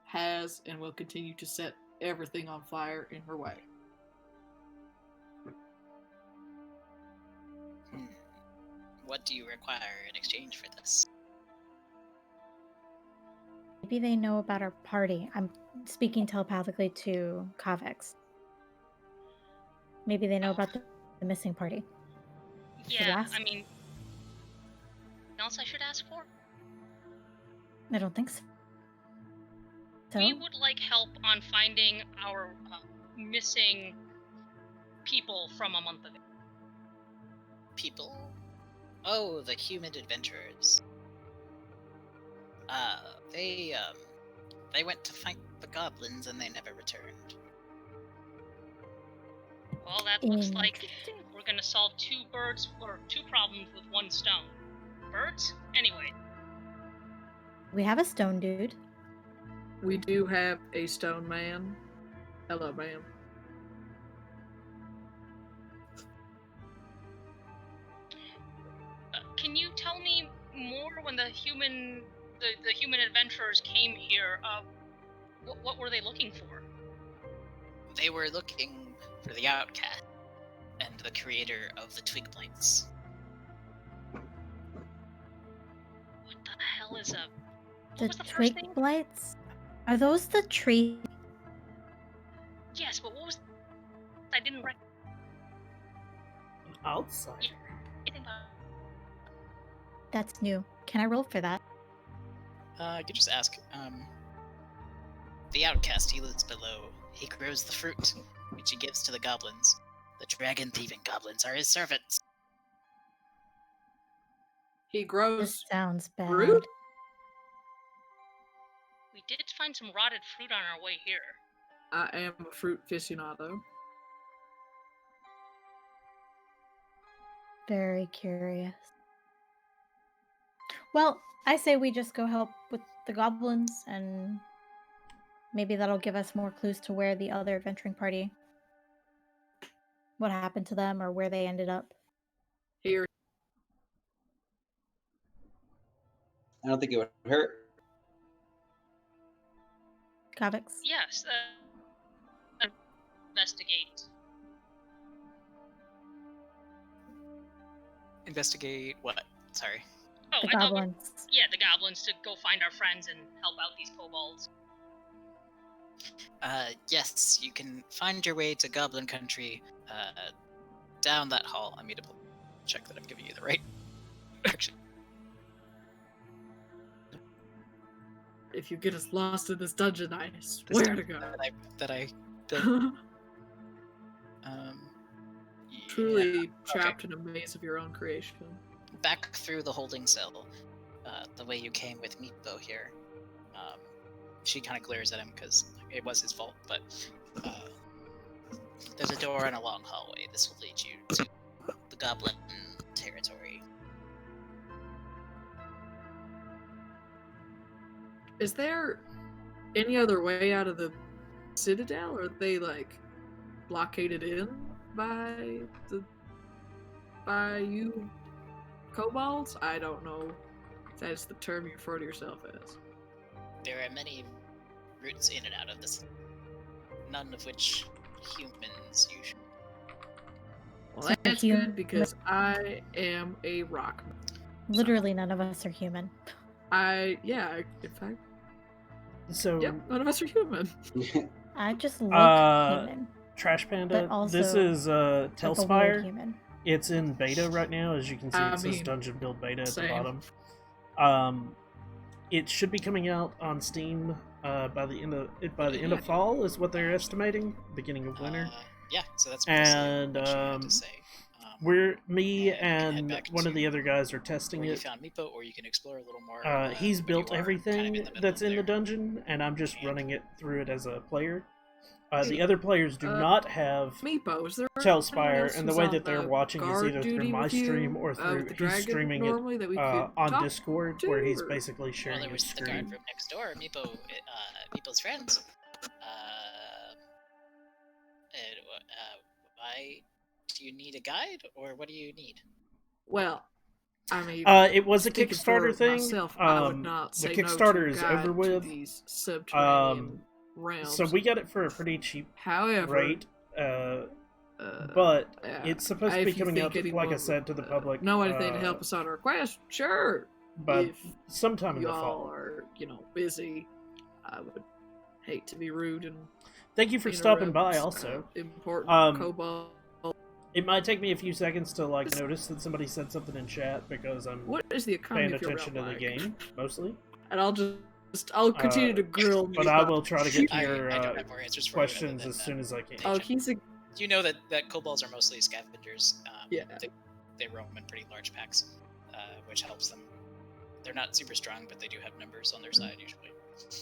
has, and will continue to set everything on fire in her way. What do you require in exchange for this? Maybe they know about our party. I'm speaking telepathically to Kovacs. Maybe they know about the missing party. Should I Yeah, ask? I mean... Anything else I should ask for? I don't think so. We would like help on finding our missing people from a month ago. People? Oh, the human adventurers. They went to fight the goblins and they never returned. Well, that looks like we're gonna solve two problems with one stone. Birds? Anyway. We have a stone dude. We do have a stone man. Hello, ma'am. Can you tell me more when the human adventurers came here? What were they looking for? They were looking for the outcast and the creator of the twig blights. What the hell is a... The was the first twig thing? blights? Are those the tree? Yes, but what was... I didn't recognize... Outsider. anything about... That's new. Can I roll for that? You could just ask, the outcast, he lives below. He grows the fruit, which he gives to the goblins. The dragon-thieving goblins are his servants. He This grows sounds bad. fruit? We did find some rotted fruit on our way here. I am a fruit aficionado. Very curious. Well, I say we just go help with the goblins, and maybe that'll give us more clues to where the other adventuring party, what happened to them, or where they ended up. Here. I don't think it would hurt. Kavix? Yes, investigate. Investigate what? Sorry. Oh, The I thought goblins. the goblins to go find our friends and help out these kobolds. Yes, you can find your way to Goblin Country, down that hall. I need to check that I'm giving you the right direction. If you get us lost in this dungeon, I swear to God. That I built. Truly yeah, trapped in a maze of your own creation. Back through the holding cell, the way you came with Meepo here. She kind of glares at him because it was his fault, but there's a door and a long hallway. This will lead you to the goblin territory. Is there any other way out of the citadel? Or are they like blockaded in by you kobolds? I don't know if that's the term you refer to yourself as. There are many routes in and out of this, none of which humans usually. Well, So that's human- good because I am a rock. Literally none of us are human. In fact, So, yep, none of us are human. I just look human. Trash Panda, But also, this is Like a weird Talespire. human. It's in beta right now, as you can see. I It says mean, Dungeon Build Beta at same. the bottom. It should be coming out on Steam by the end of fall, is what they're estimating. Beginning of winter. Yeah, so that's And, what you had to say. Me and you can head and back one of to the other guys are testing where you it. found Meepo, or you can explore a little more. He's when built you are everything kind of in the middle that's of in the there. dungeon, and I'm just And- running it through it as a player. The Hey, other players do not have Meepo, is there Talespire, anyone else and the who's way on that they're the watching is guard either through duty my with you, stream or with through the he's dragon streaming it normally that we could on talk Discord, to, where he's or- basically Well, sharing there his was the guard screen. room next door. Meepo's friends. Why do you need a guide, or what do you need? Well, I mean, It was a speaking Kickstarter for thing. myself, I would not The say no to Kickstarter is guide over to with. these subterranean realms. So we got it for a pretty cheap However, rate. But yeah, it's supposed to if be you coming think out, like anyone I said, to the would, public. know anything to help us on our quest? Sure. But if sometime in the y'all fall. are, busy, I would hate to be rude and Thank you for stopping interrupt, by. Also, important kobold. it might take me a few seconds to notice that somebody said something in chat because I'm What is the economy paying of your attention to realm the like? game mostly. And I'll just I'll continue to grill. But I will try to get to I your don't have more answers for questions you as soon as I can. Oh, he's a You know that kobolds are mostly scavengers. Yeah. They roam in pretty large packs, which helps them. They're not super strong, but they do have numbers on their side usually.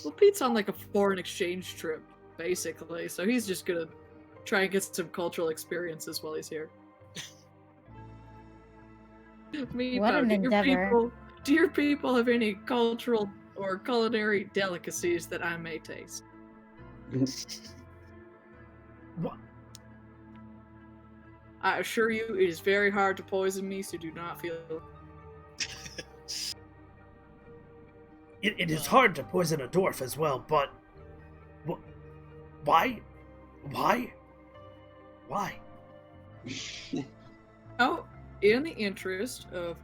well. Pete's on like a foreign exchange trip, basically, so he's just gonna try and get some cultural experiences while he's here. What an endeavor. Do your people have any cultural or culinary delicacies that I may taste? What? I assure you, it is very hard to poison me, so do not feel. It is hard to poison a dwarf as well, but why? Why? Oh, in the interest of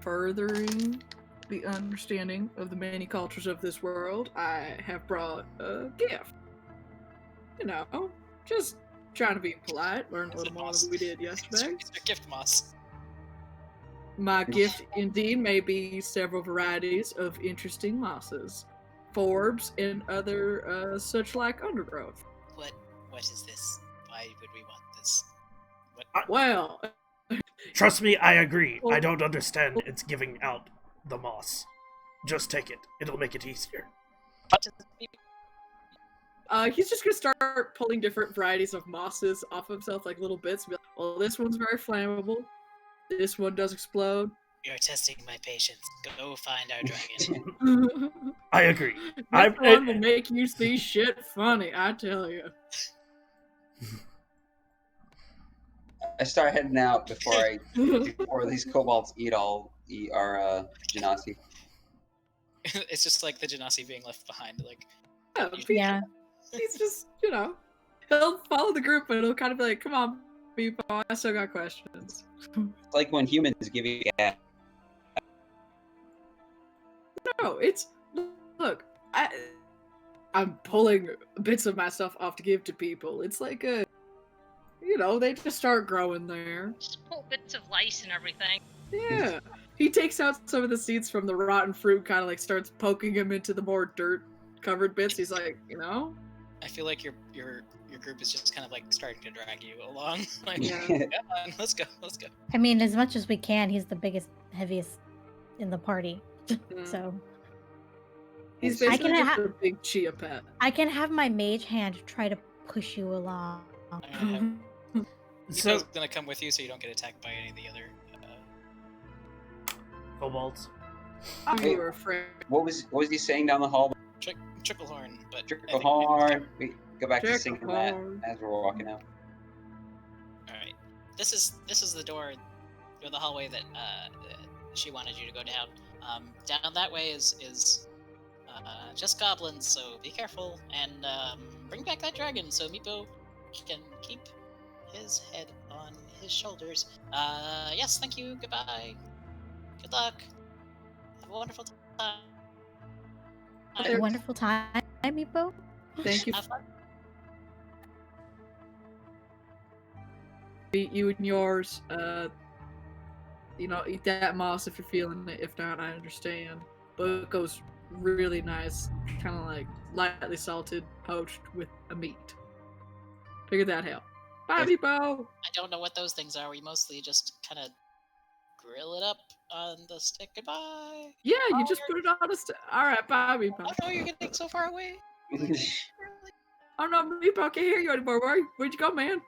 furthering the understanding of the many cultures of this world, I have brought a gift. You know, just trying to be polite, learn a Is little it more moss? than we did yesterday. It's your gift moss. My gift indeed may be several varieties of interesting mosses, forbs, and other such like undergrowth. What is this? Why would we want this? Well, Trust me, I agree. I don't understand it's giving out the moss. Just take it. It'll make it easier. he's just gonna start pulling different varieties of mosses off himself, like little bits. And be like, well, this one's very flammable. This one does explode. You're testing my patience. Go find our dragon. I agree. This one will make you see shit funny, I tell you. I start heading out before these kobolds eat our genasi. It's just like the genasi being left behind. Like, Yeah. He's just, he'll follow the group, but he'll kind of be like, come on, people, I still got questions. It's like when humans give you gas. No, it's, look, I'm pulling bits of my stuff off to give to people. It's like they just start growing there. Just pull bits of lice and everything. Yeah. He takes out some of the seeds from the rotten fruit, kind of like starts poking them into the more dirt-covered bits. He's like, I feel like your group is just kind of like starting to drag you along. Like, Yeah. come on, let's go. I mean, as much as we can, he's the biggest, heaviest in the party. So He's I basically can just a big chia pet. I can have my mage hand try to push you along. So, Nico's gonna come with you so you don't get attacked by any of the other. kobolds. You were afraid. What was he saying down the hall? Tricklehorn, but Tricklehorn. We go back to singing that Tricklehorn. as we're walking out. All right, this is the door or the hallway that she wanted you to go down. Down that way is just goblins, so be careful and bring back that dragon so Meepo can keep his head on his shoulders. Yes, thank you. Goodbye. Good luck. Have a wonderful time. Have a wonderful time, Meepo. Thank you. Have fun. Eat you and yours. Eat that moss if you're feeling it. If not, I understand. But it goes really nice, kind of like lightly salted, poached with a meat. Figured that help. Bye, Meepo. I don't know what those things are. We mostly just kind of grill it up on the stick. Goodbye. Yeah, you just put it on a All right, bye, Meepo. Oh no, you're getting so far away. Oh no, Meepo can't hear you anymore. Where'd you go, man?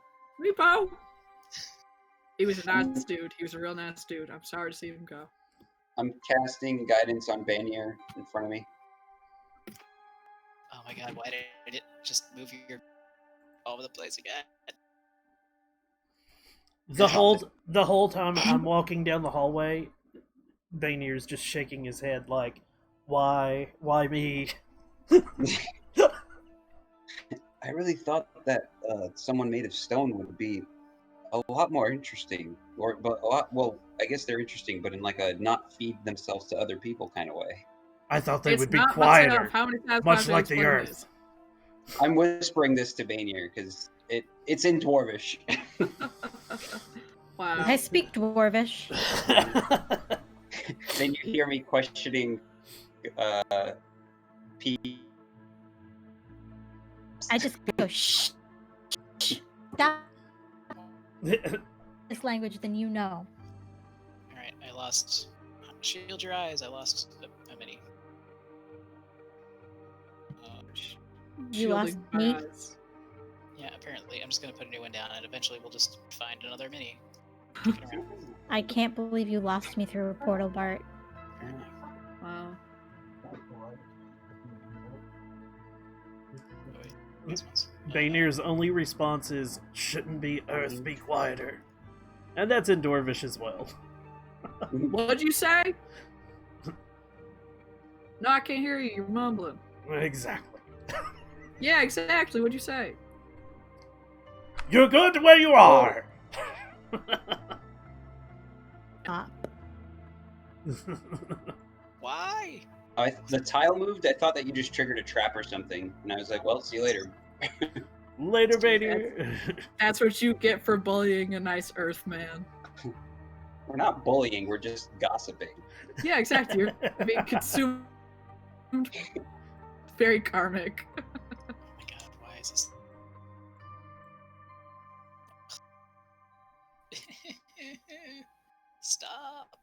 Meepo. He was a nice dude. He was a real nice dude. I'm sorry to see him go. I'm casting guidance on Banier in front of me. Oh my god, why did it just move your all over the place again? The whole time I'm walking down the hallway, Banier's just shaking his head like, why me? I really thought that someone made of stone would be a lot more interesting, I guess they're interesting, but in like a not feed themselves to other people kind of way. I thought they It's would be not quieter, How many times much have I like the explained earth. I'm whispering this to Banier because it's in Dwarvish. Wow. I speak Dwarvish. Then you hear me questioning P. I just go shh. Stop this language, then you know. Alright, I lost. Shield your eyes, I lost a mini. You lost Shielding my me. eyes. Yeah, apparently. I'm just gonna put a new one down and eventually we'll just find another mini. I can't believe you lost me through a portal, Bart. Wow. Oh, wait, these ones. Bainir's only response is, shouldn't be Earth, be quieter. And that's in Dwarvish as well. What'd you say? No, I can't hear you. You're mumbling. Exactly. Yeah, exactly. What'd you say? You're good where you are! Stop. Why? The tile moved. I thought that you just triggered a trap or something, and I was like, "Well, see you later." Later, Bainir. That's what you get for bullying a nice Earth man. We're not bullying. We're just gossiping. Yeah, exactly. You're being consumed. Very karmic. Oh my god, why is this? Stop.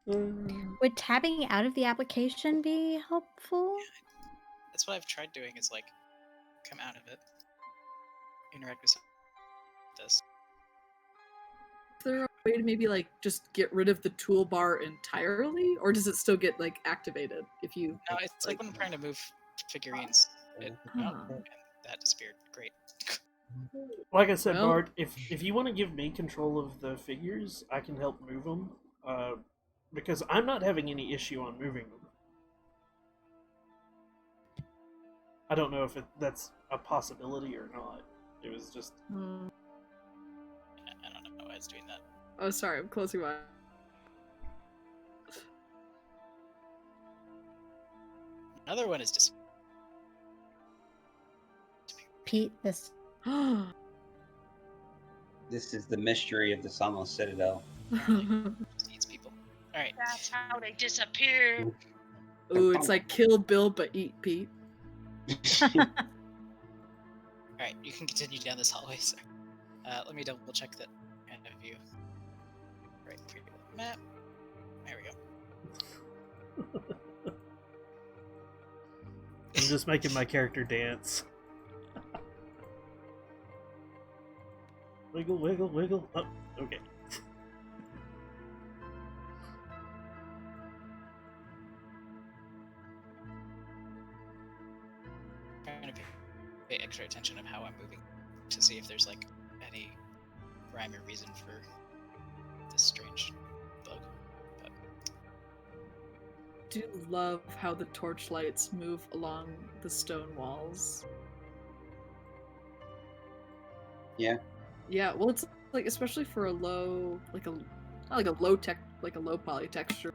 Would tabbing out of the application be helpful? That's what I've tried doing is like come out of it. Interact with this. Is there a way to maybe like just get rid of the toolbar entirely, or does it still get like activated if you? No, it's like when I'm trying to move figurines. It, Huh. and that disappeared. Great. Like I said, Well- Bart, if you want to give me control of the figures, I can help move them. Because I'm not having any issue on moving them. I don't know if that's a possibility or not. It was just... Hmm. I don't know why it's doing that. Oh, sorry. I'm closing my. Another one is just Pete, this. This is the mystery of the Sunless Citadel. eats people. All right. That's how they disappear. Ooh, it's like Kill Bill but eat Pete. All right. You can continue down this hallway, sir. Let me double check that kind of view. Right. Map. There we go. I'm just making my character dance. Wiggle, wiggle, wiggle. Oh, okay. Trying to pay extra attention of how I'm moving to see if there's like any rhyme or reason for this strange bug. But Do love how the torchlights move along the stone walls. Yeah. Yeah, well, it's like especially for a low, like a not like a low tech, like a low poly texture,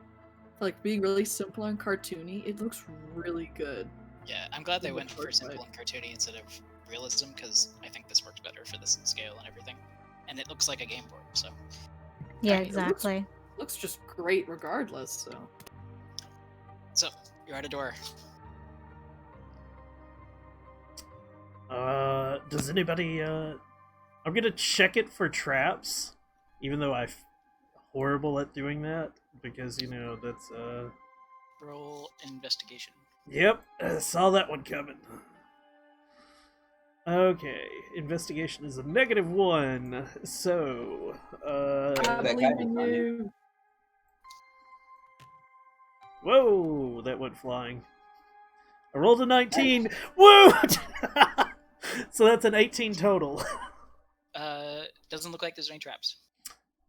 like being really simple and cartoony. It looks really good. yeah, I'm glad they The went for torchlight. simple and cartoony instead of realism because I think this worked better for this scale and everything. And it looks like a game board, so Yeah, Right, it looks- exactly. Looks just great regardless. So you're at a door. Does anybody, I'm gonna check it for traps, even though I'm horrible at doing that, because, you know, that's, Roll investigation. Yep, I saw that one coming. Okay, investigation is a -1, so, I That believe guy in was you. whoa, that went flying. I rolled a 19. Woo! So that's an 18 total. Doesn't look like there's any traps.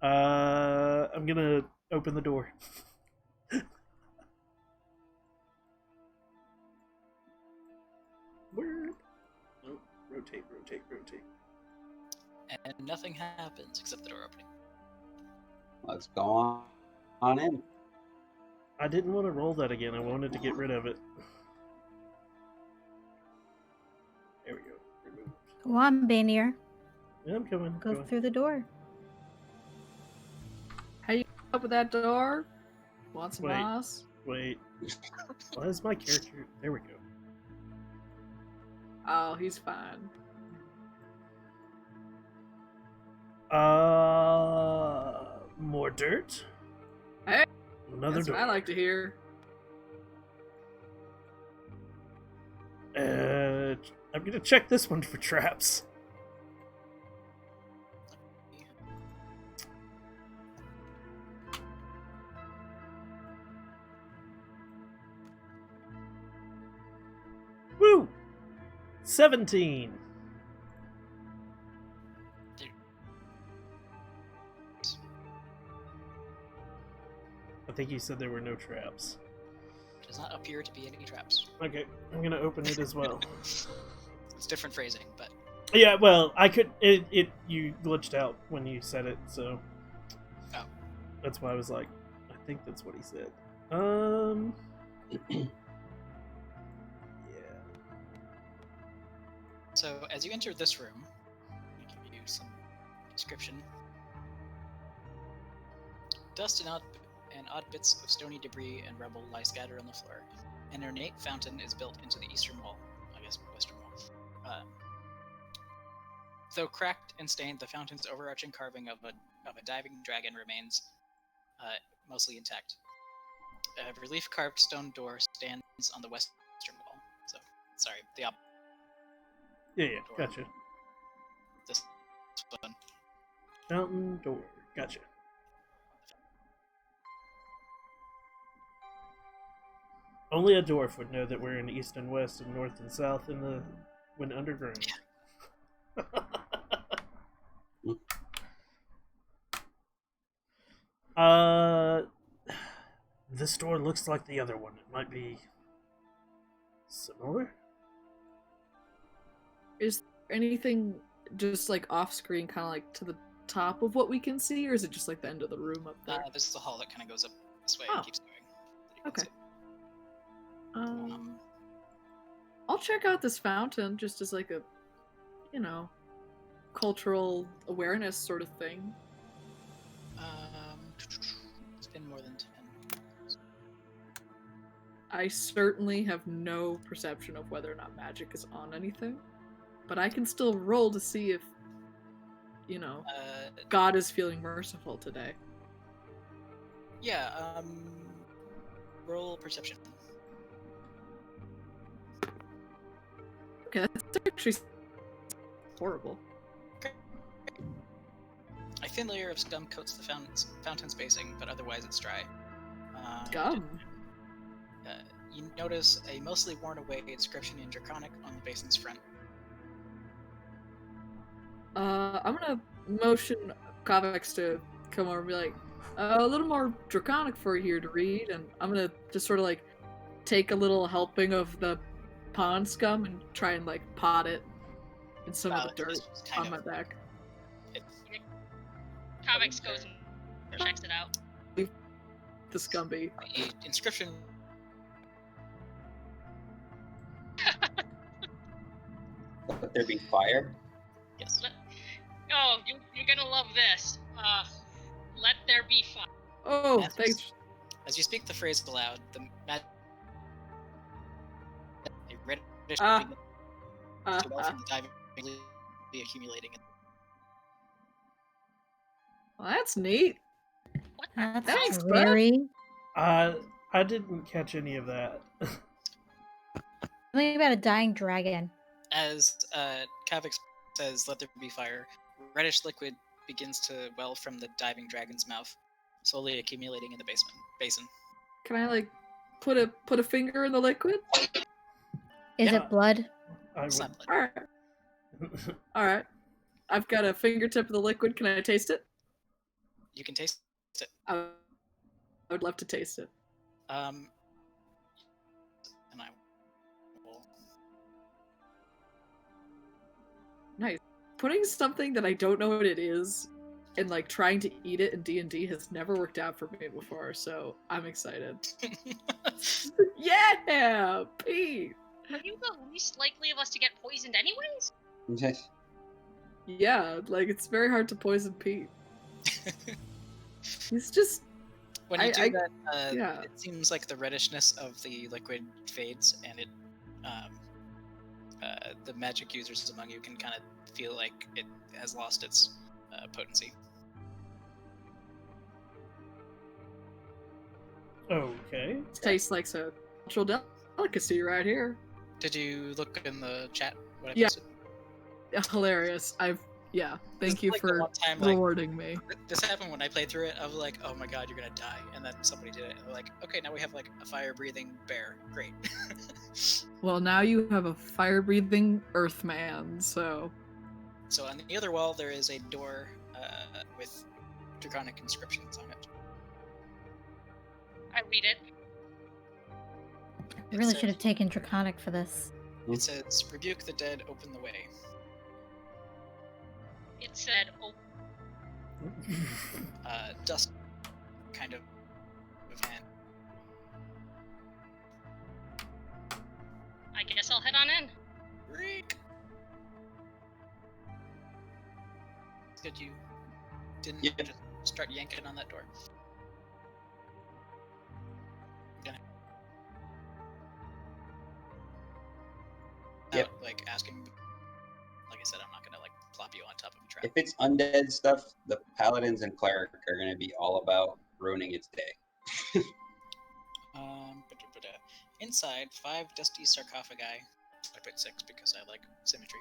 I'm gonna open the door. Where? Oh, rotate, rotate, rotate. And nothing happens except the door opening. Let's go on in. I didn't want to roll that again. I wanted to get rid of it. There we go. Remove. Go on, Bainir. Yeah, I'm coming. Go Go. through the door. How you up with that door? Want some Wait. moss? Wait. Why is my character... There we go. Oh, he's fine. More dirt? Hey, Another that's door. what I like to hear. I'm gonna check this one for traps. Woo! 17. I think you said there were no traps. Does not appear to be any traps. Okay, I'm gonna open it as well. It's different phrasing, but Yeah, well, I could. You glitched out when you said it, so. Oh. That's why I was like, I think that's what he said. Yeah. so as you enter this room, let me give you some description. Dust and odd bits of stony debris and rubble lie scattered on the floor. An ornate fountain is built into the eastern wall, I guess western wall. Though cracked and stained, the fountain's overarching carving of a diving dragon remains mostly intact. A relief-carved stone door stands on the western wall. So, sorry, the Yeah, door. gotcha. This one. Fountain door, gotcha. Only a dwarf would know that we're in east and west and north and south when underground. This door looks like the other one. It might be similar. Is there anything just like off screen, kind of like to the top of what we can see, or is it just like the end of the room up there? This is a hall that kind of goes up this way Oh. and keeps going. that you can Okay. see. Um, I'll check out this fountain just as like a, cultural awareness sort of thing. It's been more than 10. I certainly have no perception of whether or not magic is on anything, but I can still roll to see if, God is feeling merciful today. Yeah, roll perception. Okay, that's actually horrible. A thin layer of scum coats the fountain's basing, but otherwise it's dry. Scum. You notice a mostly worn away inscription in Draconic on the basin's front. I'm gonna motion Kovacs to come over and be like, a little more Draconic for you here to read, and I'm gonna just sort of like take a little helping of the pond scum and try and like pot it in some of the dirt It's kind on my of- back. Comics goes and checks it out. The scumby. The inscription. Let there be fire. Yes. Oh, you're gonna love this. Let there be fire. Oh, Yes. thanks. As you speak the phrase aloud, the magic. A reddish Ah. liquid to well from the diving be accumulating. Well, that's neat. What the That's Thanks, bud. very. I didn't catch any of that. Something about a dying dragon. As Kavix says, "Let there be fire." Reddish liquid begins to well from the diving dragon's mouth, slowly accumulating in the basin. Can I like put a finger in the liquid? Is Yeah. it blood? I It's would... not blood. All right. I've got a fingertip of the liquid. Can I taste it? You can taste it. I would love to taste it. And I will. Nice. Putting something that I don't know what it is and like trying to eat it in D&D has never worked out for me before, so I'm excited. Yeah, Pete. Are you the least likely of us to get poisoned anyways? Yes. Yeah, like it's very hard to poison Pete. He's just When you do that, yeah. it seems like the reddishness of the liquid fades, and it, the magic users among you can kind of feel like it has lost its potency. Okay. Tastes like a cultural delicacy right here. Did you look in the chat? What I Yeah. posted? Hilarious. Thank you like the for one time, like, rewarding me. This happened when I played through it. I was like, "Oh my god, you're gonna die!" And then somebody did it. And they're like, "Okay, now we have like a fire-breathing bear. Great." Well, now you have a fire-breathing Earthman, so... So on the other wall, there is a door with draconic inscriptions on it. I read it. I really should have taken Draconic for this. It says, "Rebuke the dead, open the way." It said, "Oh, Dust, kind of hand. I guess I'll head on in." Reek. Good, you didn't Yeah. just start yanking on that door. Yep. Like asking, like I said, I'm not gonna like plop you on top of a trap. If it's undead stuff, the paladins and cleric are going to be all about ruining its day. Inside, 5 dusty sarcophagi. I put 6 because I like symmetry.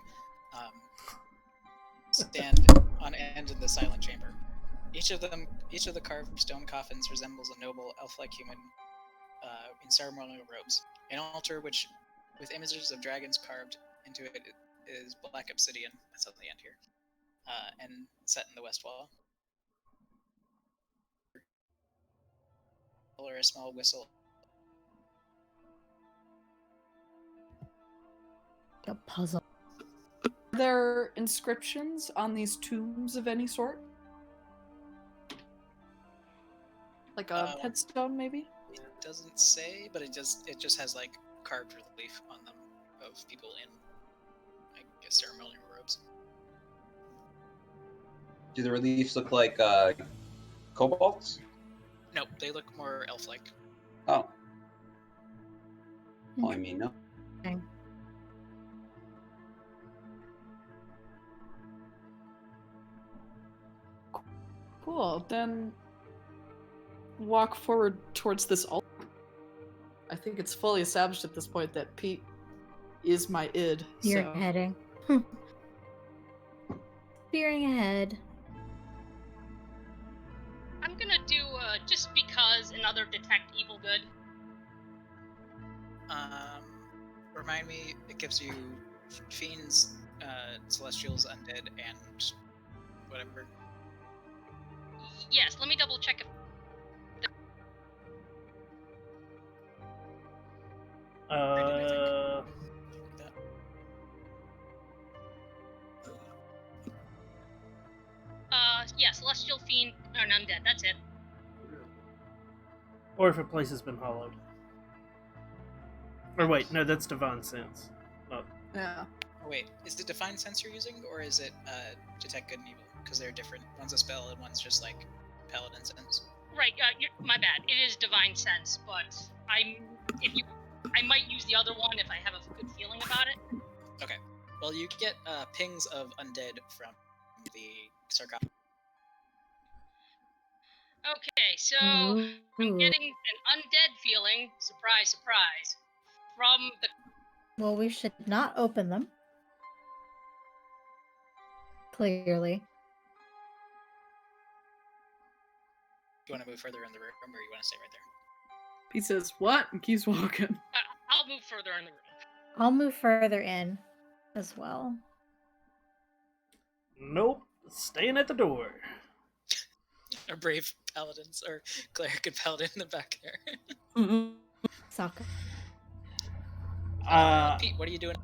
Stand on end in the silent chamber. Each of the carved stone coffins resembles a noble elf-like human in ceremonial robes. An altar which, with images of dragons carved into it, is black obsidian. That's on the end here, and set in the west wall. Or a small whistle. A puzzle. Are there inscriptions on these tombs of any sort? Like a headstone, maybe? It doesn't say, but it just has like carved relief on them of people in, I guess, ceremonial robes. Do the reliefs look like kobolds? No, they look more elf-like. Oh. Well, I mean, no. Okay. Cool. Then walk forward towards this altar. I think it's fully established at this point that Pete is my id. You're so... heading. Spearing ahead. I'm gonna do, just because, another detect evil good. Remind me, it gives you fiends, celestials, undead, and whatever. Yes, let me double check if yeah, celestial fiend and undead, that's it. Or if a place has been hollowed. Or wait, no, that's Divine Sense. Oh. Yeah. Oh, wait, is it Divine Sense you're using, or is it Detect Good and Evil? Because they're different. One's a spell and one's just like Paladin Sense. Right, my bad. It is Divine Sense, but I might use the other one if I have a good feeling about it. Okay. Well, you get pings of undead from the sarcophagus. Okay, so I'm getting an undead feeling, surprise, surprise, from the... Well, we should not open them. Clearly. Do you want to move further in the room, or you want to stay right there? He says, what? And keeps walking. I'll move further in the room. I'll move further in as well. Nope. Staying at the door. Our brave paladins, or cleric and paladin in the back there. Sokka. Pete, what are you doing?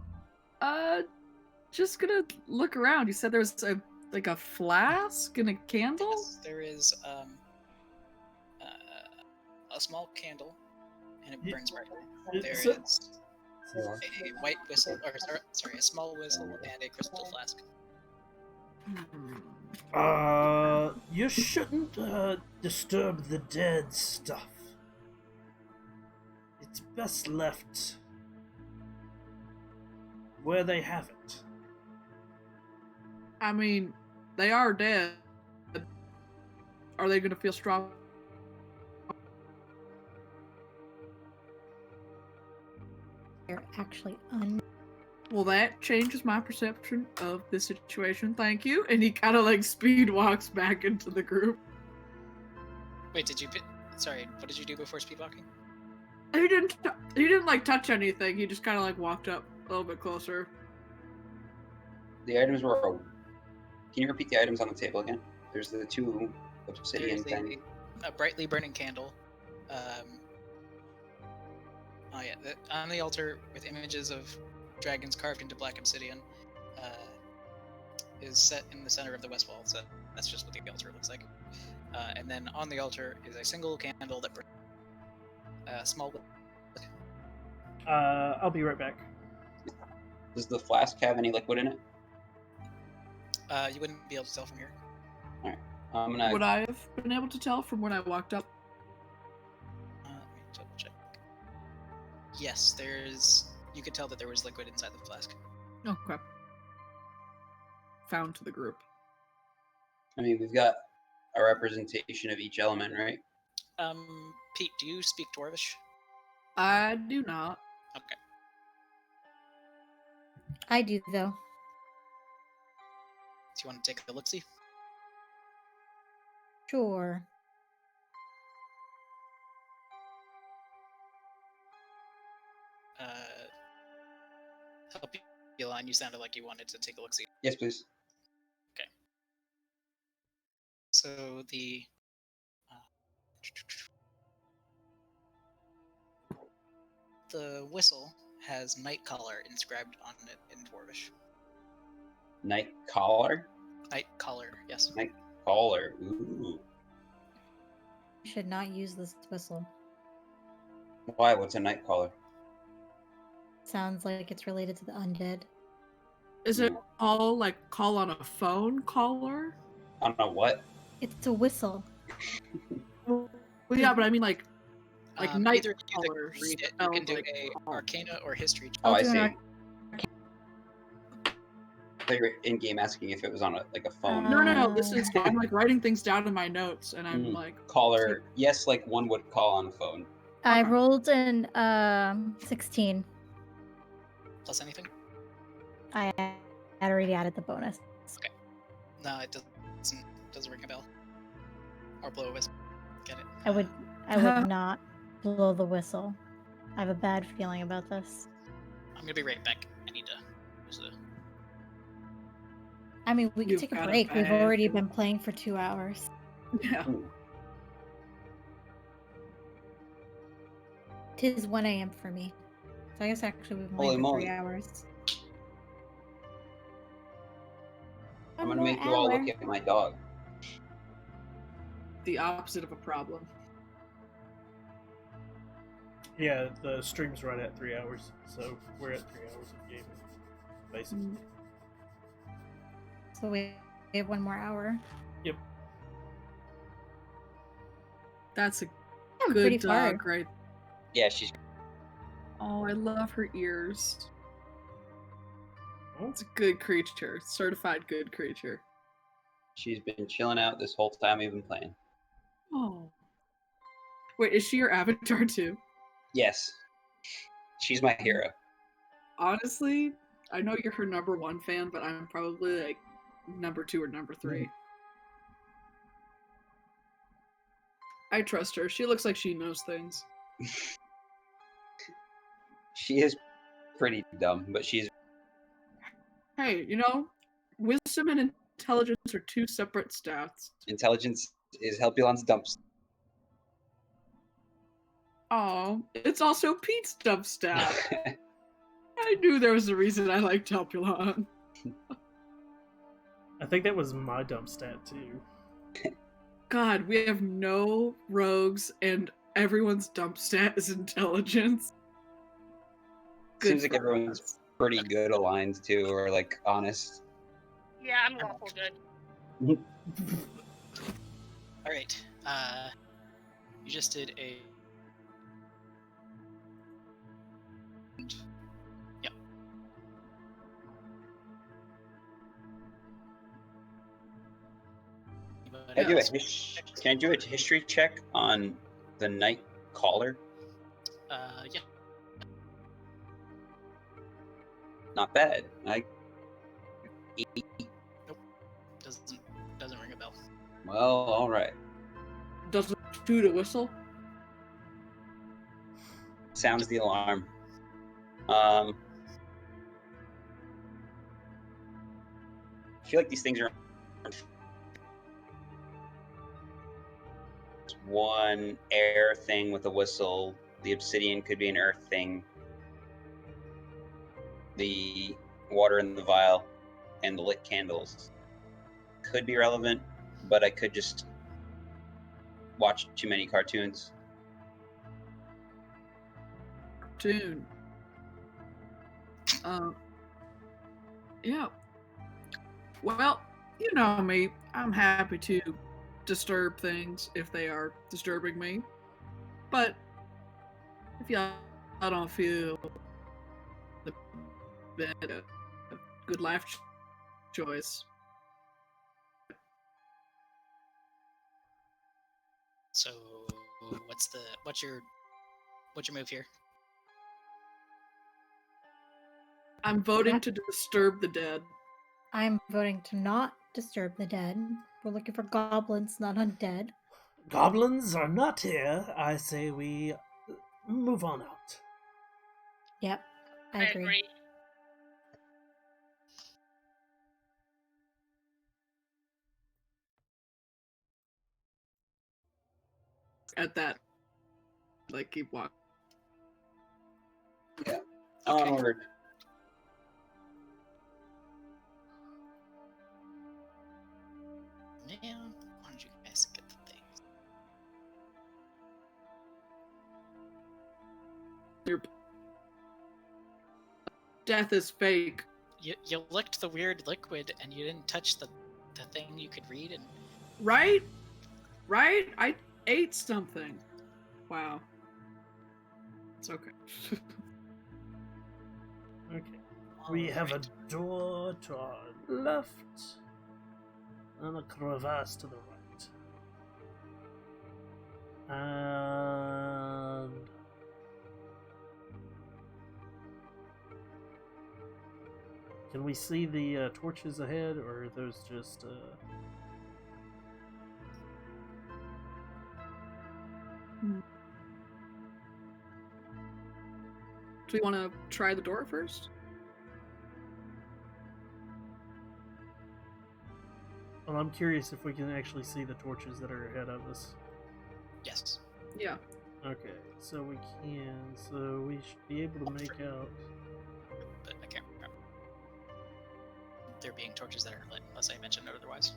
Just gonna look around. You said there was a flask and a candle? Yes, there is a small candle, and it burns brightly. There is a white whistle, or sorry, a small whistle and a crystal flask. You shouldn't disturb the dead stuff. It's best left where they have it. I mean, they are dead. Are they going to feel strong? They're actually Well, that changes my perception of the situation. Thank you. And he kind of like speed walks back into the group. Wait, did you? Sorry, what did you do before speedwalking? He didn't like touch anything. He just kind of like walked up a little bit closer. The items were. Can you repeat the items on the table again? There's the 2 obsidian There's things. a brightly burning candle. Oh yeah, on the altar with images of dragons carved into black obsidian is set in the center of the west wall. So that's just what the altar looks like. And then on the altar is a single candle that burns small. I'll be right back. Does the flask have any liquid in it? You wouldn't be able to tell from here. I'm gonna. Would I have been able to tell from when I walked up? Let me double check. Yes, you could tell that there was liquid inside the flask. Okay. Found to the group. I mean, we've got a representation of each element, right? Pete, do you speak Dwarvish? I do not. Okay. I do, though. Do you want to take a look-see? Sure. Help you line. You sounded like you wanted to take a look-see. Yes, please. So the whistle has Night Caller inscribed on it in Dwarvish. Night collar? Night Caller, yes. Night collar. Ooh. You should not use this whistle. Why? What's a night collar? Sounds like it's related to the undead. Is it all like call on a phone caller? I don't know what. It's a whistle. Well, yeah, but I mean like night Either of you that caller. can read it, you can do a Arcana or History check. Oh, I'll I do an see. arc- I thought you were in-game asking if it was on a phone. No. This is I'm like writing things down in my notes, and I'm like Caller. Yes, like one would call on a phone. I Okay. rolled an 16. Plus anything? I had already added the bonus. No, it doesn't ring a bell. Or blow a whistle. Get it? I would not blow the whistle. I have a bad feeling about this. I'm gonna be right back. I need to use the... I mean, we could You've take a got a break. We've bad already feeling. been playing for 2 hours. yeah. Tis 1 a.m. for me. So I guess actually we've been Holy playing for moly. 3 hours. I'm One gonna more make you all hour. look at my dog. The opposite of a problem. Yeah, the stream's right at 3 hours, so we're at 3 hours of gaming, basically. So we have 1 more hour. Yep. That's a I'm good pretty far. dog, right? Yeah, she's. Oh, I love her ears. Oh, It's a good creature. Certified good creature. She's been chilling out this whole time we've been playing. Oh. Wait, is she your avatar too? Yes. She's my hero. Honestly, I know you're her #1 fan, but I'm probably like #2 or #3. I trust her. She looks like she knows things. She is pretty dumb, but she's. Hey, wisdom and intelligence are 2 separate stats. Intelligence is Helpulon's dumps. Oh, it's also Pete's dump stat. I knew there was a reason I liked Helpulon. I think that was my dump stat too. God, we have no rogues, and everyone's dump stat is intelligence. Seems like for everyone's us. pretty good aligned too, or like honest. Yeah, I'm lawful good. All right. You just did a. Yep. Can I do a Else? Can I do a history check on the night caller? Yeah. Not bad. Doesn't ring a bell. Well, all right. Doesn't shoot a whistle. Sounds the alarm. I feel like these things are one air thing with a whistle. The obsidian could be an earth thing. The water in the vial and the lit candles could be relevant, but I could just watch too many cartoons. Tune. Yeah. Well, you know me. I'm happy to disturb things if they are disturbing me. But if y'all don't feel the better, good life choice. So, what's your move here? I'm voting to disturb the dead. I'm voting to not disturb the dead. We're looking for goblins, not undead. Goblins are not here. I say we move on out. Yep, I agree. At that, like, keep walking. Yeah. Okay. Onward. Man, why don't you guys get the things? Your death is fake. You licked the weird liquid and you didn't touch the thing you could read and. Right? Right? I ate something. Wow. It's okay. Okay. We have a door to our left and a crevasse to the right. And can we see the torches ahead, or are those just Do we want to try the door first? Well, I'm curious if we can actually see the torches that are ahead of us. Yes. Yeah. Okay, so we can. So we should be able to make out. But I can't remember. There being torches that are lit, unless I mentioned otherwise.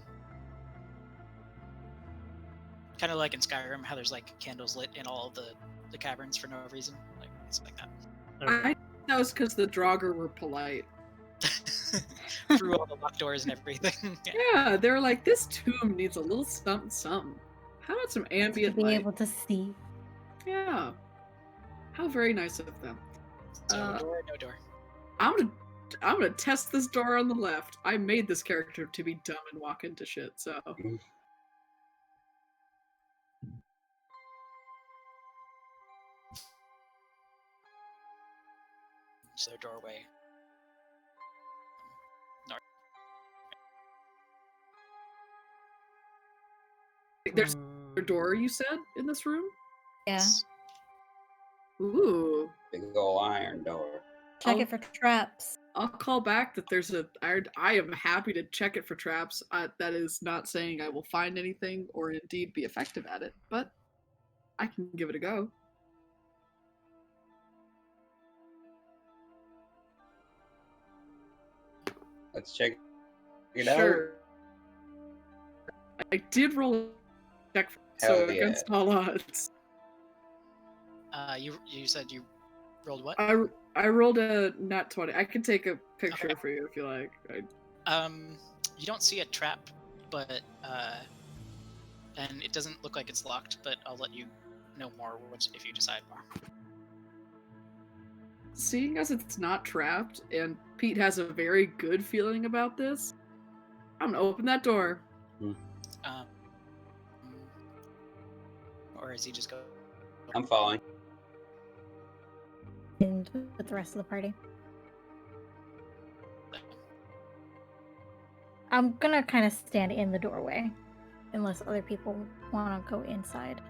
Kind of like in Skyrim, how there's like candles lit in all of the caverns for no reason. Like it's like that. Okay. I that was because the Draugr were polite. Through all the locked doors and everything. Yeah, they were like, this tomb needs a little something, something. How about some To ambient be light? able to see. Yeah. How very nice of them. So door, no door. I'm gonna test this door on the left. I made this character to be dumb and walk into shit, so. So doorway. North. There's a door, you said, in this room? Yeah. Ooh. Big ol' iron door. Check I'll- it for traps. I'll call back that there's a. I am happy to check it for traps. That is not saying I will find anything or indeed be effective at it, but I can give it a go. Let's check it out. Sure. I did roll a check, so Hell yeah. against all odds. You said you rolled what? I rolled a nat 20. I can take a picture Okay. for you if you like. You don't see a trap but and it doesn't look like it's locked. But I'll let you know more if you decide more. Seeing as it's not trapped, and Pete has a very good feeling about this, I'm gonna open that door. Um, or is he just go? I'm following. And with the rest of the party. I'm gonna kind of stand in the doorway, unless other people want to go inside.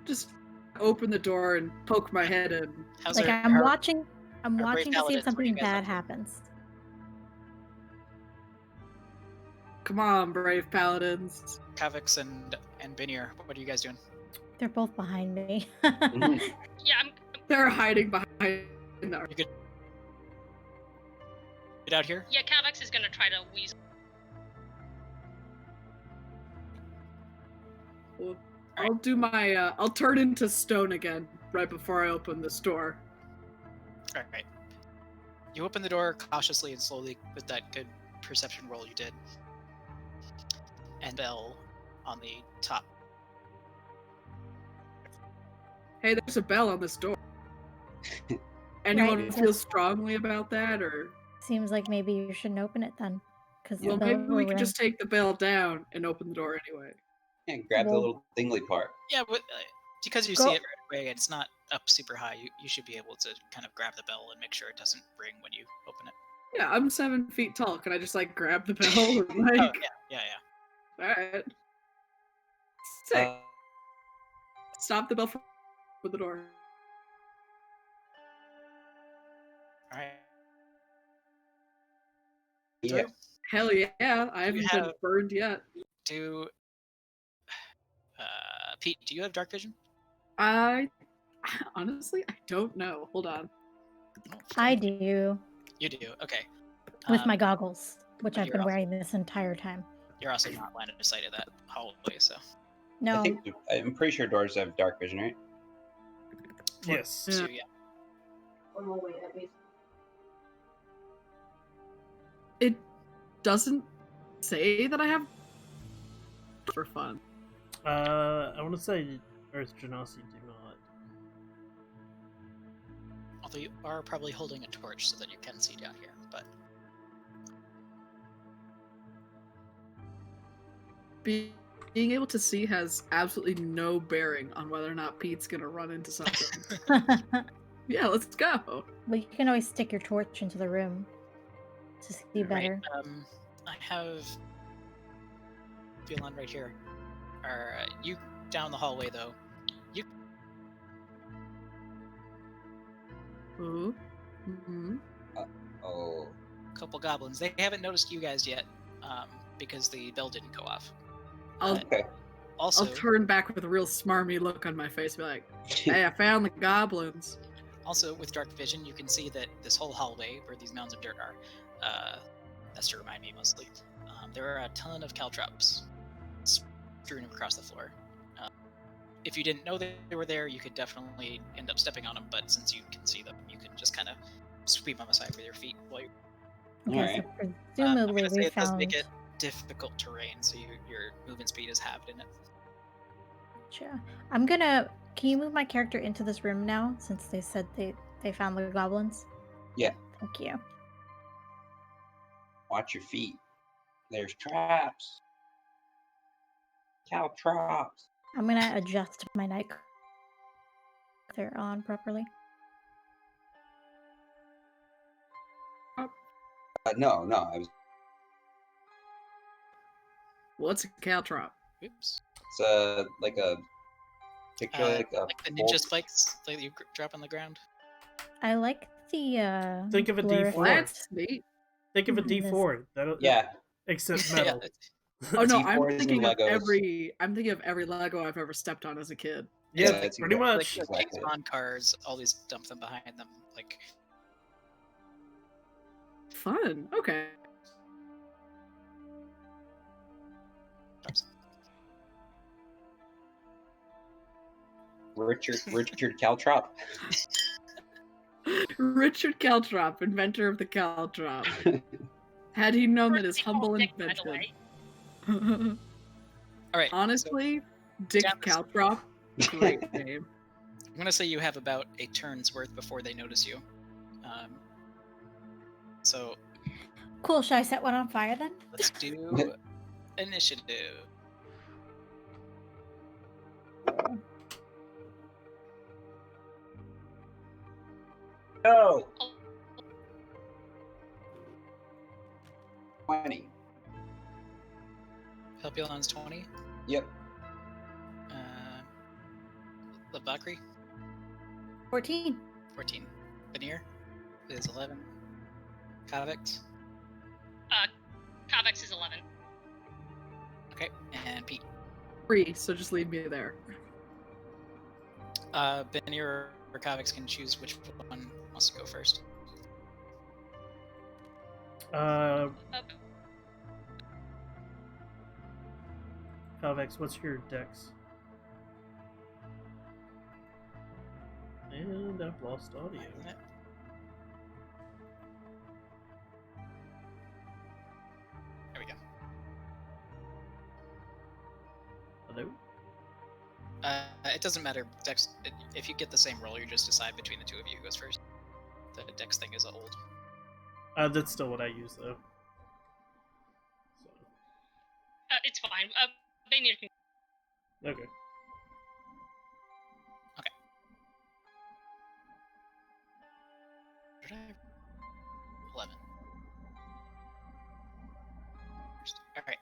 Just open the door and poke my head in. How's Like our- I'm our- watching. I'm our brave watching to see if paladins, what are you something guys up bad to? happens. Come on, brave paladins. Kavix and Binir, what are you guys doing? They're both behind me. Mhm. Yeah, I'm They're hiding behind the You could get out here. yeah, Cavax is gonna try to weasel. I'll do my. I'll turn into stone again right before I open this door. All right. You open the door cautiously and slowly with that good perception roll you did, and bell on the top. Hey, there's a bell on this door. Anyone Right. feel strongly about that, or Seems like maybe you shouldn't open it then, because well, maybe we could just take the bell down and open the door anyway. Yeah, grab the Well- little dingly part. Yeah, but because you Go- see it right away, it's not up super high. You should be able to kind of grab the bell and make sure it doesn't ring when you open it. Yeah, I'm 7 feet tall. Can I just like grab the bell? And, Oh like, yeah. all right. Sick. Uh, Stop the bell for the door. All right. yeah. Hell yeah! I haven't been have- burned yet. Do Pete? Do you have dark vision? I honestly I don't know. Hold on. I do You do. Okay. with my goggles, which but I've you're been also- wearing this entire time. You're also not line of sight of that hallway, so. No, I'm pretty sure doors have dark vision, right? Yes. Yeah. So yeah. It doesn't say that I have for fun. I want to say Earth Genasi do not. Although you are probably holding a torch so that you can see down here, but Being able to see has absolutely no bearing on whether or not Pete's gonna run into something. Yeah, let's go. well, you can always stick your torch into the room to see better. Right, I have Phelan right here. You down the hallway though. You Ooh. Mm-hmm. Oh. couple goblins. They haven't noticed you guys yet, because the bell didn't go off. I'll Okay. Also, I'll turn back with a real smarmy look on my face, be like, "Hey, I found the goblins." also with dark vision, you can see that this whole hallway where these mounds of dirt are, that's to remind me mostly. There are a ton of caltrops strewn across the floor. If you didn't know they were there, you could definitely end up stepping on them. But since you can see them, you can just kind of sweep them aside with your feet. While you're, Okay, Alright. so I'm presumably gonna say we it does found. make it difficult terrain, so your movement speed is halved in it. Gotcha. I'm gonna. Can you move my character into this room now, since they said they found the goblins? Yeah. Thank you. Watch your feet. There's traps. Cow traps. I'm gonna adjust my night. They're on properly. No, I was. What's a caltrop? Oops. It's like a picture, like a Like the ninja spikes that you drop on the ground. I like the. Think of a blur D4. effect. That's neat. Think of a This- D4. That'll, Yeah. Except Yeah, metal. Oh no, D4s I'm and thinking of Legos. I'm thinking of every Lego I've ever stepped on as a kid. Yeah, that's pretty exactly- much. like Exactly. Pokemon cars, always dump them behind them. Like Fun. Okay. Richard Caltrop. Richard Caltrop, inventor of the caltrop. Had he known that his Pretty humble cool pick, by the invention. way. All right. Honestly, Dick Tappers. Caltrop, great name. I'm gonna say you have about a turn's worth before they notice you. So Cool. Should I set one on fire then? let's do initiative. No. 20. Helpulon's 20. Yep. Labakri, 14. 14. Veneer is 11. Kavix. Kavex is 11. Okay, and Pete. 3, so just leave me there. Veneer or Kavix can choose which one wants to go first. Calvex, what's your dex? And I've lost audio. There we go. Hello? It doesn't matter. Dex. If you get the same roll, you just decide between the two of you who goes first. The dex thing is old. That's still what I use, though. So, It's fine. Bainir can. okay. 11. All right.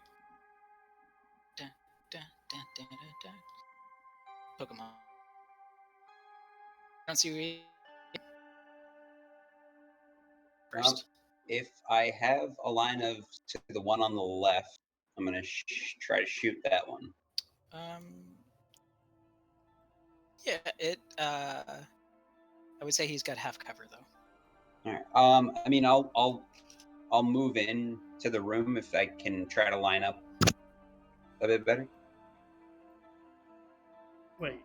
Dun, dun, dun, dun, dun, dun. Pokemon. Don't see you first. If I have a line of to the one on the left, I'm gonna try to shoot that one. Yeah. I would say he's got half cover though. All right. I mean, I'll move in to the room if I can try to line up a bit better. Wait.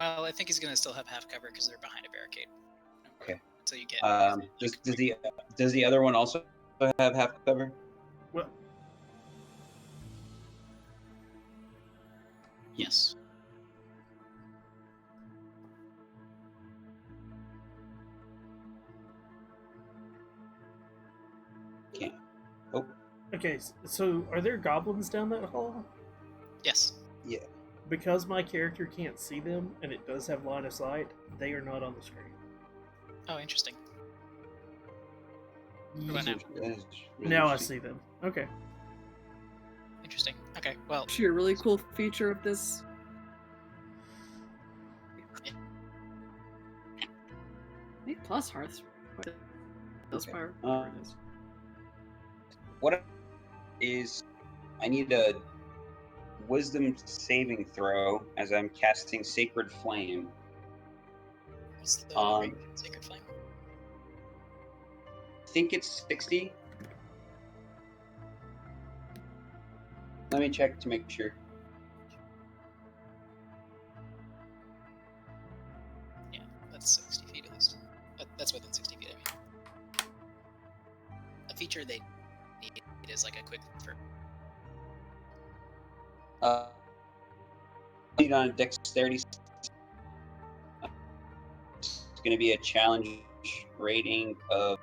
Well, I think he's gonna still have half cover because they're behind a barricade. Okay. Until you get. Does the other one also have half cover? Well, Yes. Can't. Oh. okay, so are there goblins down that hall? Yes. Yeah. Because my character can't see them, and it does have line of sight, they are not on the screen. Oh, interesting. Ye- What about now? That is really Now I interesting. see them. Okay. Interesting. Okay. Well, Actually, a really cool feature of this. Plus Hearth. Talespire. Okay. What is? I need a wisdom saving throw as I'm casting Sacred Flame. what's the range of Sacred Flame? I think it's 60. Let me check to make sure. Yeah, that's 60 feet at least. That's within 60 feet. I mean, a feature they need is like a quick for. Need on dexterity. It's going to be a challenge rating of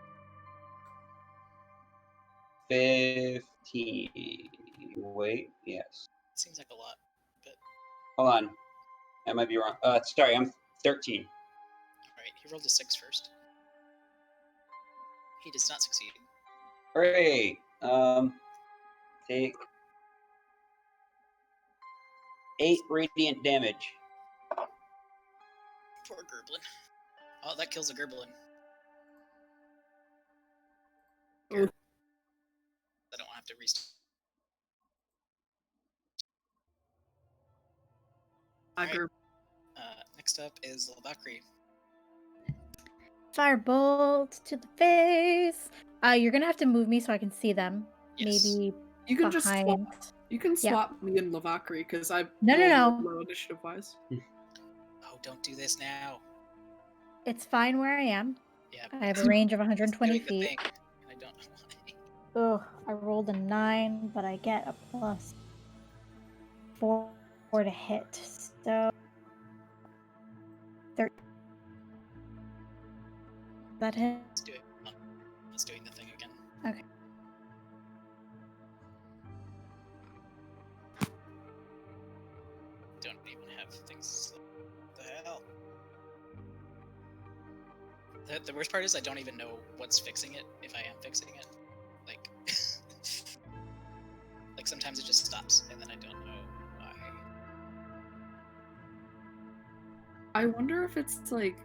15. Wait, yes. Seems like a lot, but Hold on. I might be wrong. Sorry, I'm 13. alright, he rolled a 6 first. He does not succeed. Hooray! Take 8 radiant damage. Poor Gerblin. Oh, that kills a Gerblin. Ooh. I don't have to restart. Agger. Next up is Labakri. Firebolt to the face. You're gonna have to move me so I can see them. Yes. Maybe You can just behind. swap. You can swap me and Lavakri because I No. low initiative wise. Oh, don't do this now. It's fine where I am. Yeah. I have a range of it's 120 doing the feet. thing, and I don't know why. Ugh, I rolled a 9, but I get a plus 4 to hit. So 13. That hit? It's doing the thing again. Okay. Don't even have things. What the hell? The worst part is I don't even know what's fixing it, if I am fixing it. Like, like sometimes it just stops, and then I don't know why. I wonder if it's like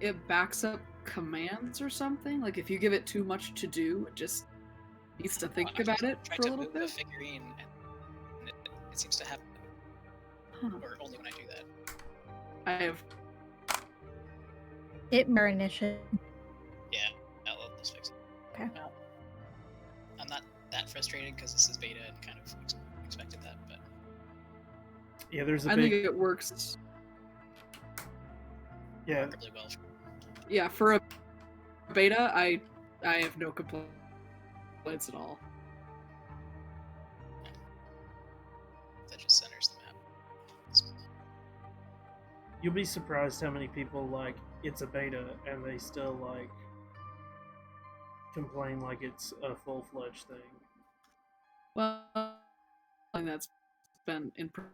it backs up commands or something. Like if you give it too much to do, it just needs to think about it Try for a to little move the bit. figurine, and it seems to happen, Huh. or only when I do that. I have It mirror initiative. Yeah, I'll just fix it. Okay. I'm not that frustrated because this is beta and kind of expected that, but Yeah, there's a I big. think it works. Yeah, remarkably well. Yeah, for a beta, I have no complaints at all. That just centers the map. you'll be surprised how many people like it's a beta and they still like complain like it's a full-fledged thing. Well, and that's been in for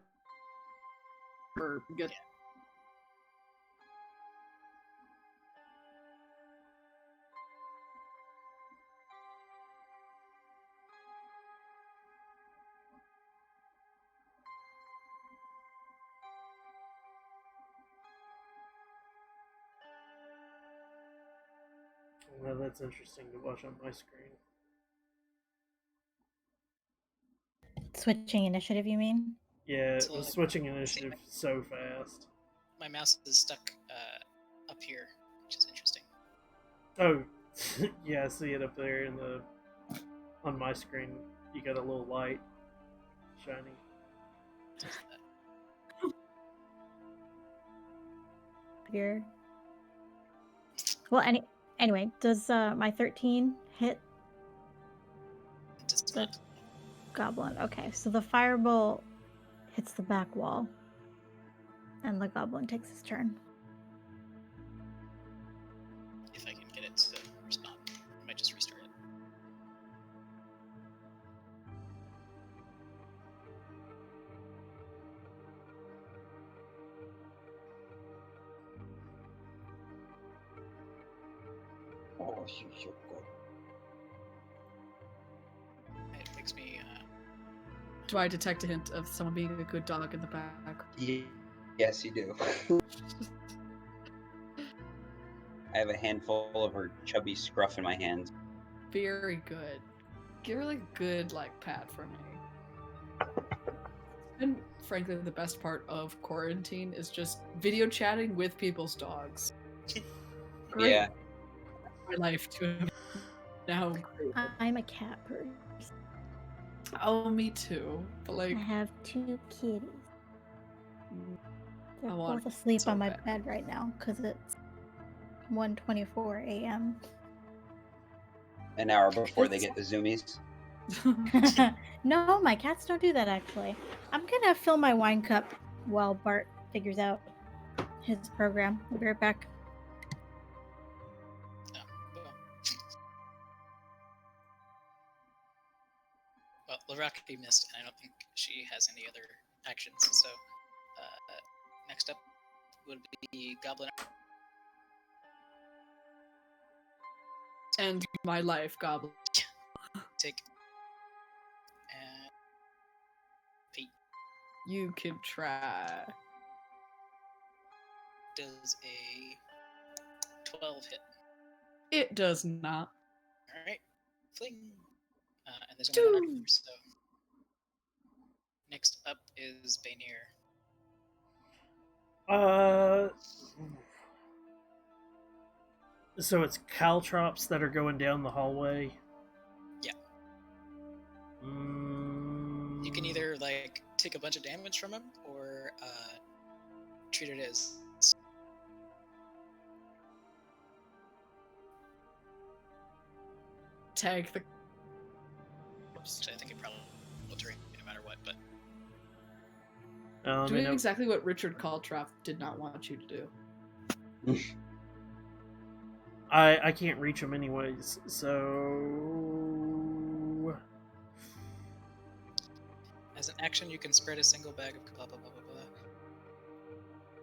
good. Well, that's interesting to watch on my screen. Switching initiative, you mean? Yeah, It's it was like- switching initiative so fast. My mouse is stuck up here, which is interesting. Oh, yeah, I see it up there in the on my screen. You got a little light shining. Here. Well, anyway, does my 13 hit It does the not. goblin? Okay, so the firebolt hits the back wall, and the goblin takes his turn. If I can get it to respond, I might just restart it. Oh, you're good. It makes me. Do I detect a hint of someone being a good dog in the back? Yes, you do. I have a handful of her chubby scruff in my hands. Very good. Give her like a good pat for me. And frankly, the best part of quarantine is just video chatting with people's dogs. Great. Yeah. My life to have now great. I'm a cat person. Oh, me too. But I have 2 kitties. They're I want both asleep so on my bad. bed right now because it's 1:24 a.m. An hour before they get the zoomies. No, my cats don't do that actually. I'm gonna fill my wine cup while Bart figures out his program. I'll be right back. Well, Laraki missed, and I don't think she has any other actions. So, next up would be Goblin. And my life, goblin. Take. And Pete You can try. does a 12 hit. It does not. All right, fling. And there's only one archer, so. Next up is Bainir. So it's caltrops that are going down the hallway. Yeah. Mm, You can either take a bunch of damage from him, or treat it as. Tag the Whoops. I think it probably will terrain no matter what, but Doing exactly what Richard Caltroff did not want you to do. I can't reach him anyways, so as an action, you can spread a single bag of blah blah blah blah blah.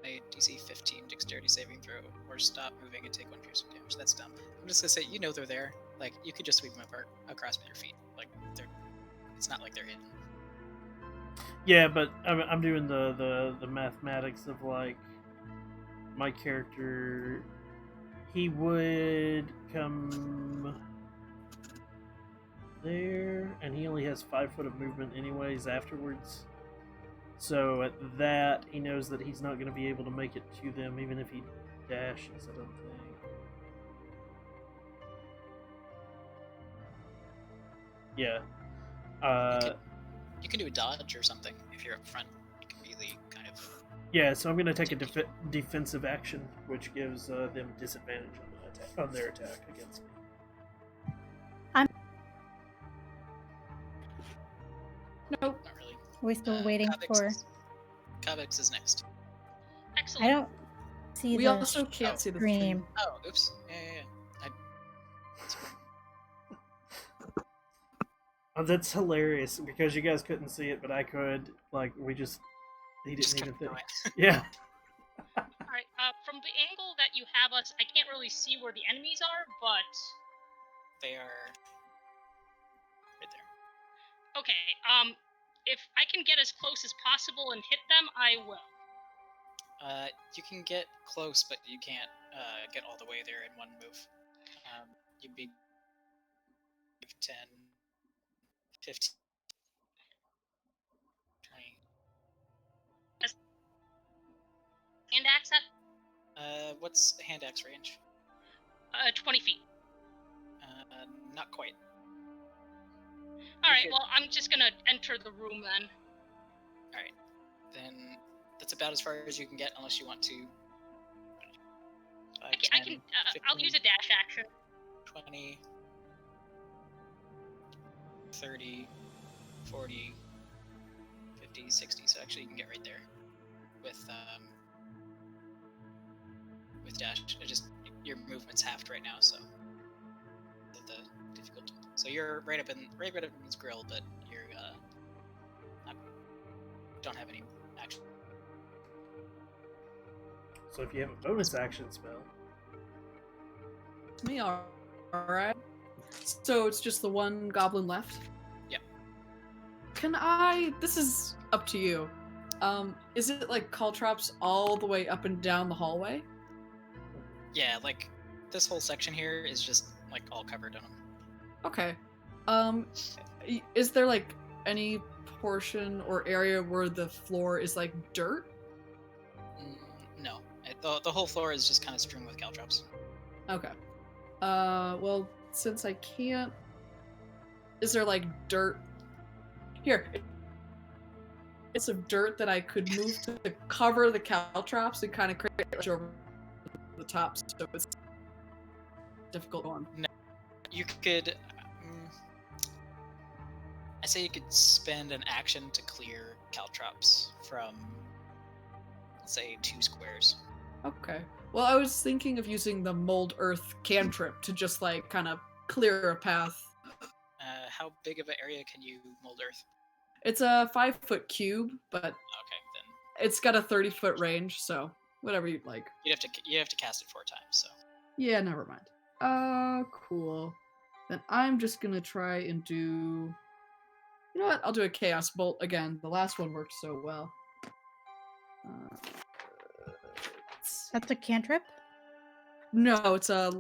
A DC 15 dexterity saving throw, or stop moving and take 1 piercing damage. That's dumb. I'm just gonna say, you know they're there. Like, you could just sweep them apart across your feet. Like, it's not like they're hidden. yeah, but I'm doing the mathematics of like my character. He would come there, and he only has 5 foot of movement anyways afterwards. So at that, he knows that he's not going to be able to make it to them, even if he dashes, I don't think. Yeah. You can do a dodge or something if you're up front. You can really kind of. Yeah, so I'm going to take a defensive action, which gives them disadvantage on their attack against me. Nope. Not really. We're still waiting for. Kavix is next. Excellent. I don't see We the also can't see the stream. Oh, oops. Yeah. Oh, that's hilarious because you guys couldn't see it, but I could. Like, he didn't even think. Yeah. Alright, from the angle that you have us, I can't really see where the enemies are, but... They are right there. Okay, if I can get as close as possible and hit them, I will. You can get close, but you can't get all the way there in one move. You'd be 10, 15, 20. Hand axe at? What's the hand axe range? 20 feet. Not quite. Alright, well, I'm just gonna enter the room then. Alright. Then that's about as far as you can get unless you want to. 5, I can, 15, I'll use a dash action. 20, 30, 40, 50, 60. So actually you can get right there with dash. It just, your movement's halved right now, so the difficulty. So you're right up in his grill, but you're don't have any action. So if you have a bonus action spell. Me, alright. So it's just the one goblin left? Yep. This is up to you. Is it like caltrops all the way up and down the hallway? Yeah, like this whole section here is just like all covered in them. Okay. Is there like any portion or area where the floor is like dirt? No. The whole floor is just kind of strewn with caltrops. Okay. Well, since I can't... Is there like dirt... Here. It's some dirt that I could move to cover the caltrops and kind of create over the top, so it's difficult one. No. You could... I say you could spend an action to clear caltrops from, let's say, 2 squares. Okay. Well, I was thinking of using the mold earth cantrip to just like kind of clear a path. How big of an area can you mold earth? It's a 5-foot cube, but Okay, then it's got a 30-foot range, so whatever you'd like. you have to cast it 4 times. So Yeah, never mind. Cool. Then I'm just gonna try and do... You know what? I'll do a chaos bolt again. The last one worked so well. That's a cantrip? No, it's a...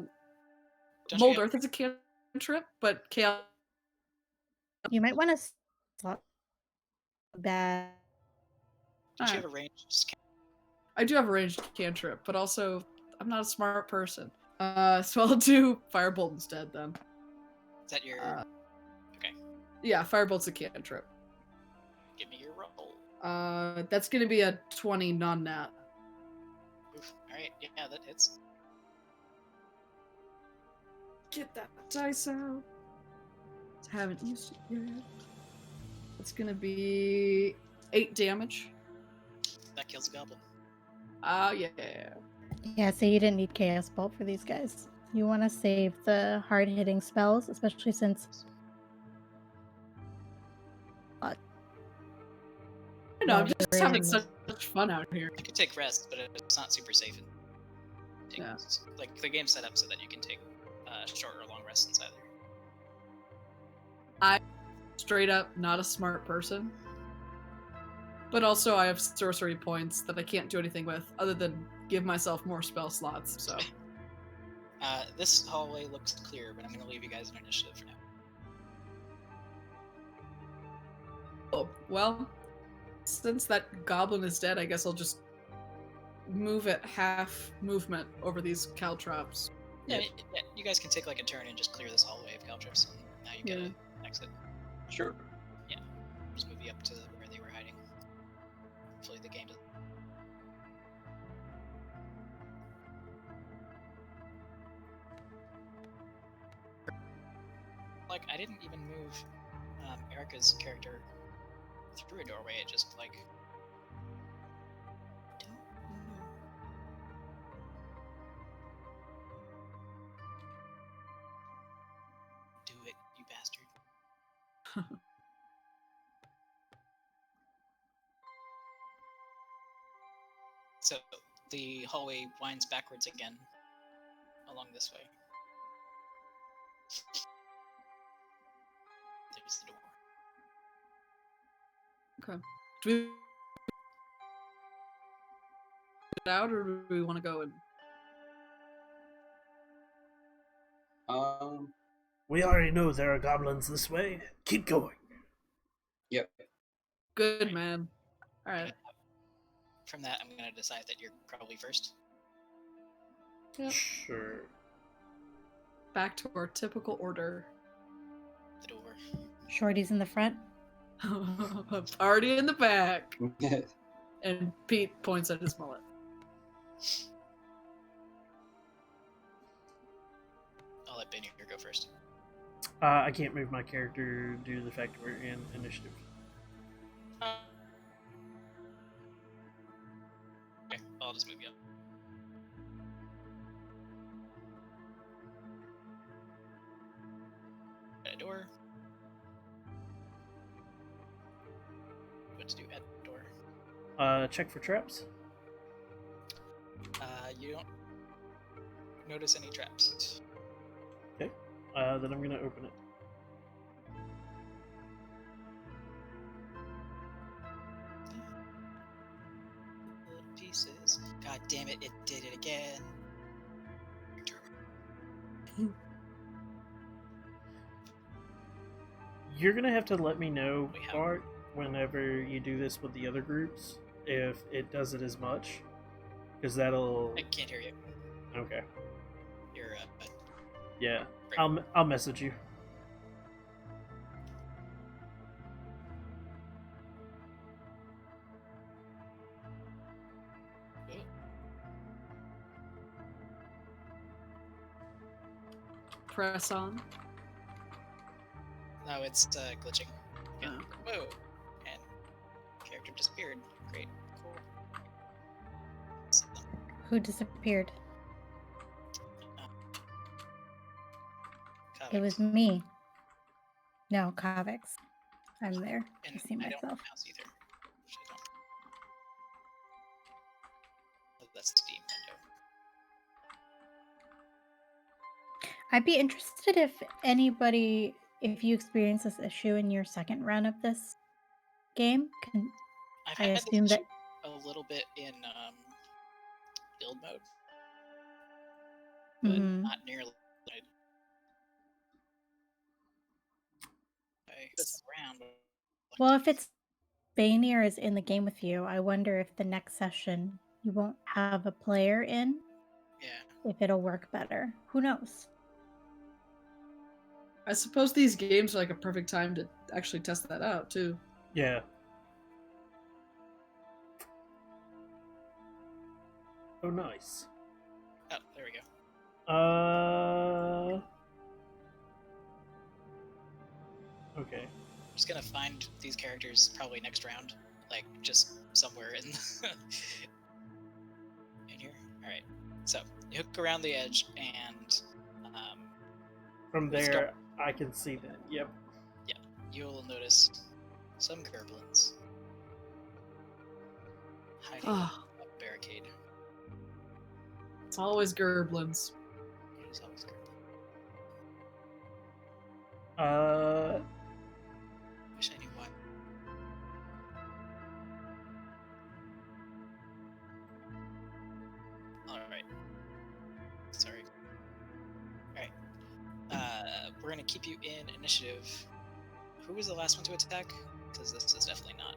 Don't Mold you earth is a cantrip, but chaos... You might want to slot that. don't you have a range? I do have a ranged cantrip, but also I'm not a smart person. So I'll do firebolt instead then. Is that your? Okay. Yeah, firebolt's a cantrip. Give me your roll. That's gonna be a 20 non-nat. Oof. All right. Yeah, that hits. Get that dice out. Haven't used it yet. It's gonna be 8 damage. That kills a goblin. Oh yeah. Yeah, so you didn't need Chaos Bolt for these guys. You want to save the hard-hitting spells, especially since... I know, I'm just having Barbarian. such fun out here. You can take rest, but it's not super safe. Yeah. Like the game's set up so that you can take short or long rests inside there. Straight up not a smart person. But also I have sorcery points that I can't do anything with other than give myself more spell slots, so. This hallway looks clear, but I'm going to leave you guys an initiative for now. Oh, well, since that goblin is dead, I guess I'll just move at half movement over these caltrops. Yeah, you guys can take like a turn and just clear this hallway of caltrips, and now you get an exit. Sure. Just move you up to where they were hiding. Hopefully the game does. Like, I didn't even move Erica's character through a doorway, it just like... Don't move. Do it, you bastard. So, the hallway winds backwards again, along this way. There's the door. Okay. Do we get out or do we want to go and... We already know there are goblins this way. Keep going. Yep. Good, man. Alright. From that, I'm gonna decide that you're probably first. Yep. Sure. Back to our typical order. The door. Shorty's in the front. Party in the back. And Pete points at his mullet. I'll let Benny go first. I can't move my character due to the fact that we're in initiative. Okay, I'll just move you up. At a door. What to do at the door? Check for traps. You don't notice any traps. Okay. Then I'm gonna open it. Little pieces. God damn it! It did it again. You're gonna have to let me know, We have- Bart, whenever you do this with the other groups, if it does it as much, because that'll. I can't hear you. Okay. You're Yeah. Great. I'll message you. Press on. No, it's glitching. Yeah. Oh. Whoa! And character disappeared. Great. Cool. So, Who disappeared? It was Kavix. me. No, Kavix. I'm there. I And see I don't myself. mouse either. Which I don't. Oh, that's Steam window. I'd be interested if you experience this issue in your second run of this game. I've I had this assume that- issue a little bit in build mode, but Mhm. not nearly. It's around. Well, if it's Bannier is in the game with you, I wonder if the next session you won't have a player in, Yeah. if it'll work better. Who knows? I suppose these games are like a perfect time to actually test that out, too. Yeah. Oh, nice. Oh, there we go. Okay. I'm just gonna find these characters probably next round, like just somewhere in in here. All right. So you hook around the edge, and From Let's there, I can see them. Yep. you'll notice some gerblins hiding in Ah, a barricade. it's always gerblins. It is always gerblin. Wish I knew why. Alright. Sorry. Alright. We're gonna keep you in initiative. Who was the last one to attack? Because this is definitely not.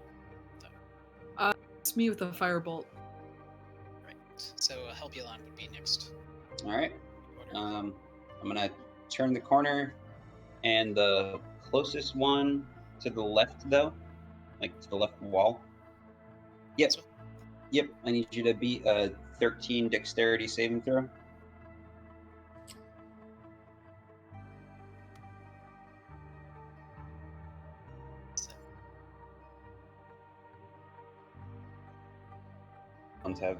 It's me with a firebolt. Right. So Helbulon would be next. All right. Order. I'm gonna turn the corner, and the closest one to the left, though, like to the left wall. Yep. This one? Yep. I need you to beat a 13 dexterity saving throw. Ones have.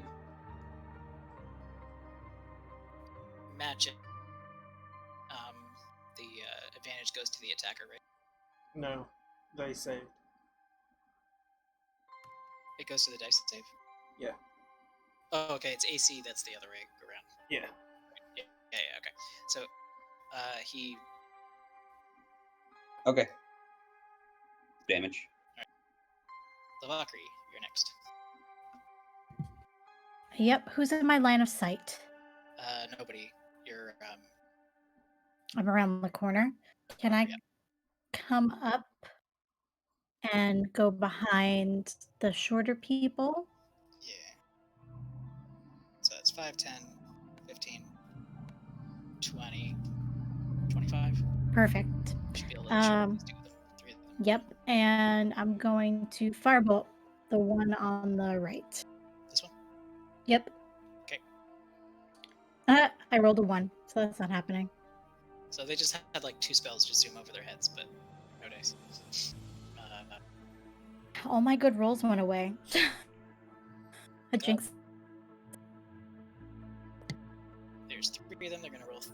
Magic. The advantage goes to the attacker, right? No, they saved. It goes to the dice save? Yeah. Oh, okay, it's AC, that's the other way around. Yeah. Yeah, okay. So, he... Okay. Damage. Lavakri, you're next. Yep. Who's in my line of sight? Nobody. You're, I'm around the corner. Can I yeah. come up and go behind the shorter people? Yeah. So that's 5, 10, 15, 20, 25. Perfect. Should be able to shoot at Um, least 2 of them. 3 of them. Yep. And I'm going to firebolt the one on the right. This one? Yep. Okay. I rolled a 1, so that's not happening. So they just had like 2 spells just zoom over their heads, but no dice. All my good rolls went away. A jinx. There's 3 of them, they're gonna roll 3.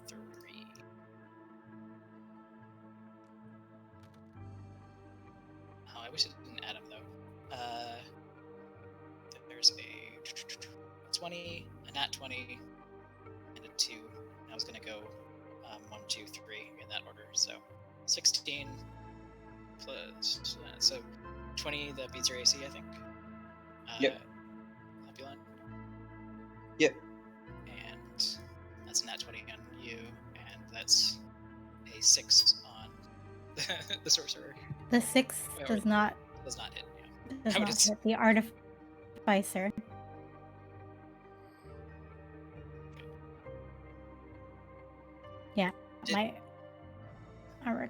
Oh, I wish it didn't add them though. There's a 20, a nat 20, and a 2. I was gonna go 1, 2, 3 in that order. So 16 plus so 20 that beats your AC, I think. Yep. Helbulon. Yep. And that's a nat 20 on you, and that's a 6 on the sorcerer. The 6 Wait, does not Does not hit. Yeah. does How not does- hit the artificer. Yeah, Did- my Really?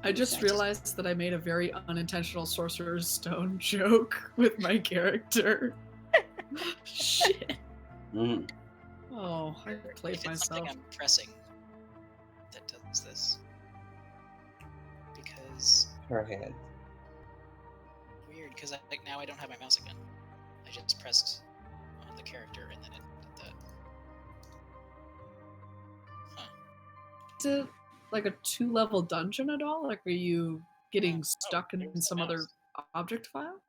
I just realized that I made a very unintentional Sorcerer's Stone joke with my character. Shit. Mm. Oh, I played If it's something myself. I'm pressing that does this. Because Her head. weird, because like now I don't have my mouse again. I just pressed on the character and then it did that. Huh. Is it like a 2-level dungeon at all? Like, are you getting Oh, stuck in there's the some other mouse. object file?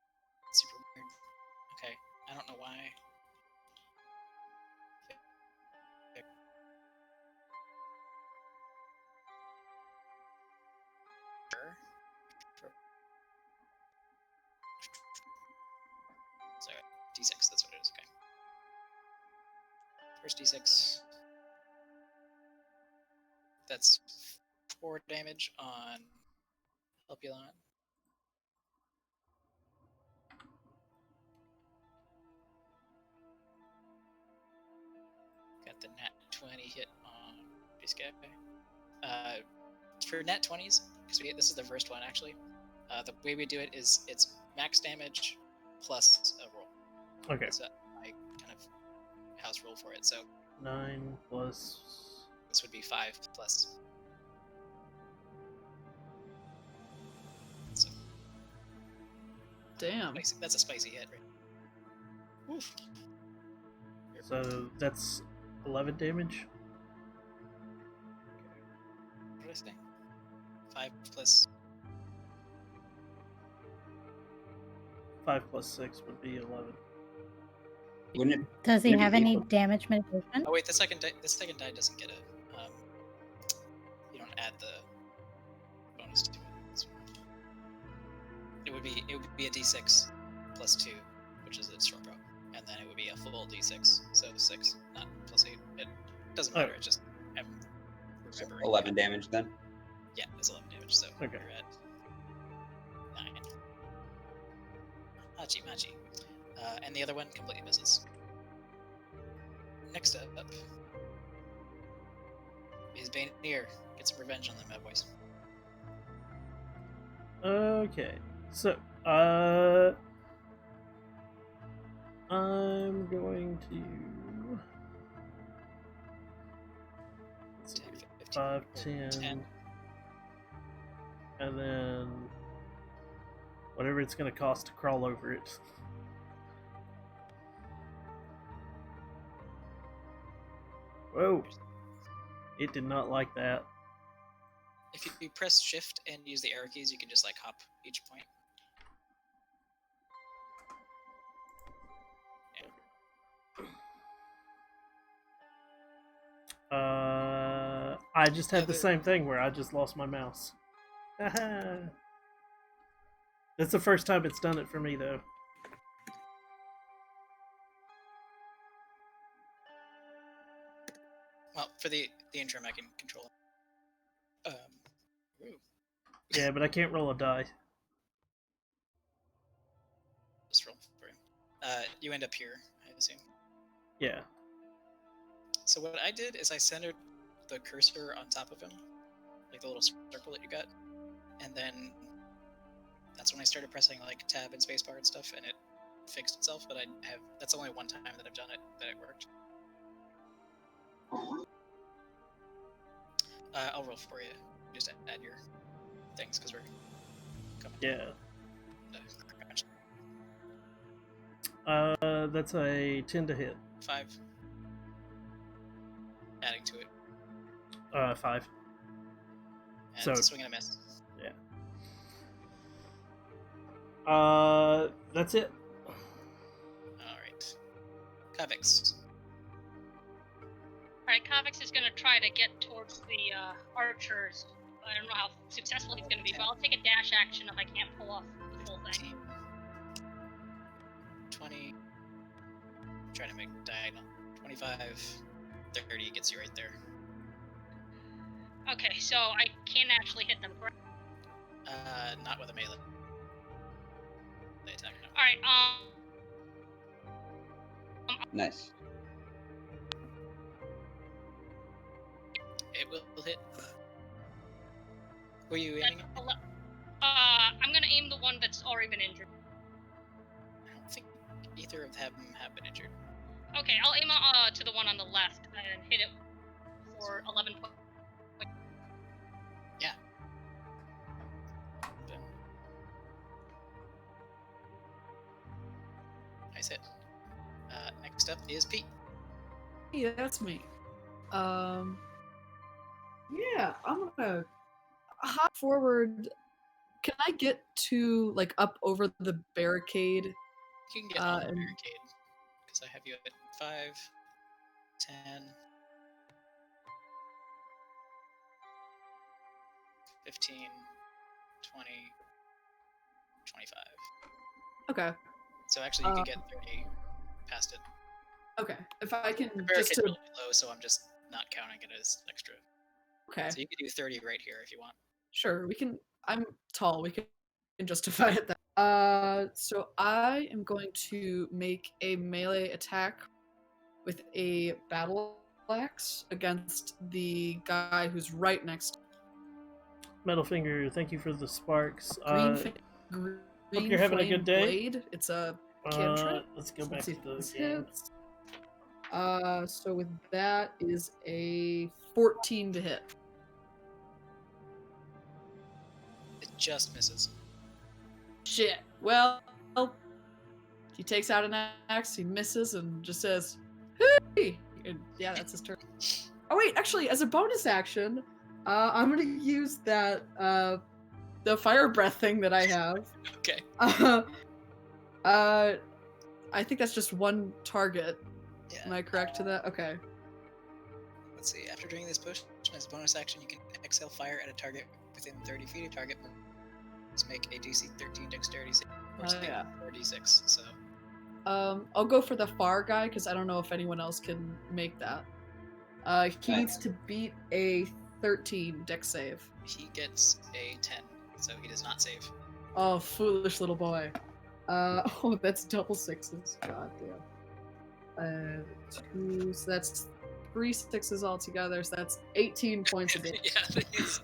Super weird. Okay, I don't know why. Sorry, D6, that's what it is, okay. First D6. That's 4 damage on Helbulon. Got the nat 20 hit on this guy. For nat 20s, because this is the first one actually, the way we do it is it's max damage plus a roll. Okay. So I kind of house roll for it. So 9 plus. this would be 5 plus. Damn. That's a spicy hit, right? Oof. So that's 11 damage. What did I say? 5 plus 5 plus 6 would be 11. Wouldn't it? Does he Wouldn't it have be any equal? damage mitigation? Oh wait, the second die doesn't get a. You don't add the bonus to it. It would be a d6 plus 2, which is its short bow, and then it would be a full d6, so 6, not plus 8. It doesn't matter. It just I'm So remembering. 11 damage then. Yeah, it's 11 damage. So Okay. you're at 9. Machi. And the other one completely misses. Next up is Baneir. Get some revenge on them bad boys. Okay. So, I'm going to. Let's see, 10, 15, 5, 10, 10. and then whatever it's going to cost to crawl over it. Whoa! It did not like that. If you press shift and use the arrow keys, you can just like hop each point. I just had the same thing where I just lost my mouse. That's the first time it's done it for me, though. Well, for the interim, I can control it. Ooh. Yeah, but I can't roll a die. Just roll for him. You end up here, I assume. Yeah. So what I did is I centered the cursor on top of him, like the little circle that you got, and then that's when I started pressing like tab and spacebar and stuff, and it fixed itself. But that's only one time that I've done it that it worked. I'll roll for you. Just add your things because we're coming. Yeah. Crunch. That's a 10 to hit. 5. Adding to it. 5. And So- it's a swing and a miss. That's it. Alright. Kavix. Alright, Kavix is gonna try to get towards the archers. I don't know how successful he's gonna be, but I'll take a dash action if I can't pull off the full thing. 20. I'm trying to make diagonal. 25. 30 gets you right there. Okay, so I can't actually hit them, correct? Not with a melee attack. No. Alright, Nice. It will hit. Were you aiming? I'm gonna aim the one that's already been injured. I don't think either of them have been injured. Okay, I'll aim to the one on the left and hit it for 11 points. Yeah. Boom. Nice hit. Next up is Pete. Yeah, that's me. Yeah, I'm gonna hop forward. Can I get to like up over the barricade? You can get on the and- barricade because I have you at 5, 10, 15, 20, 25. Okay, So actually, you can get 30 past it. okay. If I can The just barricade's to really low, so I'm just not counting it as extra. okay, So you could do 30 right here if you want. sure. We can. I'm tall. We can justify it. That. So I am going to make a melee attack with a battle axe against the guy who's right next. Metalfinger, thank you for the sparks. Green you're having a flame good day. blade. It's a cantrip. Let's go back Let's see to if the this game. hits. So with that is a 14 to hit. It just misses. Shit. Well, He takes out an axe, he misses, and just says, "Hey!" And yeah, that's his turn. Oh wait, actually, as a bonus action, I'm gonna use that the fire breath thing that I have. Okay. I think that's just one target. Yeah. Am I correct to that? Okay. Let's see. After drinking this potion as a bonus action, you can exhale fire at a target within 30 feet of target. Let's make a DC 13 dexterity save. Or save Yeah. 46. So. I'll go for the far guy because I don't know if anyone else can make that. He needs to beat a 13 dex save. He gets a 10, so he does not save. Oh, foolish little boy. Oh, that's double sixes. God damn. 2, so that's 3 sixes altogether, so that's 18 points of damage. Yeah, he's...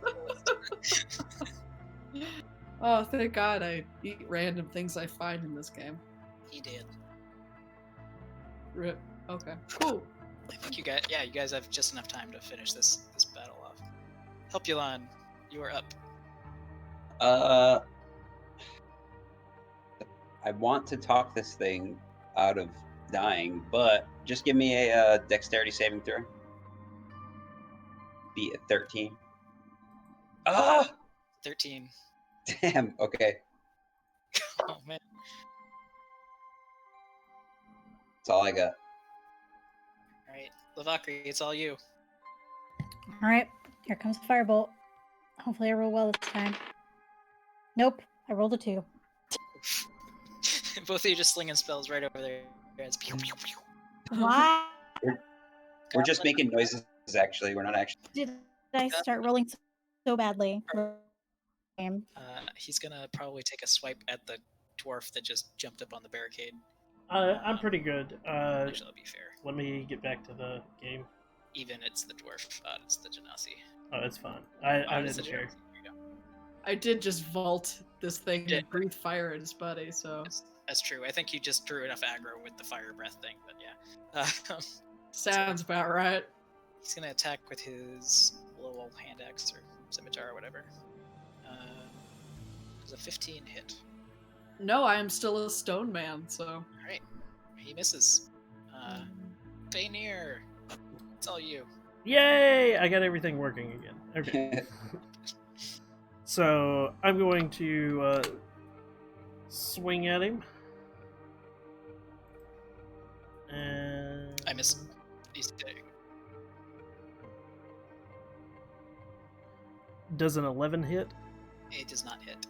Oh, thank God I eat random things I find in this game. He did. Rip. Okay, cool. I think you guys have just enough time to finish this battle off. Helpulon, you are up. I want to talk this thing out of dying, but just give me a dexterity saving throw. Be a 13. Ah! 13. Damn, okay. Oh man. That's all I got. Alright, Lavakri, it's all you. Alright, here comes the firebolt. Hopefully I roll well this time. Nope, I rolled a 2. Both of you just slinging spells right over there. It's pew, pew, pew. Why We're just making noises, actually. We're not actually... did I start rolling so badly? He's gonna probably take a swipe at the dwarf that just jumped up on the barricade. I'm pretty good. Actually, that'll be fair. Let me get back to the game. Even it's the dwarf. It's the Genasi. Oh, it's fine. I It's didn't the care. Genasi. There you go. I did just vault this thing Yeah. and breathe fire at his buddy, so... That's true. I think you just drew enough aggro with the fire breath thing, but yeah. Sounds about right. He's gonna attack with his little hand axe or scimitar or whatever. Does a 15 hit? No, I am still a stone man, so... Alright. He misses. Fainir, it's all you. Yay! I got everything working again. Okay. So I'm going to swing at him. And I miss. He's dead. Does an 11 hit? It does not hit.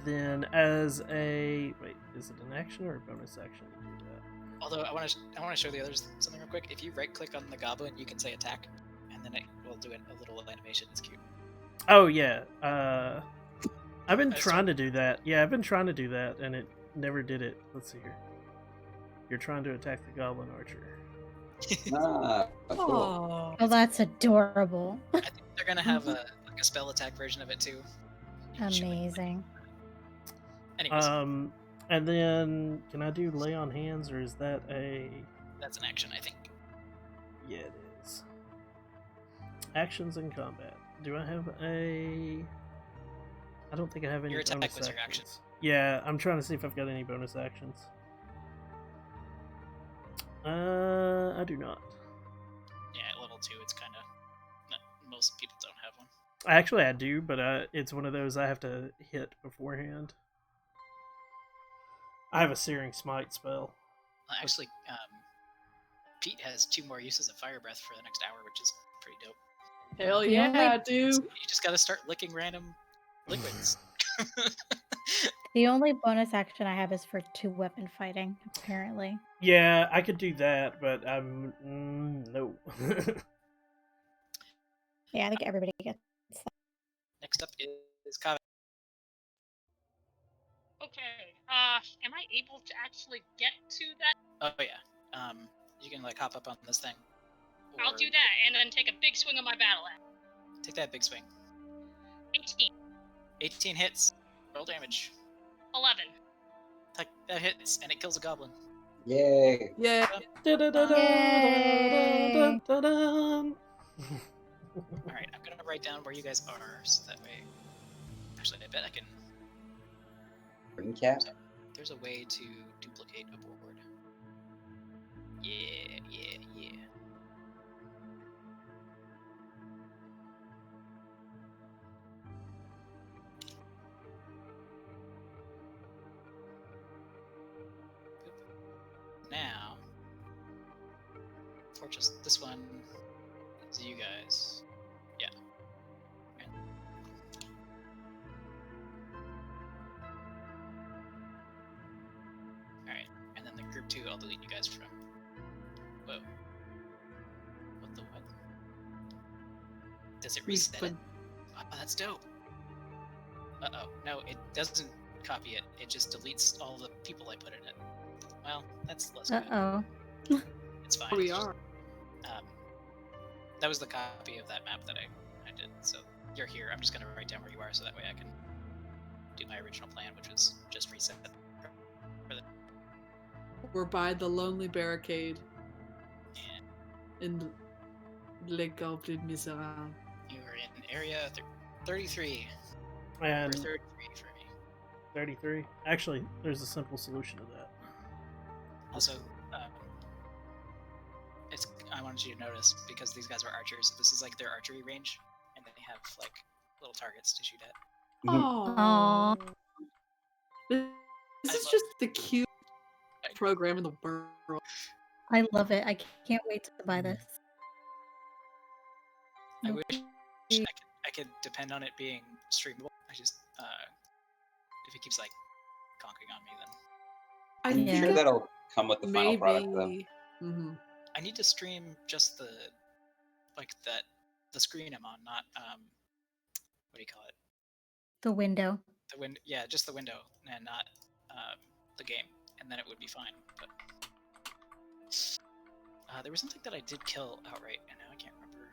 Then as a wait, is it an action or a bonus action to do that? Although I want to show the others something real quick. If you right click on the goblin, you can say attack, and then it will do a little animation. It's cute. Oh yeah. I've been That's trying to do that. Yeah, I've been trying to do that, and it never did it. Let's see here. You're trying to attack the goblin archer. Ah, cool. Oh, that's adorable. I think they're gonna have a spell attack version of it too. You can show it. Amazing. Anyways, And then can I do lay on hands, or is that a? that's an action, I think. Yeah, it is. Actions in combat. Do I have a? I don't think I have any. Your attack bonus was your actions. action. Yeah, I'm trying to see if I've got any bonus actions. I do not. Yeah, at level 2, it's kind of. Most people don't have one. Actually, I do, but it's one of those I have to hit beforehand. I have a Searing Smite spell. Actually, Pete has 2 more uses of fire breath for the next hour, which is pretty dope. Hell Yeah. yeah, dude! So you just gotta start licking random liquids. The only bonus action I have is for 2-weapon fighting, apparently. Yeah, I could do that, but no. Yeah, I think everybody gets that. Next up is Kaveh. Okay. Am I able to actually get to that? Oh yeah. You can like hop up on this thing. I'll Or do that and then take a big swing of my battle axe. Take that big swing. 18. 18 hits. Roll damage. 11. That hits, and it kills a goblin. Yay! Yeah. Yay! Alright, I'm gonna write down where you guys are, so that way... Actually, I bet I can... Ring cap. There's a way to duplicate a board. Yeah. Now, or just this one is you guys. Yeah. And alright, and then the group 2 I'll delete you guys from. Whoa. What the what? Does it reset it? Oh, that's dope. Uh-oh. No, it doesn't copy it. It just deletes all the people I put in it. Well, that's less good. Uh-oh. It's fine. We It's just- are. that was the copy of that map that I did. So you're here. I'm just going to write down where you are so that way I can do my original plan, which was just reset. We're by the lonely barricade And in Le Goblin Miserable. you are in area 33. Or And 33 for me. 33. Actually, there's a simple solution to that. Also, I wanted you to notice, because these guys are archers, this is like their archery range, and they have like little targets to shoot at. Oh. This I is love- just the cute program in the world. I love it. I can't wait to buy this. I wish I could depend on it being streamable. I just if it keeps like conking on me, then I Yeah. I'm think sure that'll come with the final product, though. maybe. Mm-hmm. I need to stream just the screen I'm on, not what do you call it? The window. The window. Yeah, just the window, and not the game, and then it would be fine. But there was something that I did kill outright, and now I can't remember.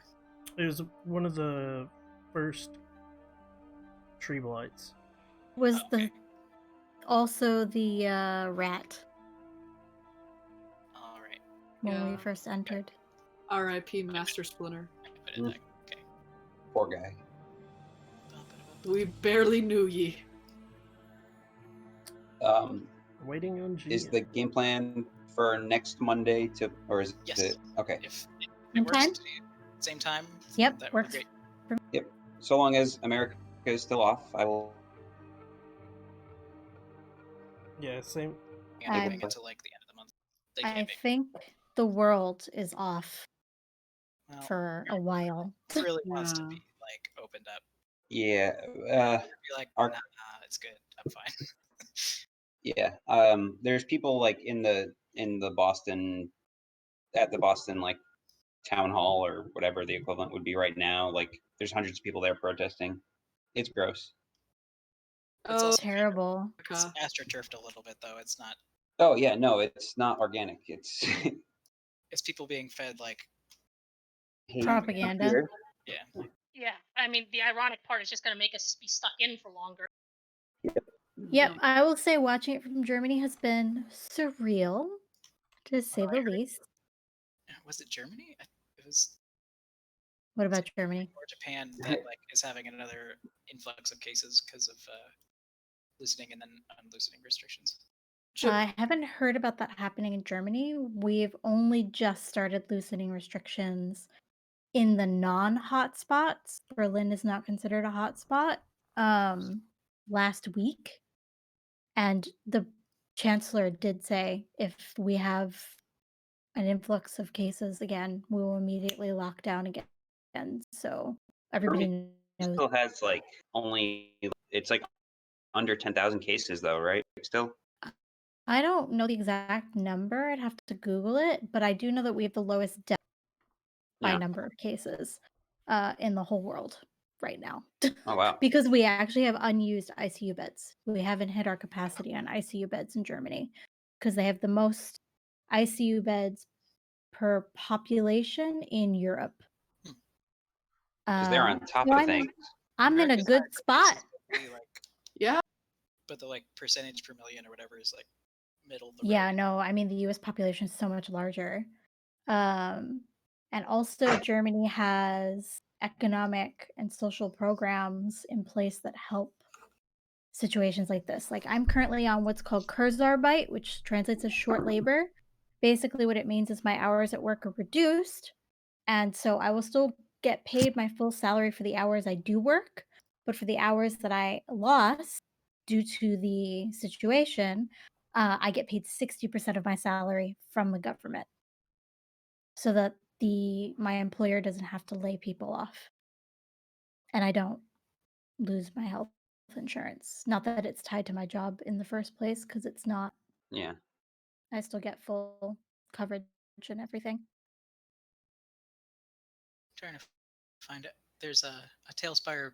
It was one of the first tree blights. Was Oh, okay. also the rat All right. when we Yeah. first entered. R.I.P. Master Splinter. I can put it back. Okay. Poor guy. We barely knew ye. Waiting on G. Is the game plan for next Monday or is Yes. it okay? If it Same works, time? same time. Yep, that would works. be great. So long as America is still off, I will. Yeah, same. And they're I'm- going until like the end of the month. They I can't be. think the world is off Well, for a while. it really wants to Yeah. be like opened up. Yeah. Be like, Our- nah, it's good. I'm fine. Yeah. There's people like in the Boston, at the Boston like town hall or whatever the equivalent would be right now. Like there's hundreds of people there protesting. It's gross. It's Oh, also Terrible. it's America. astroturfed a little bit though. It's not. Oh yeah, no, it's not organic. It's It's people being fed like Propaganda. Here. yeah. Yeah, I mean, the ironic part is just going to make us be stuck in for longer. Yep, I will say watching it from Germany has been surreal, to say the least. Was it Germany? It was What about Germany? or Japan that like is having another influx of cases because of loosening and then unloosening restrictions. I haven't heard about that happening in Germany. We've only just started loosening restrictions in the non-hotspots. Berlin is not considered a hotspot. Last week, and the chancellor did say if we have an influx of cases again, we will immediately lock down again. So everybody knows. Still has like it's like under 10,000 cases though, right? Still. I don't know the exact number. I'd have to Google it, but I do know that we have the lowest death by Yeah. number of cases in the whole world right now. Oh wow. Because we actually have unused ICU beds. We haven't hit our capacity on ICU beds in Germany because they have the most ICU beds per population in Europe. Because they're on top so of I'm- things. I'm in a America's good cases spot. are really, like, Yeah. but the like percentage per million or whatever is like middle of the Yeah, road. no, I mean the US population is so much larger. And also Germany has economic and social programs in place that help situations like this. Like I'm currently on what's called Kurzarbeit, which translates as short labor. Basically, what it means is my hours at work are reduced, and so I will still get paid my full salary for the hours I do work, but for the hours that I lost due to the situation, I get paid 60% of my salary from the government, so that my employer doesn't have to lay people off, and I don't lose my health insurance. Not that it's tied to my job in the first place, because it's not. Yeah. I still get full coverage and everything. Trying to find it. There's a Talespire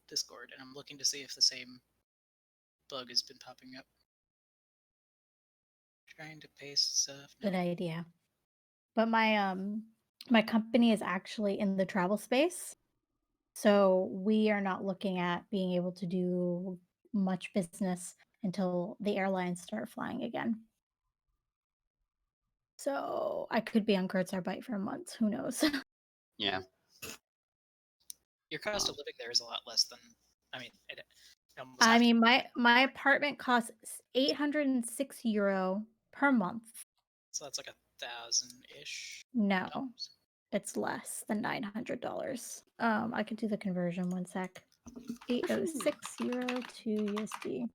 Discord, and I'm looking to see if the same bug has been popping up. Trying to paste stuff. Good idea. But my company is actually in the travel space, so we are not looking at being able to do much business until the airlines start flying again. So I could be on Kurzarbeit for months. Who knows? Yeah. Your cost of living there is a lot less than. I mean, it almost I has to mean, be my apartment costs €806 per month. So that's like $1,000-ish. No, it's less than $900. I could do the conversion. One sec. €806 to USD.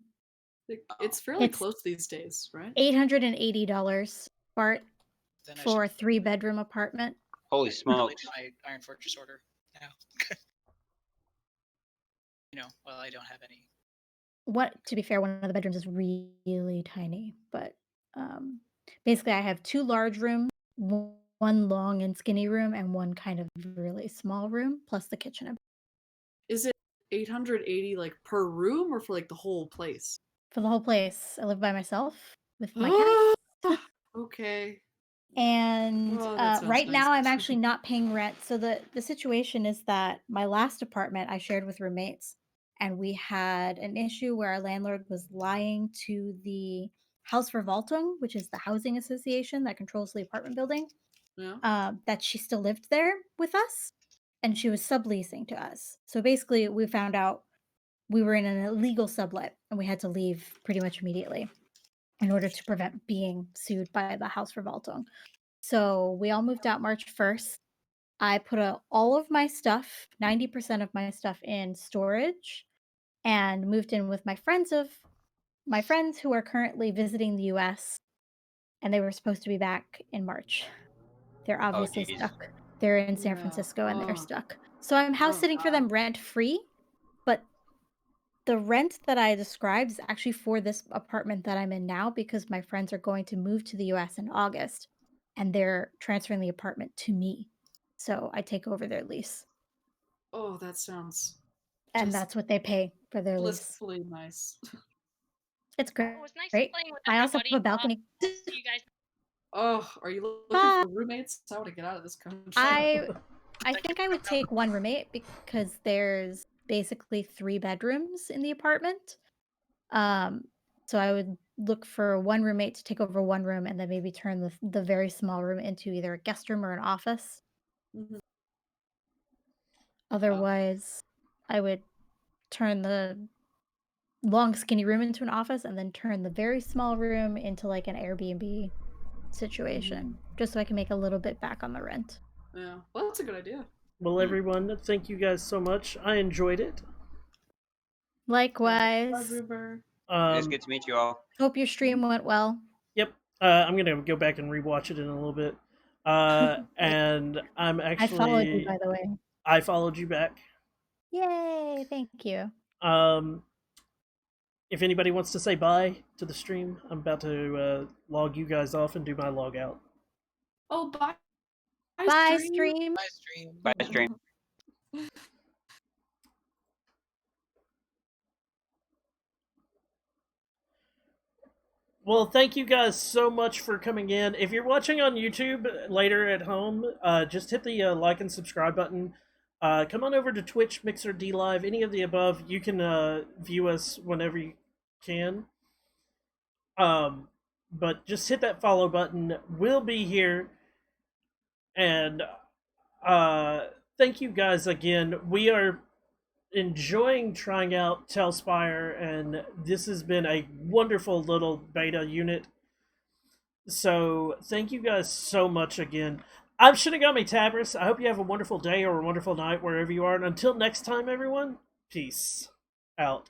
It's fairly It's close these days, right? $880, Bart, Then I for a should 3-bedroom apartment. Holy probably do smokes. my Iron Fortress order now. Well, I don't have any. To be fair, one of the bedrooms is really tiny, but basically I have 2 large rooms, one long and skinny room, and one kind of really small room, plus the kitchen. Is it 880 like per room or for like the whole place? For the whole place. I live by myself with my cat. Okay. And Oh, that sounds right nice. now I'm actually not paying rent. So the situation is that my last apartment I shared with roommates, and we had an issue where our landlord was lying to the Hausverwaltung, which is the housing association that controls the apartment building, Yeah. that she still lived there with us, and she was subleasing to us. So basically, we found out we were in an illegal sublet, and we had to leave pretty much immediately in order to prevent being sued by the Hausverwaltung. So we all moved out March 1st. I put all of my stuff, 90% of my stuff, in storage, and moved in with my friends who are currently visiting the US, and they were supposed to be back in March. They're obviously geez. stuck. They're in San Yeah. Francisco and they're Oh. stuck. So I'm house sitting for them rent free, but the rent that I described is actually for this apartment that I'm in now, because my friends are going to move to the US in August, and they're transferring the apartment to me. So I take over their lease. Oh, that sounds And just that's what they pay for their lease. blissfully nice. It's great. It was nice Great. playing with I also everybody. have a balcony. See you guys. Oh, are you looking Bye. for roommates? I want to get out of this country. I think I would take one roommate, because there's basically 3 bedrooms in the apartment. So I would look for one roommate to take over one room, and then maybe turn the very small room into either a guest room or an office. Mhm. Otherwise, I would turn the long skinny room into an office, and then turn the very small room into like an Airbnb situation, just so I can make a little bit back on the rent. Yeah, well, that's a good idea. Well, everyone, thank you guys so much. I enjoyed it. Likewise. Bye, Ruber. It's good to meet you all. Hope your stream went well. Yep. I'm gonna go back and rewatch it in a little bit. And I'm I followed you, actually by the way. I followed you back. Yay! Thank you. If anybody wants to say bye to the stream, I'm about to log you guys off and do my log out. Oh, bye. Bye, stream. Bye, stream. Bye, stream. Well, thank you guys so much for coming in. If you're watching on YouTube later at home, just hit the like and subscribe button. Come on over to Twitch, Mixer, D Live, any of the above. You can view us whenever you can. But just hit that follow button. We'll be here. And thank you guys again. enjoying trying out Talespire, and this has been a wonderful little beta unit. So thank you guys so much again. I'm Shinigami Tabris. I hope you have a wonderful day or a wonderful night wherever you are. And until next time, everyone, peace out.